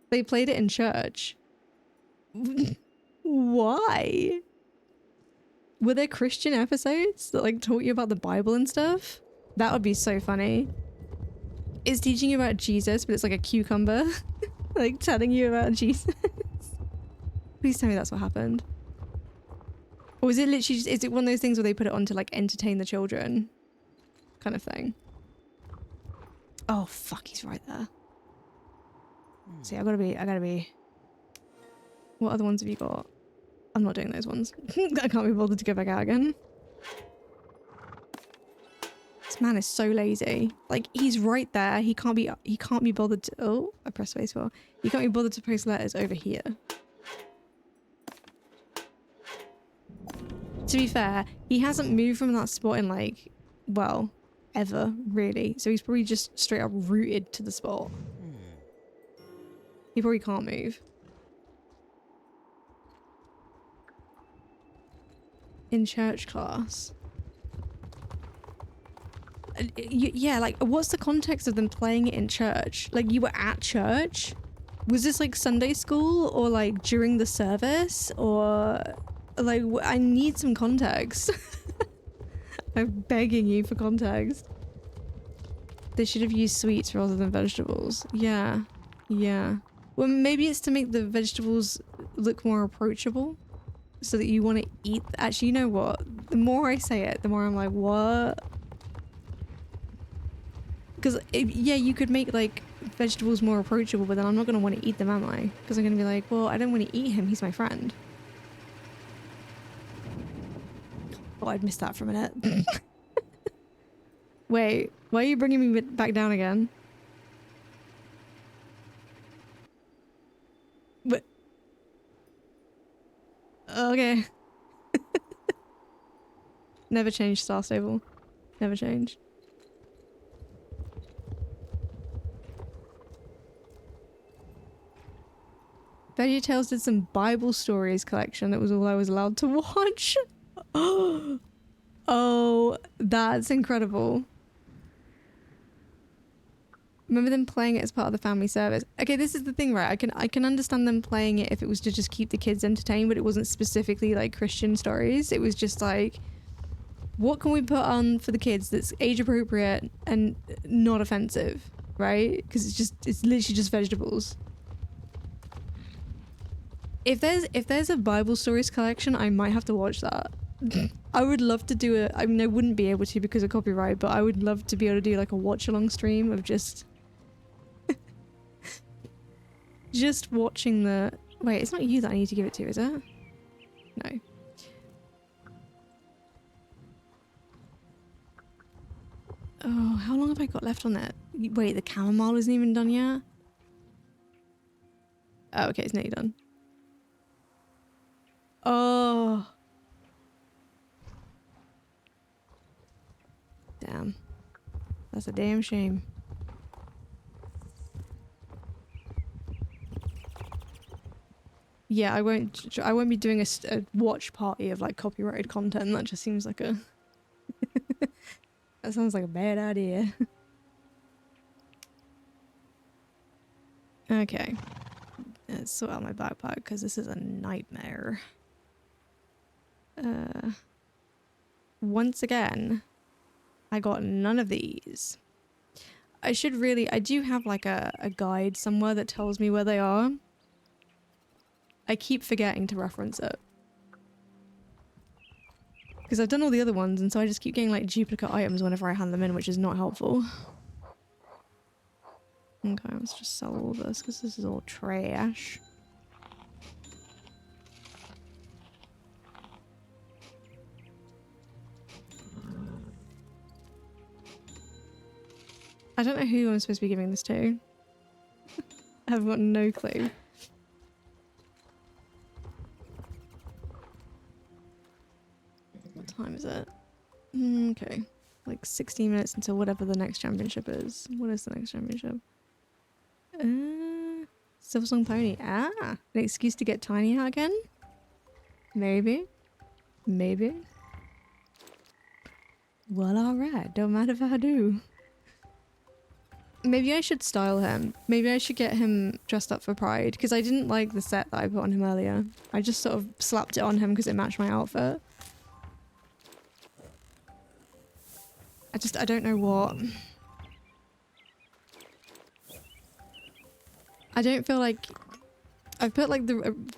They played it in church. Why? Were there Christian episodes that like taught you about the Bible and stuff? That would be so funny. It's teaching you about Jesus, but it's like a cucumber. Like telling you about Jesus. Please tell me that's what happened. Or is it literally just, is it one of those things where they put it on to like entertain the children? Kind of thing. Oh fuck, he's right there. See, I gotta be. What other ones have you got? I'm not doing those ones. I can't be bothered to go back out again. This man is so lazy. Like, he's right there. He can't be bothered to, oh, I pressed space bar. He can't be bothered to post letters over here. To be fair, he hasn't moved from that spot in like, well, ever, really. So he's probably just straight up rooted to the spot. He probably can't move. In church class. Yeah, like, what's the context of them playing it in church? Like, you were at church? Was this like Sunday school or like during the service? Or like, I need some context. I'm begging you for context. They should have used sweets rather than vegetables. Yeah. Yeah. Well, maybe it's to make the vegetables look more approachable. So that you want to eat. Actually, you know what? The more I say it, the more I'm like, what? Because, yeah, you could make, like, vegetables more approachable, but then I'm not going to want to eat them, am I? Because I'm going to be like, well, I don't want to eat him. He's my friend. Oh, I'd missed that for a minute. Wait, why are you bringing me back down again? But... Okay. Never changed, Star Stable. Never changed. VeggieTales did some Bible stories collection. That was all I was allowed to watch. Oh, that's incredible. Remember them playing it as part of the family service. Okay, this is the thing, right? I can understand them playing it if it was to just keep the kids entertained, but it wasn't specifically like Christian stories. It was just like, what can we put on for the kids that's age appropriate and not offensive, right? Because it's literally just vegetables. If there's a Bible stories collection, I might have to watch that. I would love to do it. I mean, I wouldn't be able to because of copyright, but I would love to be able to do like a watch along stream of just just watching the... Wait, it's not you that I need to give it to, is it? No. Oh, how long have I got left on that? Wait, the chamomile isn't even done yet? Oh, okay, it's nearly done. Oh. Damn. That's a damn shame. Yeah, I won't be doing a watch party of like copyrighted content. That just seems like a that sounds like a bad idea. Okay. Let's sort out my backpack because this is a nightmare. Once again, I got none of these. I do have like a guide somewhere that tells me where they are. I keep forgetting to reference it. Because I've done all the other ones, and so I just keep getting like duplicate items whenever I hand them in, which is not helpful. Okay, let's just sell all this, because this is all trash. I don't know who I'm supposed to be giving this to. I've got no clue. What time is it? Okay. Like 16 minutes until whatever the next championship is. What is the next championship? Silversong Pony. Ah! An excuse to get tiny out again? Maybe. Maybe. Well, alright. Don't matter if I do. Maybe I should style him. Maybe I should get him dressed up for Pride, because I didn't like the set that I put on him earlier. I just sort of slapped it on him because it matched my outfit. I don't know what. I don't feel like... I've put like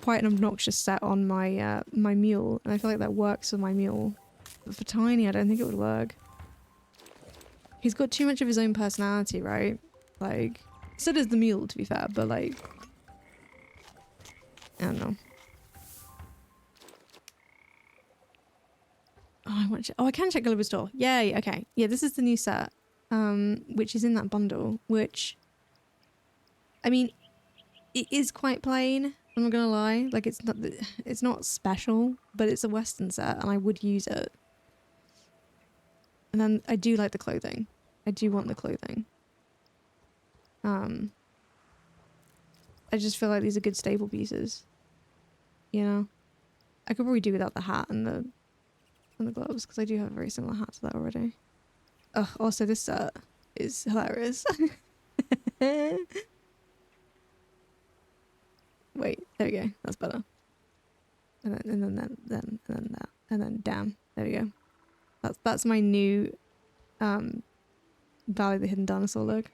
quite an obnoxious set on my my mule, and I feel like that works with my mule. But for Tiny, I don't think it would work. He's got too much of his own personality, right? Like, so does the mule, to be fair, but like... I don't know. Oh, I can check Global Store. Yay, okay. Yeah, this is the new set, which is in that bundle, which... I mean, it is quite plain, I'm not gonna lie. Like, it's not special, but it's a Western set, and I would use it. And then I do like the clothing. I do want the clothing. I just feel like these are good staple pieces. You know? I could probably do without the hat and the gloves, because I do have a very similar hat to that already. Oh, also this set is hilarious. Wait, there we go. That's better. And then damn. There we go. That's my new Valley of the Hidden Dinosaur look.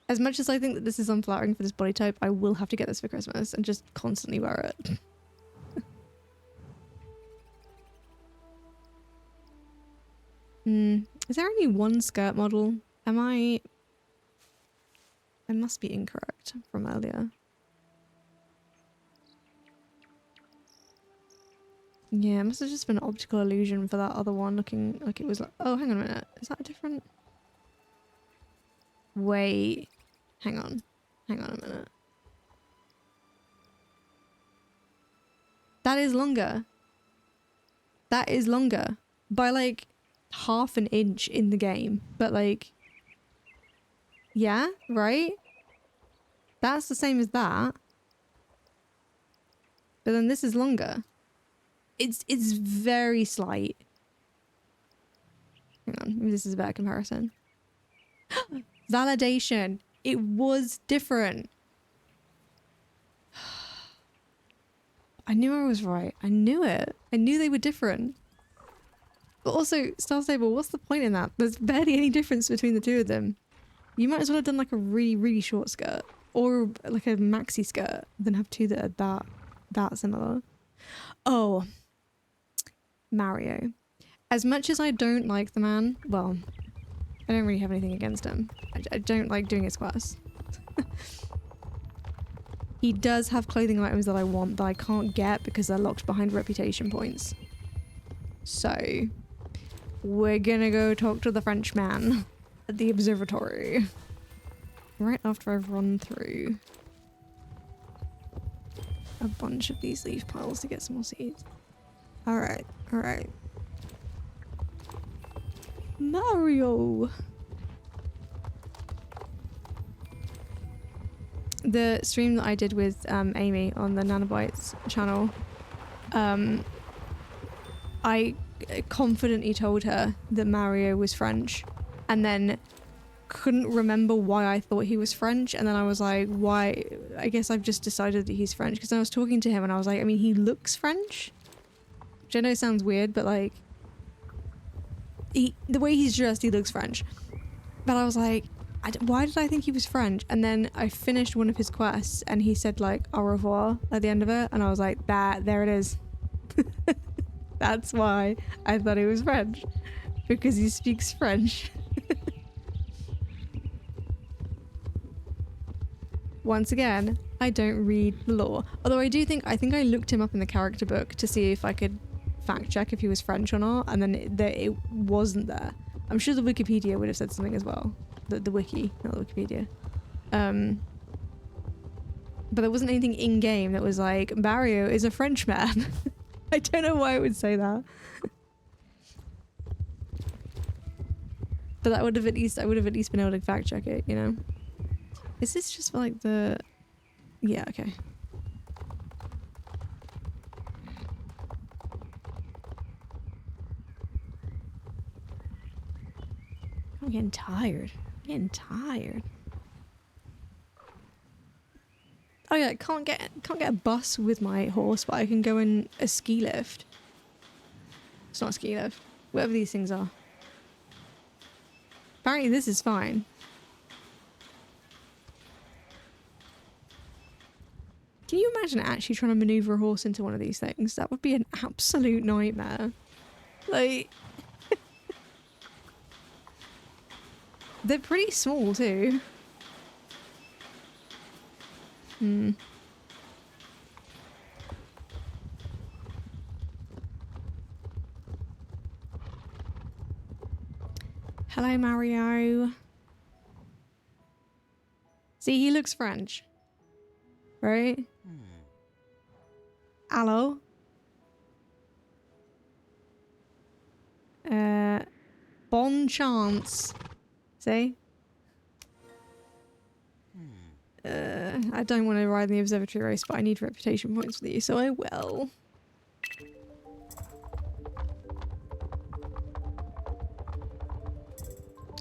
As much as I think that this is unflattering for this body type, I will have to get this for Christmas and just constantly wear it. Is there only one skirt model? I must be incorrect from earlier. Yeah, it must have just been an optical illusion for that other one looking like it was like... Oh, hang on a minute. Is that a different... Wait. Hang on. Hang on a minute. That is longer. That is longer. By like half an inch in the game. But like... Yeah, right? That's the same as that. But then this is longer. It's very slight. Hang on, maybe this is a better comparison. Validation. It was different. I knew I was right. I knew it. I knew they were different. But also, Star Stable, what's the point in that? There's barely any difference between the two of them. You might as well have done like a really, really short skirt. Or like a maxi skirt. Than have two that are that similar. Oh. Mario. As much as I don't like the man, well, I don't really have anything against him. I don't like doing his quests. He does have clothing items that I want that I can't get because they're locked behind reputation points. So, we're gonna go talk to the Frenchman at the observatory. Right after I've run through a bunch of these leaf piles to get some more seeds. Alright, alright. Mario! The stream that I did with Amy on the Nanobites channel, I confidently told her that Mario was French, and then couldn't remember why I thought he was French, and then I was like, why? I guess I've just decided that he's French, because I was talking to him and I was like, I mean, he looks French? Which I know sounds weird, but like, the way he's dressed, he looks French. But I was like, why did I think he was French? And then I finished one of his quests and he said like au revoir at the end of it, and I was like, there it is. That's why I thought he was French, because he speaks French. Once again, I don't read the lore. Although I think I looked him up in the character book to see if I could fact check if he was French or not, and then it wasn't there. I'm sure the Wikipedia would have said something as well. The wiki, not the Wikipedia. But there wasn't anything in game that was like, Mario is a French man. I don't know why it would say that. But that would have at least, I would have at least been able to fact check it, you know? Is this just for like the... Yeah, okay. I'm getting tired. I'm getting tired. Oh yeah, can't get a bus with my horse, but I can go in a ski lift. It's not a ski lift. Whatever these things are. Apparently this is fine. Can you imagine actually trying to maneuver a horse into one of these things? That would be an absolute nightmare. Like... They're pretty small too. Hmm. Hello, Mario. See, he looks French. Right? Hello? Bon chance. See? I don't want to ride in the observatory race, but I need reputation points with you, so I will.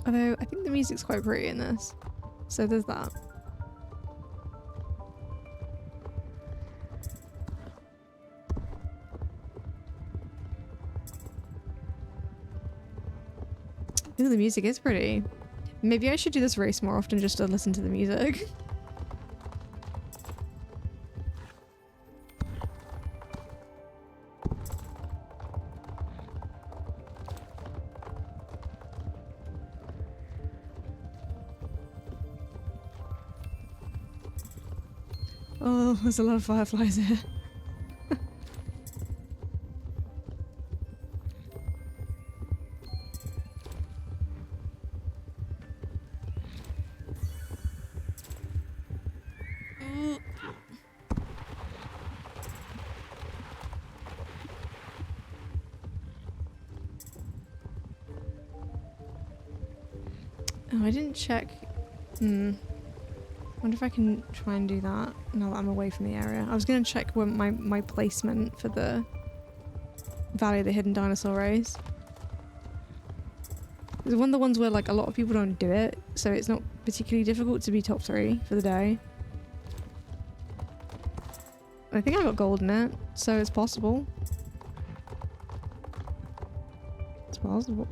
Although, I think the music's quite pretty in this. So there's that. Ooh, the music is pretty. Maybe I should do this race more often just to listen to the music. Oh, there's a lot of fireflies here. Oh, I didn't check. Wonder if I can try and do that now that I'm away from the area. I was going to check my placement for the Valley of the Hidden Dinosaur race. It's one of the ones where like a lot of people don't do it, so it's not particularly difficult to be top 3 for the day. I think I got gold in it, so it's possible. It's possible.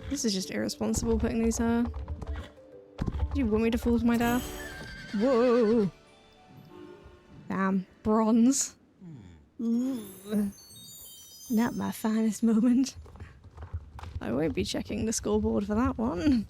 This is just irresponsible putting these here. Do you want me to fall to my death? Whoa! Damn, bronze. Ooh. Not my finest moment. I won't be checking the scoreboard for that one.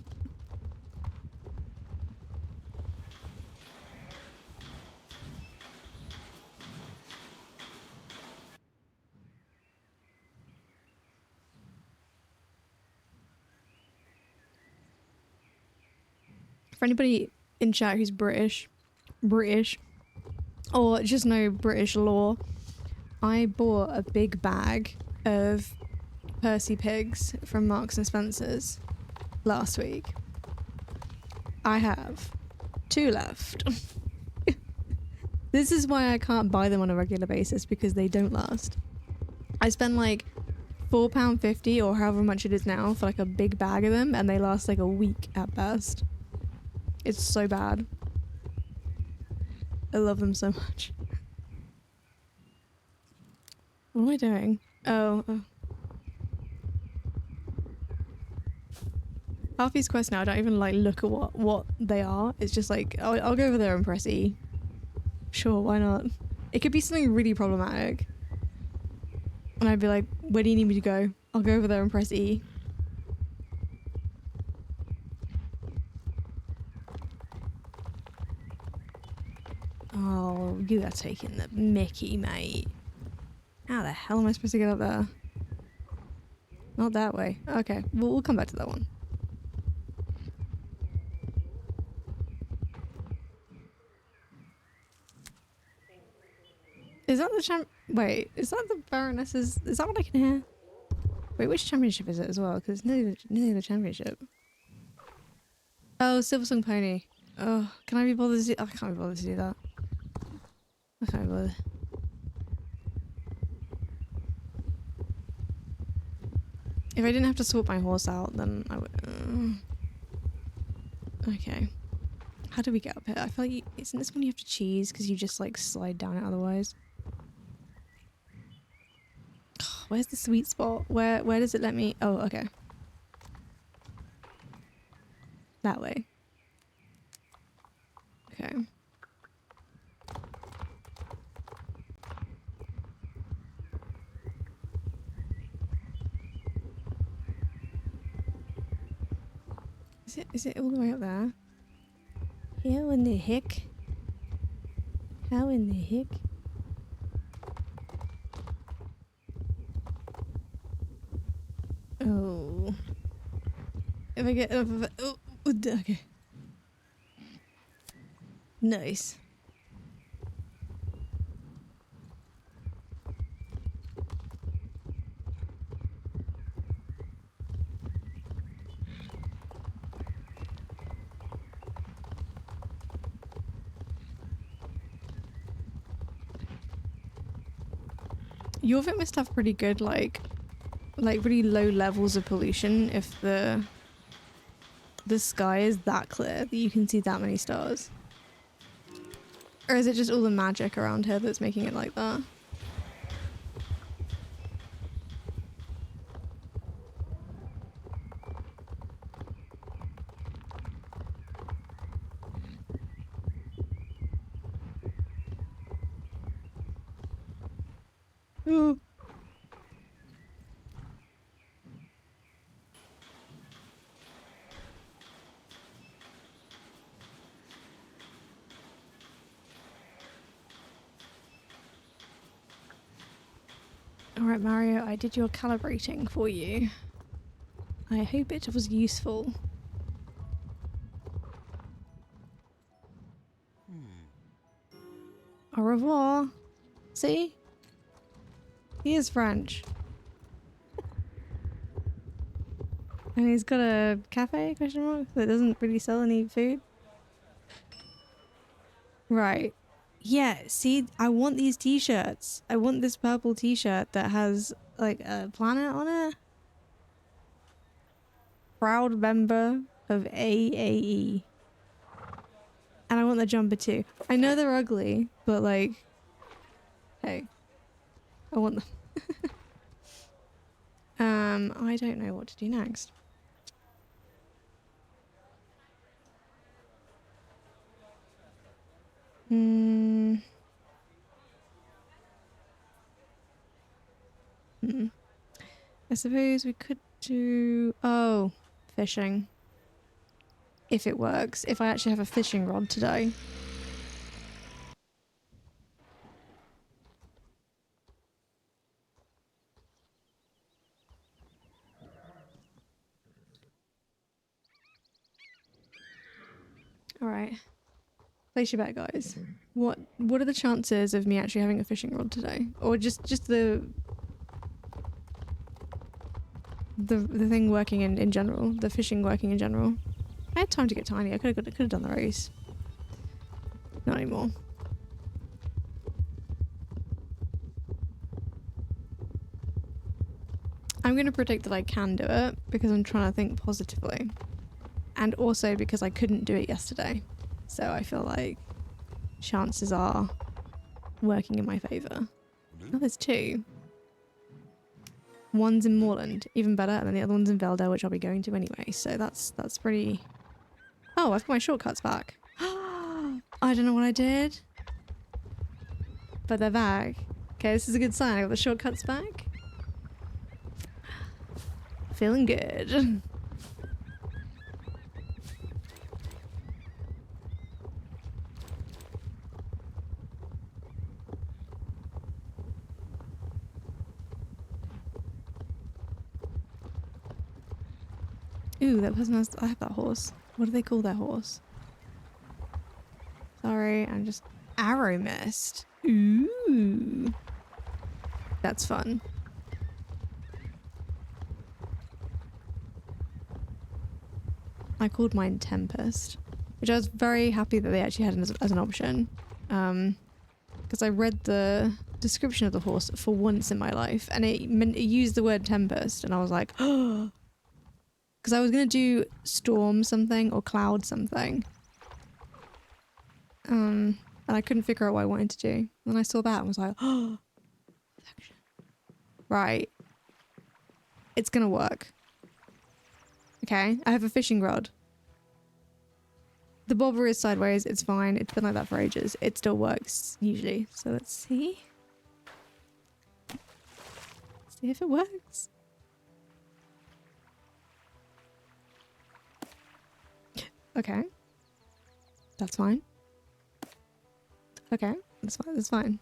For anybody in chat who's British, or just know British lore, I bought a big bag of Percy pigs from Marks and Spencer's last week. I have 2 left. This is why I can't buy them on a regular basis, because they don't last. I spend like £4.50 or however much it is now for like a big bag of them, and they last like a week at best. It's so bad. I love them so much. What am I doing? Oh. Half these quests now, I don't even like look at what they are. It's just like, I'll go over there and press E. Sure, why not? It could be something really problematic. And I'd be like, where do you need me to go? I'll go over there and press E. Oh, you are taking the mickey, mate. How the hell am I supposed to get up there? Not that way. Okay, we'll come back to that one. Is that the wait, is that the Baroness's? Is that what I can hear? Wait, which championship is it as well? Because it's nearly the championship. Oh, Silversong Pony. Oh, can I be bothered to do? I can't be bothered to do that. I can't be bothered. If I didn't have to swap my horse out, then I would. Okay. How do we get up here? I feel like isn't this one you have to cheese because you just like slide down it otherwise? Where's the sweet spot? Where does it let me? Oh, okay. That way. Okay. Is it all the way up there? How in the heck? How in the heck? Oh. If I get enough of it. Oh, okay. Nice. Your of it must have pretty good like really low levels of pollution if the sky is that clear that you can see that many stars. Or is it just all the magic around here that's making it like that? Ooh. Alright Mario, I did your calibrating for you. I hope it was useful. Au revoir. See? He is French. And he's got a cafe, question mark, that doesn't really sell any food. Right. Yeah, see, I want these t-shirts. I want this purple t-shirt that has like a planet on it. Proud member of AAE. And I want the jumper too. I know they're ugly, but like, hey, I want them. I don't know what to do next. I suppose we could do... Oh, fishing. If it works. If I actually have a fishing rod today. Alright. Place your bet, guys. What are the chances of me actually having a fishing rod today? Or just the... the thing working in general, the fishing working in general. I had time to get tiny. I could have done the race. Not anymore. I'm going to predict that I can do it because I'm trying to think positively. And also because I couldn't do it yesterday. So I feel like chances are working in my favour. Oh, there's two. One's in Moorland, even better, and then the other one's in Velda, which I'll be going to anyway. So that's pretty... Oh, I've got my shortcuts back. I don't know what I did. But they're back. Okay, this is a good sign. I got the shortcuts back. Feeling good. Ooh, that person has... I have that horse. What do they call their horse? Sorry, I'm just... Arrow mist. Ooh. That's fun. I called mine Tempest, which I was very happy that they actually had as an option. Because I read the description of the horse for once in my life, and it used the word Tempest, and I was like, oh. Because I was going to do Storm something or Cloud something. And I couldn't figure out what I wanted to do. And then I saw that and was like, oh, right. It's going to work. Okay, I have a fishing rod. The bobber is sideways, it's fine. It's been like that for ages. It still works, usually. So let's see. See if it works. Okay. That's fine. Okay, that's fine, that's fine.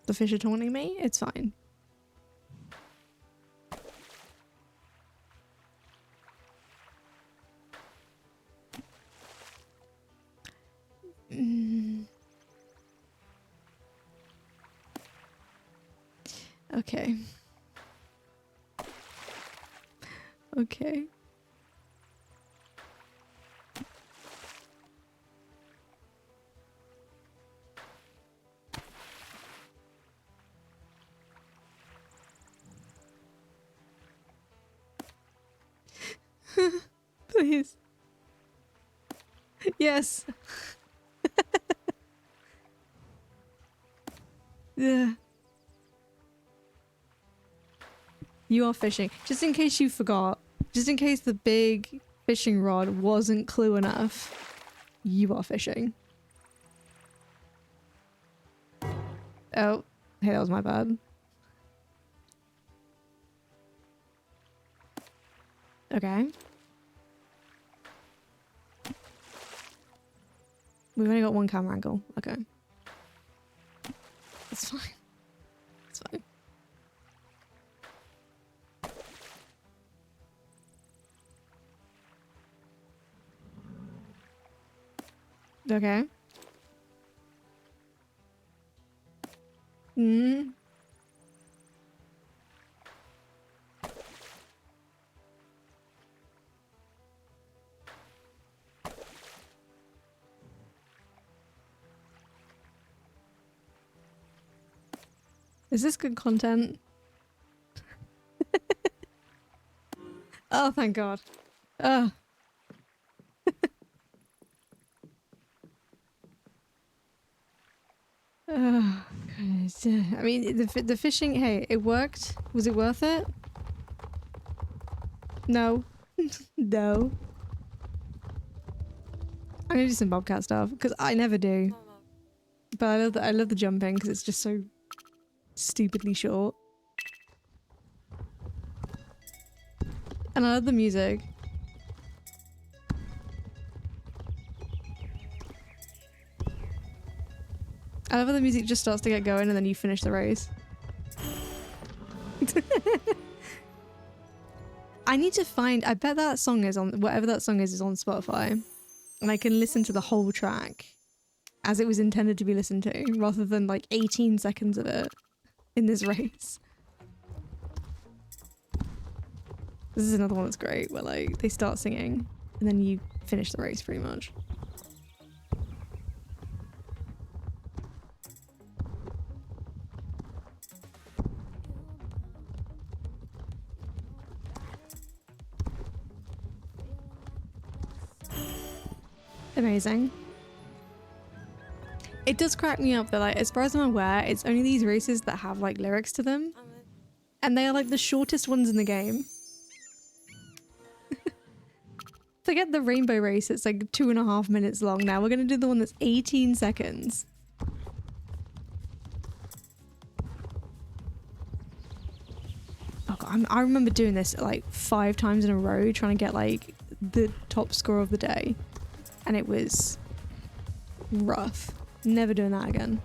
The fish are taunting me? It's fine. Okay. Okay. Please. Yes. Yeah. You are fishing. Just in case you forgot. Just in case the big fishing rod wasn't clue enough. You are fishing. Oh. Hey, that was my bad. Okay. We've only got one camera angle. Okay. It's fine. It's fine. Okay. Mm. Is this good content? Oh, thank God. Oh. Oh, goodness. I mean, the fishing, hey, it worked. Was it worth it? No. No. I'm gonna do some bobcat stuff, because I never do. But I love the jumping, because it's just so stupidly short. And I love the music. I love how the music just starts to get going and then you finish the race. I need to find... I bet that song is on... Whatever that song is on Spotify. And I can listen to the whole track as it was intended to be listened to, rather than like 18 seconds of it in this race. This is another one that's great, where like they start singing and then you finish the race pretty much. Amazing. It does crack me up that, like, as far as I'm aware, it's only these races that have like lyrics to them, and they are like the shortest ones in the game. Forget the rainbow race, it's like 2.5 minutes long now. We're gonna do the one that's 18 seconds. Oh God, I remember doing this like 5 times in a row, trying to get like the top score of the day. And it was rough. Never doing that again.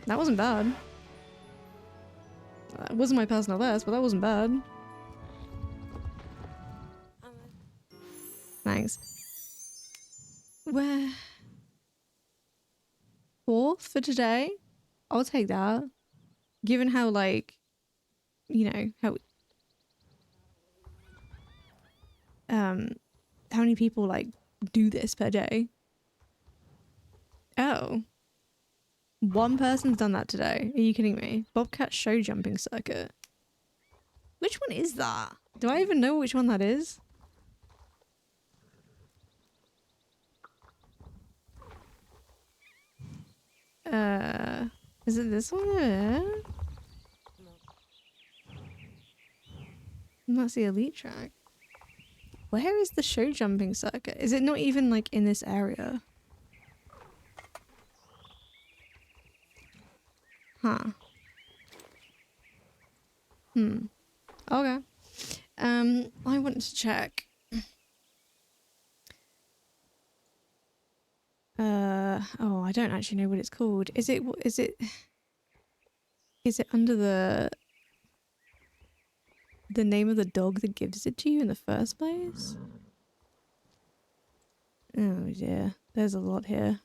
That wasn't bad. That wasn't my personal best, but that wasn't bad. Thanks. Where? 4th for today? I'll take that. Given how, like, you know, how many people, like, do this per day? Oh. One person's done that today. Are you kidding me? Bobcat show jumping circuit. Which one is that? Do I even know which one that is? Is it this one? And that's the elite track. Where is the show jumping circuit? Is it not even like in this area? Huh. Okay. I want to check. Oh, I don't actually know what it's called. Is it under the name of the dog that gives it to you in the first place? Oh dear. There's a lot here.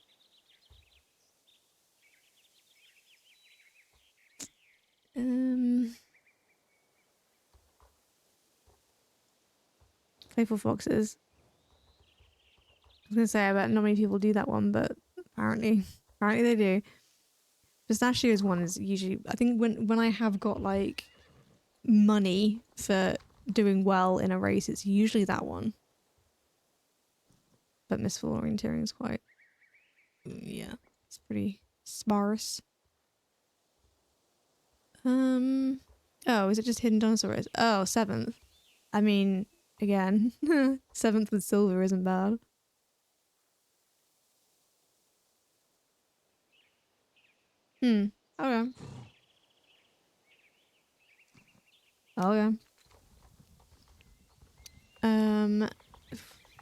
Playful foxes. I was gonna say I bet not many people do that one, but apparently they do. Pistachio's one is usually, I think when I have got like money for doing well in a race, it's usually that one. But Mistful orienteering is quite, yeah, it's pretty sparse. Oh, is it just hidden dinosaur? Oh, 7th. I mean, again, 7th with silver isn't bad. Okay. Okay.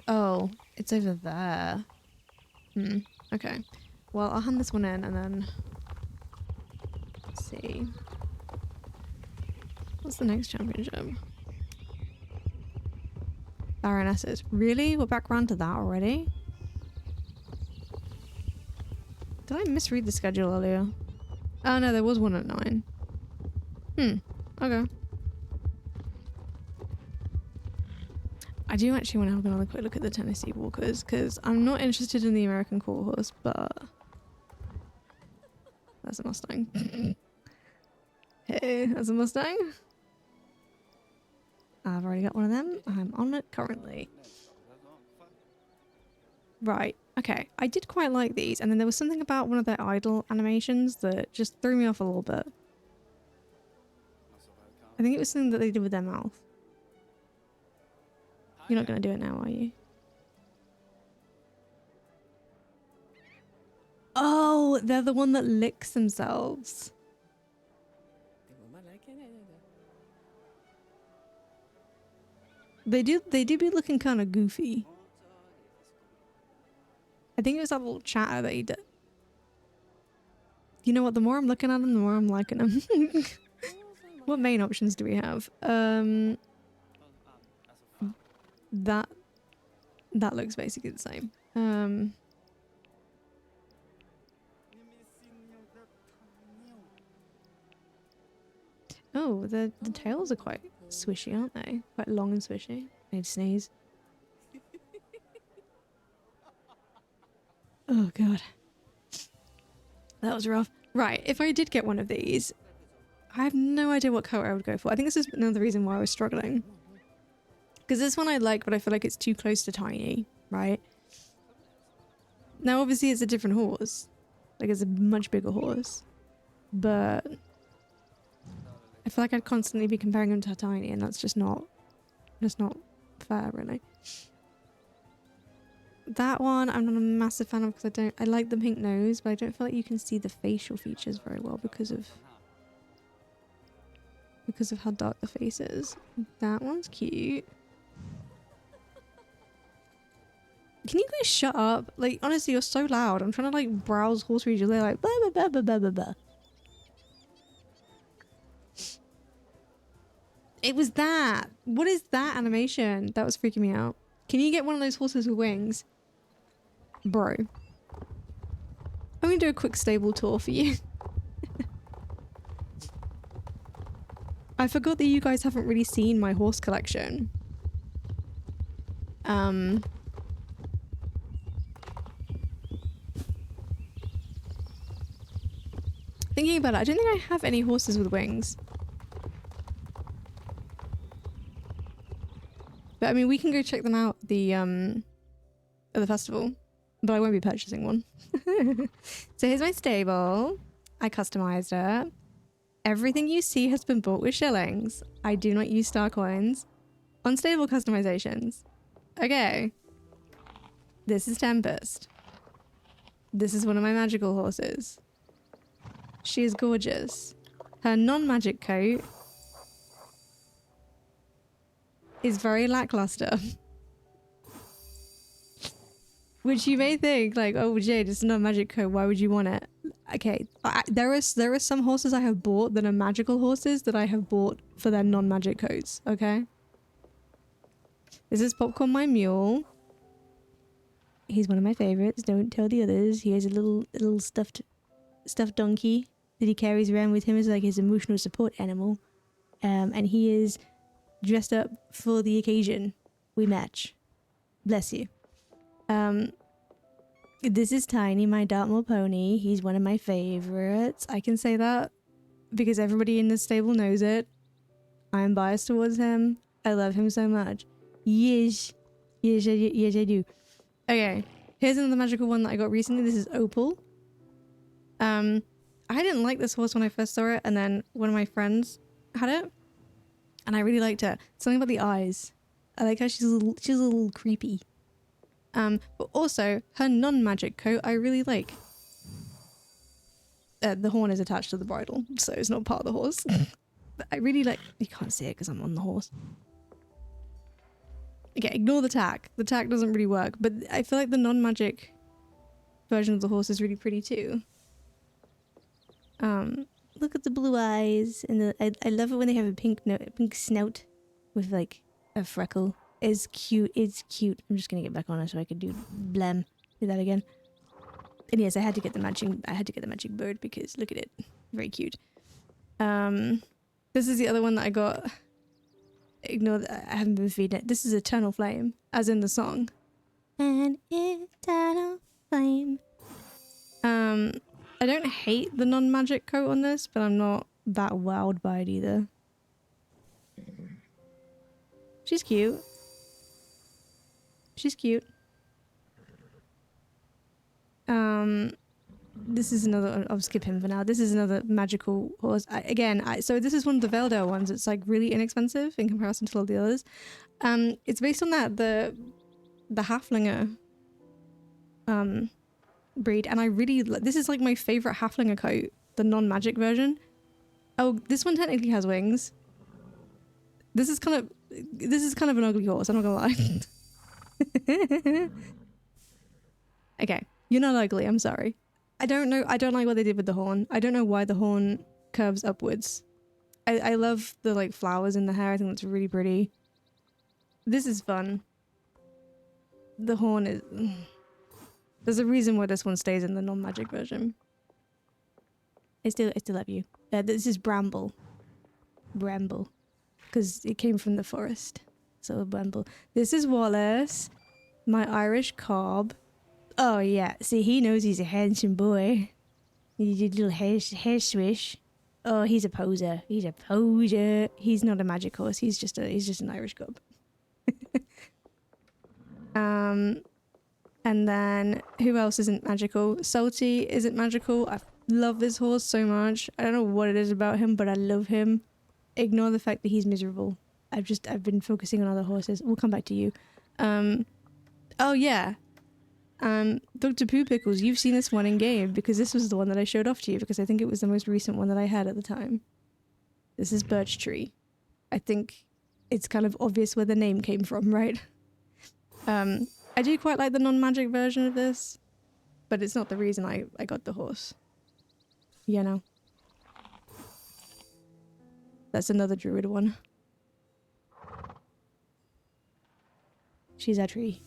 Oh, it's over there. Okay. Well, I'll hand this one in and then let's see. What's the next championship? Baronesses. Really? We're back around to that already? Did I misread the schedule earlier? Oh no, there was one at 9. Okay. I do actually want to have another quick look at the Tennessee Walkers, because I'm not interested in the American Quarter Horse, but that's a Mustang. Hey, that's a Mustang. I've already got one of them. I'm on it currently. Right. Okay. I did quite like these, and then there was something about one of their idle animations that just threw me off a little bit. I think it was something that they did with their mouth. You're not going to do it now, are you? Oh, they're the one that licks themselves. They do be looking kind of goofy. I think it was that little chatter that he did. You know what? The more I'm looking at them, the more I'm liking them. What main options do we have? That looks basically the same. Oh, the tails are quite swishy, aren't they? Quite long and swishy. I need to sneeze. Oh god. That was rough. Right, if I did get one of these, I have no idea what color I would go for. I think this is another reason why I was struggling. Because this one I like, but I feel like it's too close to tiny, right? Now obviously it's a different horse. Like it's a much bigger horse. But I feel like I'd constantly be comparing him to tiny, and that's not fair, really. That one I'm not a massive fan of because I like the pink nose, but I don't feel like you can see the facial features very well because of how dark the face is. That one's cute. Can you guys shut up? Like, honestly, you're so loud. I'm trying to like browse horse features. They're like blah blah blah blah blah blah blah. It was that. What is that animation? That was freaking me out. Can you get one of those horses with wings? Bro. I'm gonna do a quick stable tour for you. I forgot that you guys haven't really seen my horse collection. Thinking about it, I don't think I have any horses with wings. But I mean, we can go check them out at the festival. But I won't be purchasing one. So here's my stable. I customized it. Everything you see has been bought with shillings. I do not use star coins on stable customizations. Okay. This is Tempest. This is one of my magical horses. She is gorgeous. Her non-magic coat is very lackluster. Which you may think, like, oh, Jade, it's not a magic coat. Why would you want it? Okay, there are some horses I have bought that are magical horses that I have bought for their non-magic coats, okay? This is Popcorn, my mule. He's one of my favorites. Don't tell the others. He has a little stuffed donkey that he carries around with him as like his emotional support animal. And he is dressed up for the occasion. We match. Bless you. This is Tiny, my Dartmoor pony. He's one of my favorites. I can say that because everybody in the stable knows it. I'm biased towards him. I love him so much. Yes. Yes, I do. Okay, here's another magical one that I got recently. This is Opal. I didn't like this horse when I first saw it, and then one of my friends had it, and I really liked it. Something about the eyes. I like how she's a little creepy. But also her non-magic coat I really like. The horn is attached to the bridle, so it's not part of the horse. But I really like. You can't see it because I'm on the horse. Okay, ignore the tack. The tack doesn't really work, but I feel like the non-magic version of the horse is really pretty too. Look at the blue eyes, and I love it when they have a pink snout with like a freckle. It's cute. It's cute. I'm just gonna get back on it so I could do that again. And yes, I had to get the matching bird because look at it, very cute. This is the other one that I got. Ignore that I haven't been feeding it. This is Eternal Flame, as in the song. An eternal flame. I don't hate the non-magic coat on this, but I'm not that wowed by it either. She's cute. She's cute. This is another. I'll skip him for now. This is another magical horse. So this is one of the Veldale ones. It's like really inexpensive in comparison to all the others. It's based on the Haflinger breed, and I really this is like my favorite Haflinger coat, the non-magic version. Oh, this one technically has wings. This is kind of an ugly horse. I'm not gonna lie. Okay, you're not ugly. I'm sorry. I don't like what they did with the horn. I don't know why the horn curves upwards. I love the like flowers in the hair. I think that's really pretty. This is fun. The horn is... There's a reason why this one stays in the non-magic version. I still love you. This is Bramble. Bramble. Because it came from the forest. So Bramble. This is Wallace. My Irish cob. Oh yeah, see, he knows he's a handsome boy. You did a little hair swish. Oh, he's a poser. He's a poser. He's not a magic horse. He's just an Irish cob. And then who else isn't magical? Salty isn't magical. I love this horse so much. I don't know what it is about him, but I love him. Ignore the fact that he's miserable. I've been focusing on other horses. We'll come back to you. Oh yeah. Dr. Pooh Pickles, you've seen this one in game because this was the one that I showed off to you because I think it was the most recent one that I had at the time. This is Birch Tree. I think it's kind of obvious where the name came from, right? I do quite like the non-magic version of this, but it's not the reason I got the horse. You know. That's another druid one. She's a tree.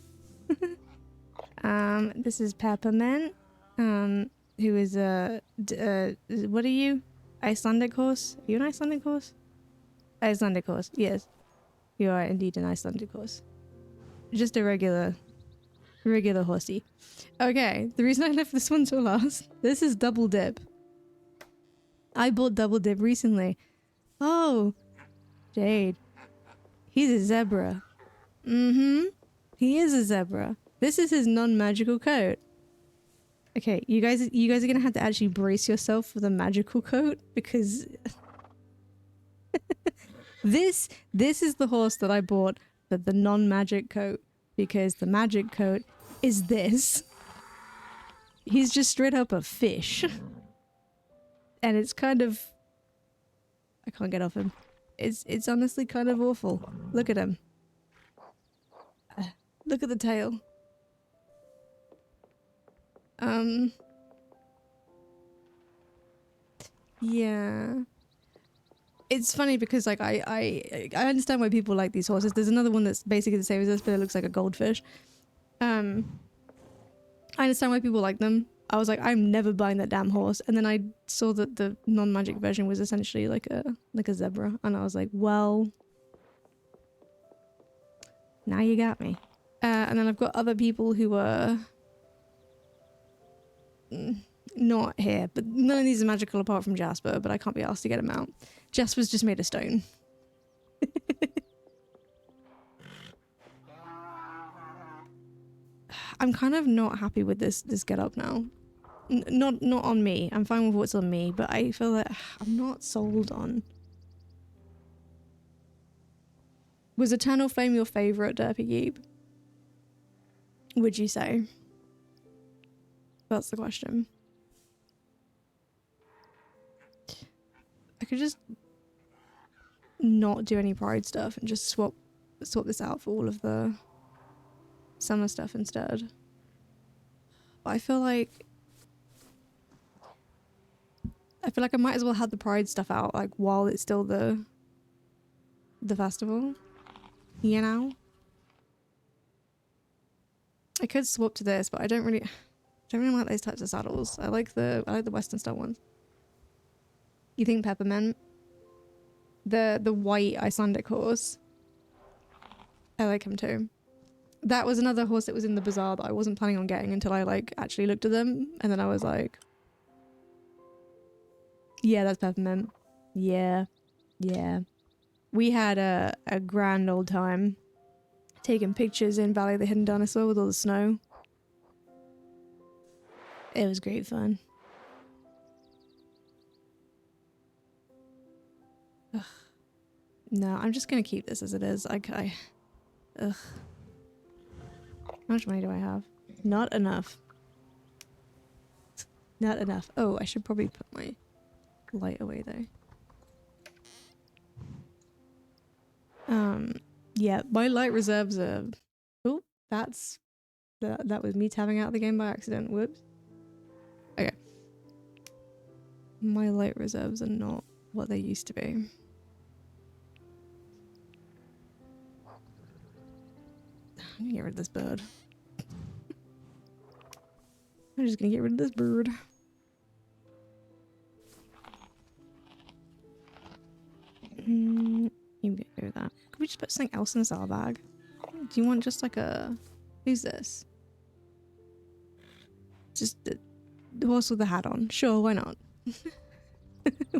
This is Peppermint, who is what are you? Icelandic horse? Are you an Icelandic horse? Icelandic horse, yes. You are indeed an Icelandic horse. Just a regular horsey. Okay, the reason I left this one till last, this is Double Dip. I bought Double Dip recently. Oh, Jade. He's a zebra. Mm-hmm. He is a zebra. This is his non-magical coat. Okay, you guys are gonna have to actually brace yourself for the magical coat because this is the horse that I bought for the non-magic coat because the magic coat is this. He's just straight up a fish. And it's kind of... I can't get off him. It's honestly kind of awful. Look at him. Look at the tail. Yeah. It's funny because like I understand why people like these horses. There's another one that's basically the same as this, but it looks like a goldfish. I understand why people like them. I was like, I'm never buying that damn horse. And then I saw that the non-magic version was essentially like a zebra, and I was like, well, now you got me. And then I've got other people who are not here, but none of these are magical apart from Jasper, but I can't be asked to get him out. Jasper's just made of stone. I'm kind of not happy with this get up now. Not on me. I'm fine with what's on me, but I feel like I'm not sold on. Was Eternal Flame your favourite, Derpy Yeep? Would you say? That's the question. I could just not do any Pride stuff and just swap this out for all of the summer stuff instead. But I feel like I might as well have the Pride stuff out like while it's still the festival. You know? I could swap to this, but I don't really like those types of saddles. I like the Western style ones. You think Peppermint? The white Icelandic horse. I like him too. That was another horse that was in the bazaar that I wasn't planning on getting until I like actually looked at them, and then I was like, yeah, that's Peppermint. Yeah. We had a grand old time taking pictures in Valley of the Hidden Dinosaur with all the snow. It was great fun. Ugh. No, I'm just gonna keep this as it is. Ugh. How much money do I have? Not enough. Not enough. Oh, I should probably put my light away though. Yeah, my light reserves are... Oh, that was me tabbing out of the game by accident. Whoops. Okay. My light reserves are not what they used to be. I'm gonna get rid of this bird. I'm just gonna get rid of this bird. just put something else in the saddlebag? Do you want just like a... Who's this? Just the horse with the hat on. Sure, why not?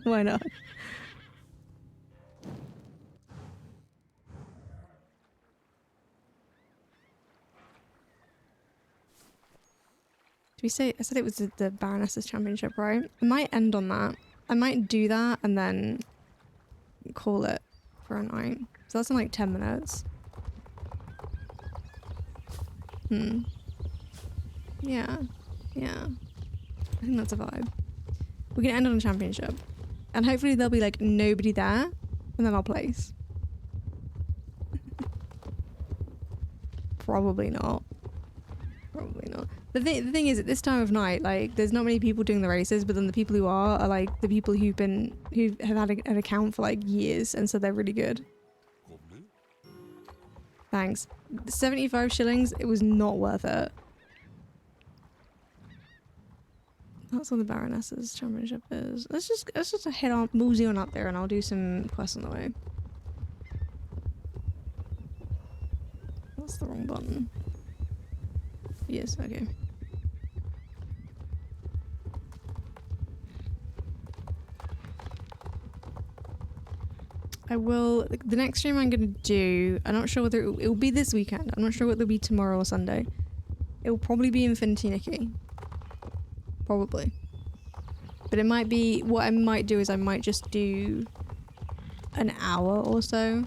Why not? Did we say... I said it was the Baroness's Championship, right? I might end on that. I might do that and then call it for a night. So that's in like 10 minutes. Yeah. Yeah. I think that's a vibe. We can end on a championship. And hopefully there'll be like nobody there. And then I'll place. Probably not. Probably not. The thing is, at this time of night, like, there's not many people doing the races, but then the people who are like the people who have had an account for like years, and so they're really good. Thanks. 75 shillings, it was not worth it. That's what the Baroness's Championship is. Let's just head on, mosey on up there, and I'll do some quests on the way. That's the wrong button. Yes, okay. I will... The next stream I'm going to do... I'm not sure whether... It will be this weekend. I'm not sure whether it'll be tomorrow or Sunday. It will probably be Infinity Nikki. Probably. But it might be... What I might do is I might just do an hour or so.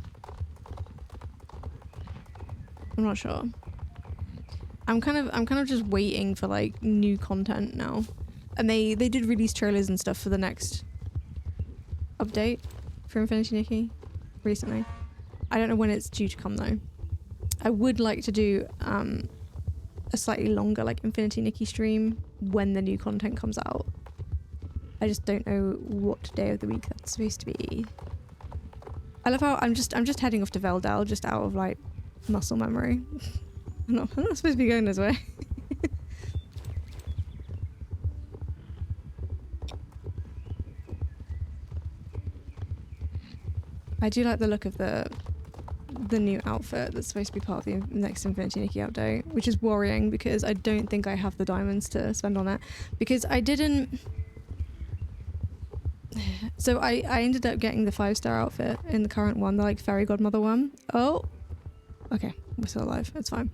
I'm not sure. I'm kind of just waiting for like new content now. And they did release trailers and stuff for the next update for Infinity Nikki recently. I don't know when it's due to come though. I would like to do a slightly longer like Infinity Nikki stream when the new content comes out. I just don't know what day of the week that's supposed to be. I love how I'm just heading off to Veldel just out of like muscle memory. I'm not supposed to be going this way. I do like the look of the new outfit that's supposed to be part of the next Infinity Nikki update, which is worrying because I don't think I have the diamonds to spend on it. Because I didn't... So I ended up getting the 5-star outfit in the current one, the like fairy godmother one. Oh! Okay, we're still alive. It's fine.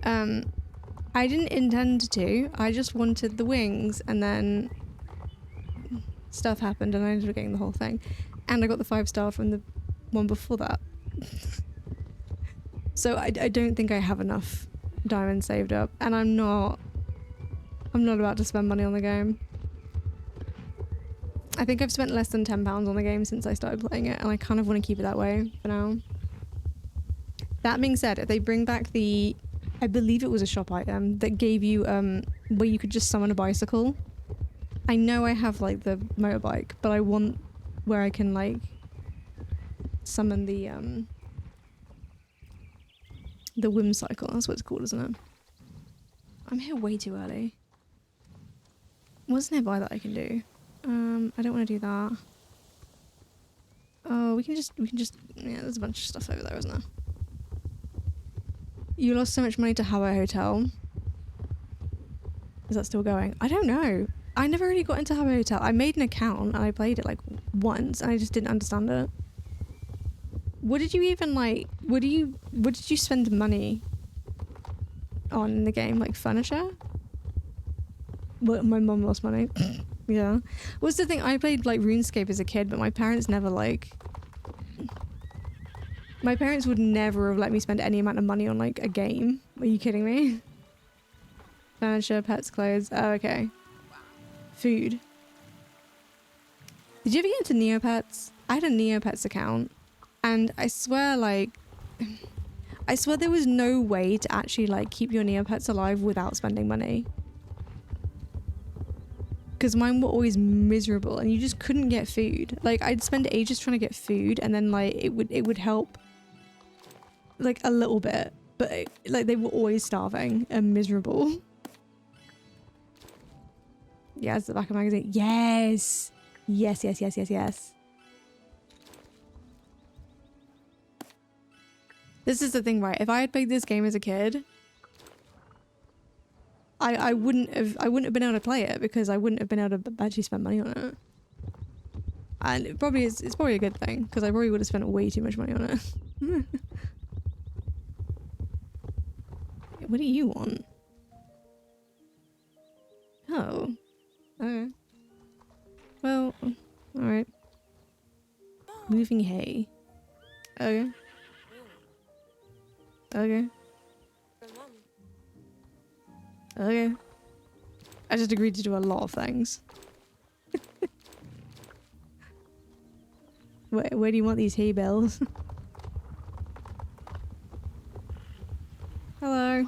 I didn't intend to. I just wanted the wings, and then stuff happened, and I ended up getting the whole thing. And I got the 5-star from the one before that. So I don't think I have enough diamonds saved up, and I'm not about to spend money on the game. I think I've spent less than £10 on the game since I started playing it, and I kind of want to keep it that way for now. That being said, if they bring back the... I believe it was a shop item that gave you, where you could just summon a bicycle. I know I have, like, the motorbike, but I want where I can, like, summon the whim cycle. That's what it's called, isn't it? I'm here way too early. What's nearby that I can do? I don't want to do that. Oh, we can just... Yeah, there's a bunch of stuff over there, isn't there? You lost so much money to Hawaii Hotel. Is that still going? I don't know. I never really got into Hawaii Hotel. I made an account and I played it like once and I just didn't understand it. What did you even like... What did you spend money on in the game? Like furniture? Well, my mum lost money. Yeah. What's the thing? I played like RuneScape as a kid, but my parents never like... My parents would never have let me spend any amount of money on like a game. Are you kidding me? Furniture, pets, clothes. Oh, okay. Food. Did you ever get into Neopets? I had a Neopets account. And I swear like... I swear there was no way to actually like keep your Neopets alive without spending money. Because mine were always miserable and you just couldn't get food. Like I'd spend ages trying to get food and then like it would help like a little bit, but like they were always starving and miserable. Yeah, it's the back of the magazine. Yes! Yes, yes, yes, yes, yes. This is the thing, right? If I had played this game as a kid, I wouldn't have been able to play it because I wouldn't have been able to actually spend money on it. And it's probably a good thing because I probably would have spent way too much money on it. What do you want? Oh. Okay. Well, alright. Moving hay. Okay. Okay. Okay. I just agreed to do a lot of things. Where do you want these hay bales? Hello.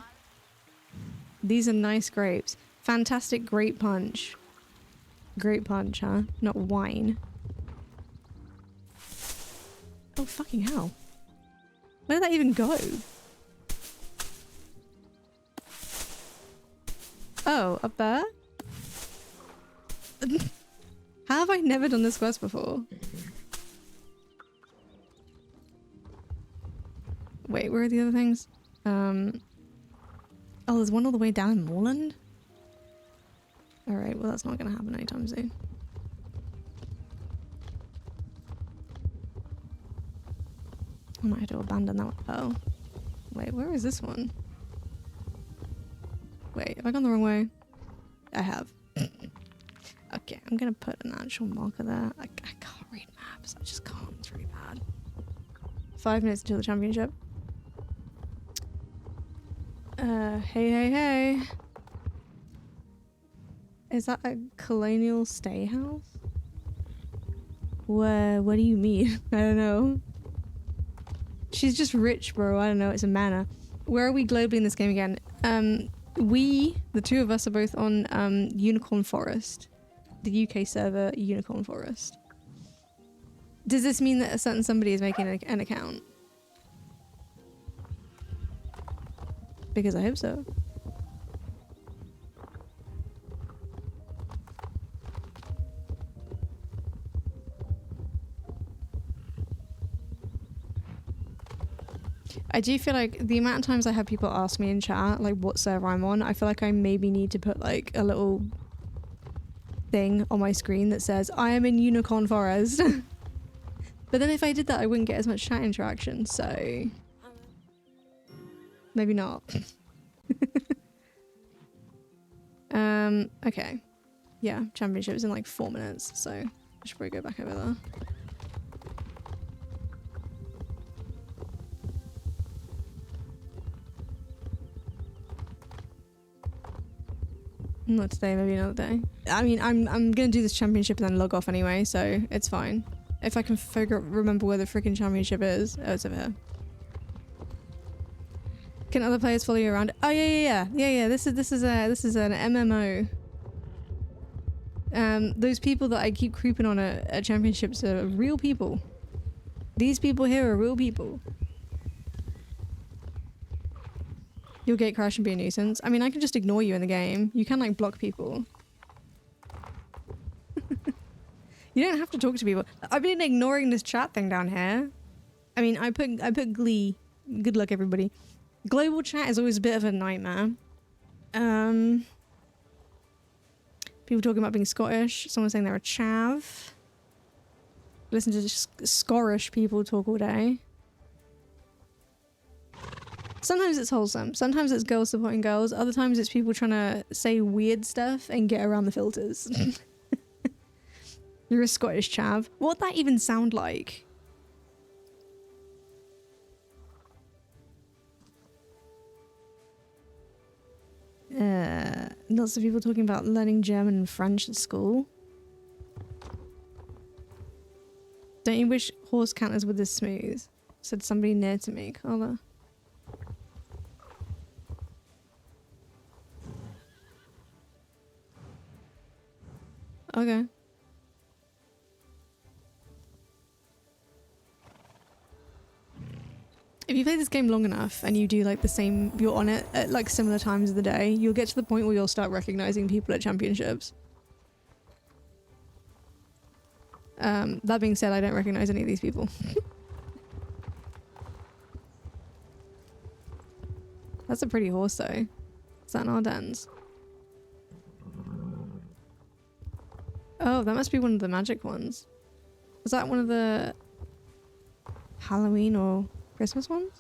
These are nice grapes. Fantastic grape punch. Grape punch, huh? Not wine. Oh, fucking hell. Where did that even go? Oh, up there? How have I never done this quest before? Wait, where are the other things? Oh, there's one all the way down in Moreland? Alright, well that's not gonna happen anytime soon. I might have to abandon that one. Oh. Wait, where is this one? Wait, have I gone the wrong way? I have. Okay, I'm gonna put an actual marker there. I can't read maps. I just can't. It's really bad. 5 minutes until the championship. Hey. Is that a colonial stay house? What do you mean? I don't know. She's just rich, bro. I don't know. It's a manor. Where are we globally in this game again? The two of us are both on Unicorn Forest. The UK server, Unicorn Forest. Does this mean that a certain somebody is making an account? Because I hope so. I do feel like the amount of times I have people ask me in chat, like what server I'm on, I feel like I maybe need to put like a little thing on my screen that says, I am in Unicorn Forest. But then if I did that, I wouldn't get as much chat interaction, so... maybe not. Okay. Yeah, championship is in like 4 minutes, so I should probably go back over there. Not today, maybe another day. I mean, I'm gonna do this championship and then log off anyway, so it's fine. If I can remember where the freaking championship is. Oh, it's over here. Can other players follow you around? Oh yeah. This is an MMO. Those people that I keep creeping on at championships are real people. These people here are real people. You'll gate crash and be a nuisance. I mean, I can just ignore you in the game. You can like block people. You don't have to talk to people. I've been ignoring this chat thing down here. I mean, I put Glee. Good luck, everybody. Global chat is always a bit of a nightmare. People talking about being Scottish. Someone saying they're a chav. Listen to just Scottish people talk all day. Sometimes it's wholesome. Sometimes it's girls supporting girls. Other times it's people trying to say weird stuff and get around the filters. You're a Scottish chav. What'd that even sound like? Lots of people talking about learning German and French at school. Don't you wish horse canters were this smooth? Said somebody near to me, Carla. Okay. If you play this game long enough and you do like the same, you're on it at like similar times of the day, you'll get to the point where you'll start recognizing people at championships. That being said, I don't recognize any of these people. That's a pretty horse though. Is that an Ardennes? Oh, that must be one of the magic ones. Was that one of the Halloween or Christmas ones?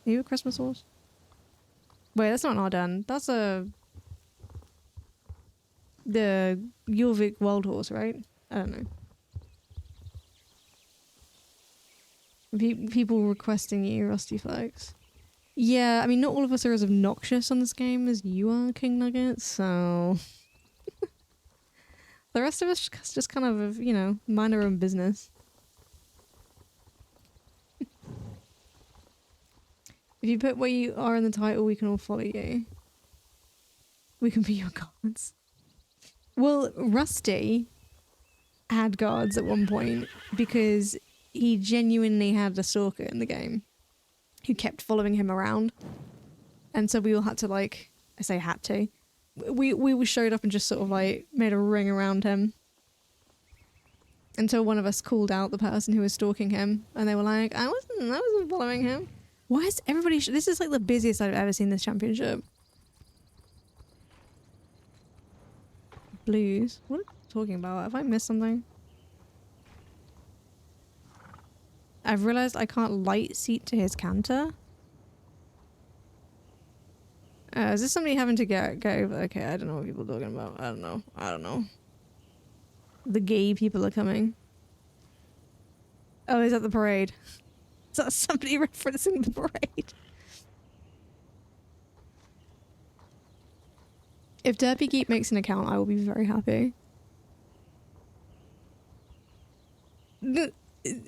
Are you a Christmas horse? Wait, that's not an Ardennes. That's the Jorvik wild horse, right? I don't know. People requesting you, Rusty Flags. Yeah, I mean, not all of us are as obnoxious on this game as you are, King Nugget, so... The rest of us just kind of, you know, mind our own business. If you put where you are in the title, we can all follow you. We can be your guards. Well, Rusty had guards at one point because he genuinely had a stalker in the game who kept following him around. And so we all had to, like, I say had to. We showed up and just sort of like made a ring around him until one of us called out the person who was stalking him, and they were like, I wasn't following him. Why is everybody this is like the busiest I've ever seen this championship. Blues? What are you talking about? Have I missed something? I've realized I can't light seat to his canter. Is this somebody having to go over? Okay, I don't know what people are talking about. I don't know. The gay people are coming. Oh, is that the parade? Is that somebody referencing the parade? If Derpy Geek makes an account, I will be very happy.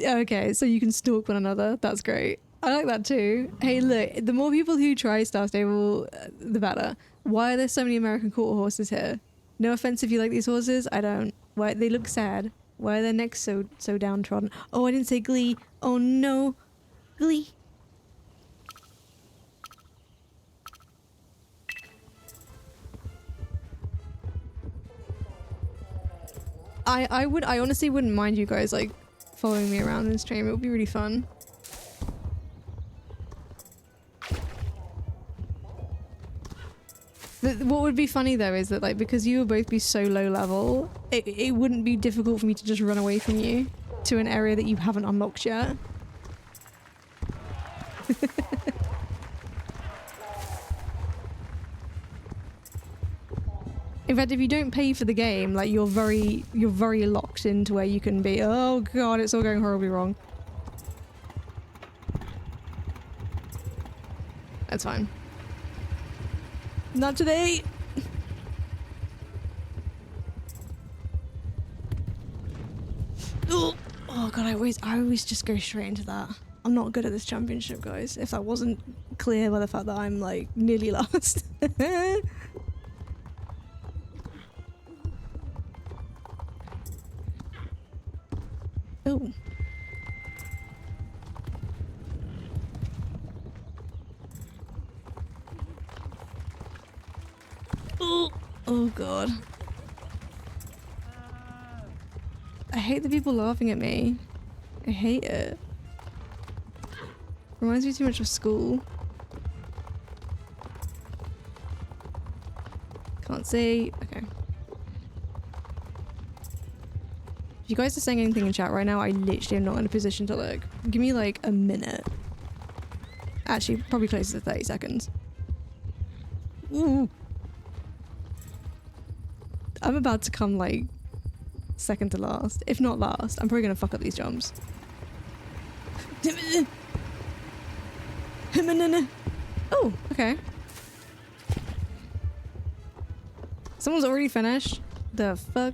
Okay, so you can stalk one another. That's great. I like that too. Hey, look, the more people who try Star Stable, the better. Why are there so many American quarter horses here? No offense if you like these horses, I don't. Why they look sad? Why are their necks so downtrodden? Oh, I didn't say Glee. Oh no, Glee. I honestly wouldn't mind you guys like following me around in stream. It would be really fun. What would be funny though is that like because you would both be so low level, it wouldn't be difficult for me to just run away from you to an area that you haven't unlocked yet. In fact, if you don't pay for the game, like you're very locked into where you can be. Oh god, it's all going horribly wrong. That's fine. Not today! Oh god, I always just go straight into that. I'm not good at this championship, guys. If that wasn't clear by the fact that I'm like nearly last. Oh. Oh god. I hate the people laughing at me. I hate it. Reminds me too much of school. Can't see. Okay. If you guys are saying anything in chat right now, I literally am not in a position to look. Give me like a minute. Actually, probably closer to 30 seconds. Ooh. I'm about to come like second to last. If not last, I'm probably gonna fuck up these jumps. Oh, okay. Someone's already finished? The fuck?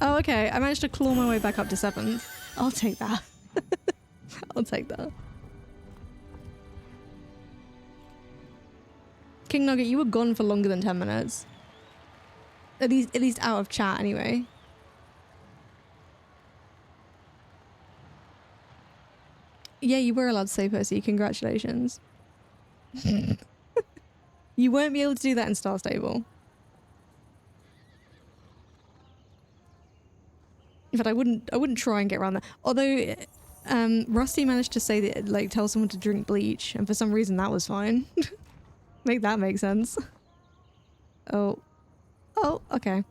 Oh, okay. I managed to claw my way back up to 7th. I'll take that. I'll take that. King Nugget, you were gone for longer than 10 minutes. At least out of chat anyway. Yeah, you were allowed to say Percy. Congratulations. You won't be able to do that in Star Stable. In fact, I wouldn't try and get around that. Although, Rusty managed to say that, like, tell someone to drink bleach, and for some reason that was fine. Make that make sense. Oh. Oh, okay.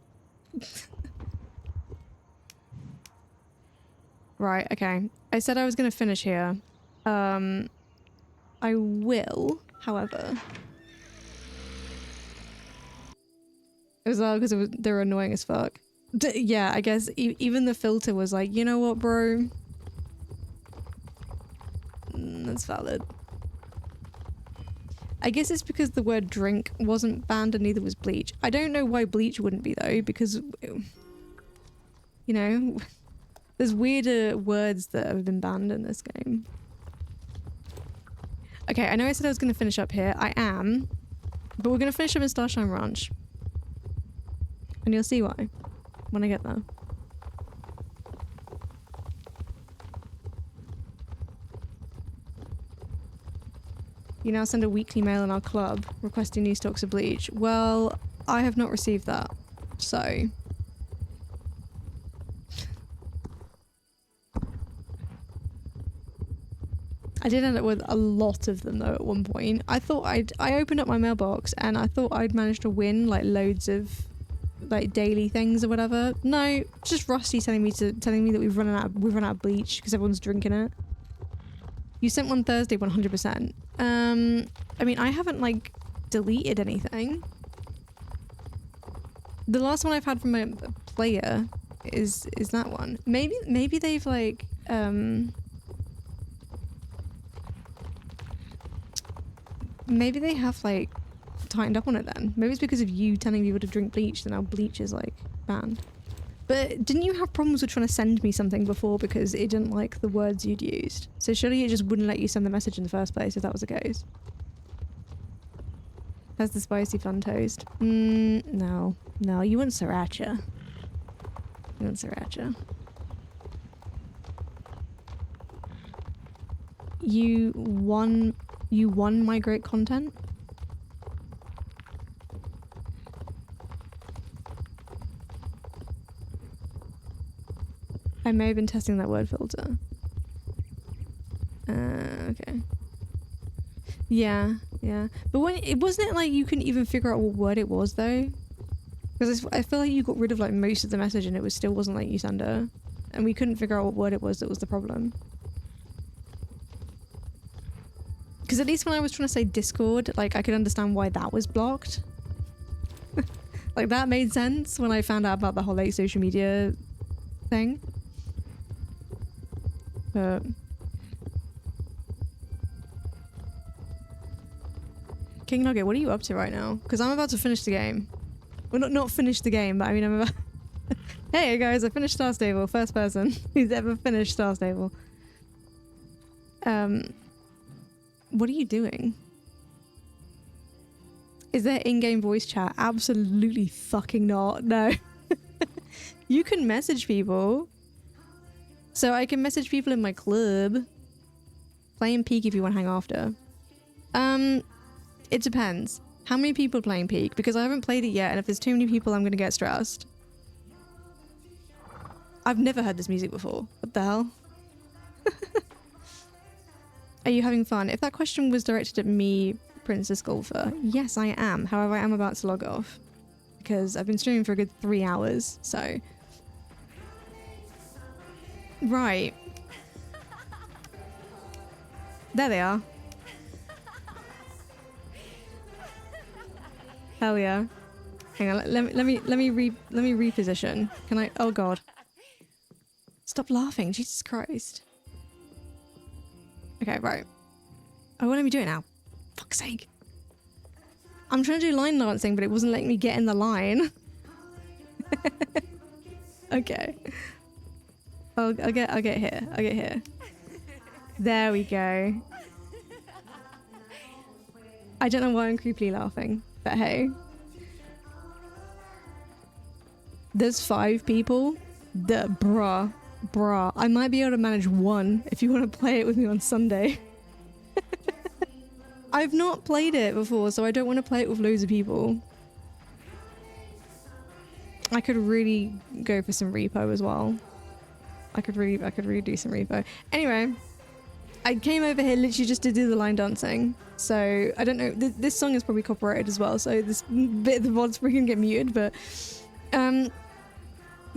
Right, okay. I said I was gonna finish here. I will, however. It was all because they were annoying as fuck. Yeah, I guess even the filter was like, you know what, bro? That's valid. I guess it's because the word drink wasn't banned and neither was bleach. I don't know why bleach wouldn't be though, because, you know, there's weirder words that have been banned in this game. Okay, I know I said I was going to finish up here. I am, but we're going to finish up in Starshine Ranch. And you'll see why when I get there. You now send a weekly mail in our club requesting new stocks of bleach. Well, I have not received that, so... I did end up with a lot of them though at one point. I opened up my mailbox and I thought I'd managed to win like loads of like daily things or whatever. No, just Rusty telling me that we've run out of bleach because everyone's drinking it. You sent one Thursday 100%. I mean, I haven't like deleted anything. The last one I've had from a player is that one. Maybe they've like maybe they have like tightened up on it then. Maybe it's because of you telling people to drink bleach that now bleach is like banned. But didn't you have problems with trying to send me something before because it didn't like the words you'd used? So surely it just wouldn't let you send the message in the first place if that was the case. That's the spicy fun toast. No. No, you want sriracha. You want sriracha. You won migrate content? I may have been testing that word filter. Okay. Yeah. But wasn't it like you couldn't even figure out what word it was though? Because I feel like you got rid of like most of the message and it still wasn't like you sender. And we couldn't figure out what word it was that was the problem. Because at least when I was trying to say Discord, like I could understand why that was blocked. Like that made sense when I found out about the whole like social media thing. But King Nugget, what are you up to right now? Because I'm about to finish the game. Well, not finish the game, but I mean I'm about... Hey guys, I finished Star Stable. First person who's ever finished Star Stable. What are you doing? Is there in-game voice chat? Absolutely fucking not. No. You can message people. So I can message people in my club. Playing Peak if you want to hang after. It depends. How many people are playing Peak? Because I haven't played it yet, and if there's too many people, I'm going to get stressed. I've never heard this music before. What the hell? Are you having fun? If that question was directed at me, Princess Golfer, yes, I am. However, I am about to log off. Because I've been streaming for a good 3 hours, so... Right. There they are. Hell yeah. Hang on, let me reposition. Can I? Oh god. Stop laughing, Jesus Christ. Okay, right. Oh, what am I doing now? Fuck's sake. I'm trying to do line dancing, but it wasn't letting me get in the line. Okay. I'll get here. I'll get here. There we go. I don't know why I'm creepily laughing, but hey. There's 5 people? Bruh. I might be able to manage 1 if you want to play it with me on Sunday. I've not played it before, so I don't want to play it with loads of people. I could really go for some repo as well. I could really do some repo. Anyway, I came over here literally just to do the line dancing. So I don't know. This song is probably copyrighted as well. So this bit of the VOD's probably gonna get muted. But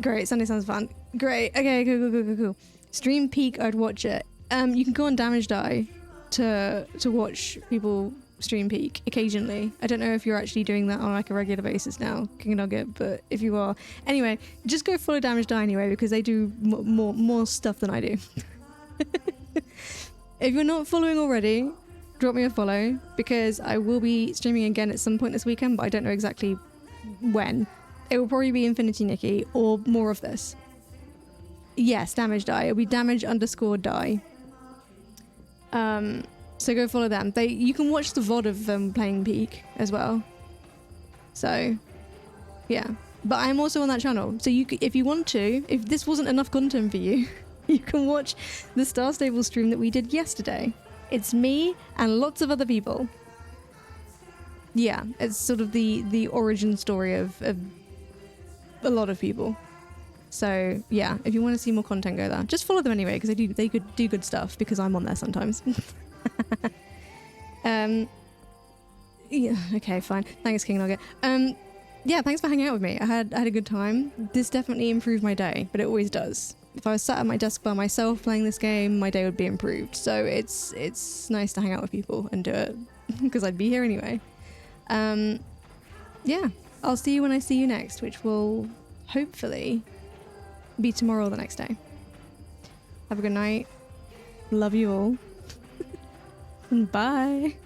great. Sunday sounds fun. Great. Okay. Cool. Stream Peak. I'd watch it. You can go on Damage Die to watch people stream Peak occasionally. I don't know if you're actually doing that on like a regular basis now, King Nugget, but if you are, anyway, just go follow Damage Die anyway because they do more stuff than I do. If you're not following already, drop me a follow because I will be streaming again at some point this weekend, but I don't know exactly when. It will probably be Infinity Nikki or more of this. Yes, Damage Die. It'll be damage_die. So go follow them. You can watch the VOD of them playing Peak as well. So, yeah. But I'm also on that channel. So if you want to, if this wasn't enough content for you, you can watch the Star Stable stream that we did yesterday. It's me and lots of other people. Yeah, it's sort of the origin story of a lot of people. So yeah, if you want to see more content, go there. Just follow them anyway because they could do good stuff because I'm on there sometimes. Yeah, okay, fine. Thanks, King Nugget. Yeah, thanks for hanging out with me. I had a good time. This definitely improved my day, but it always does. If I was sat at my desk by myself playing this game, my day would be improved. So it's nice to hang out with people and do it because I'd be here anyway. Yeah, I'll see you when I see you next, which will hopefully be tomorrow or the next day. Have a good night. Love you all. Bye.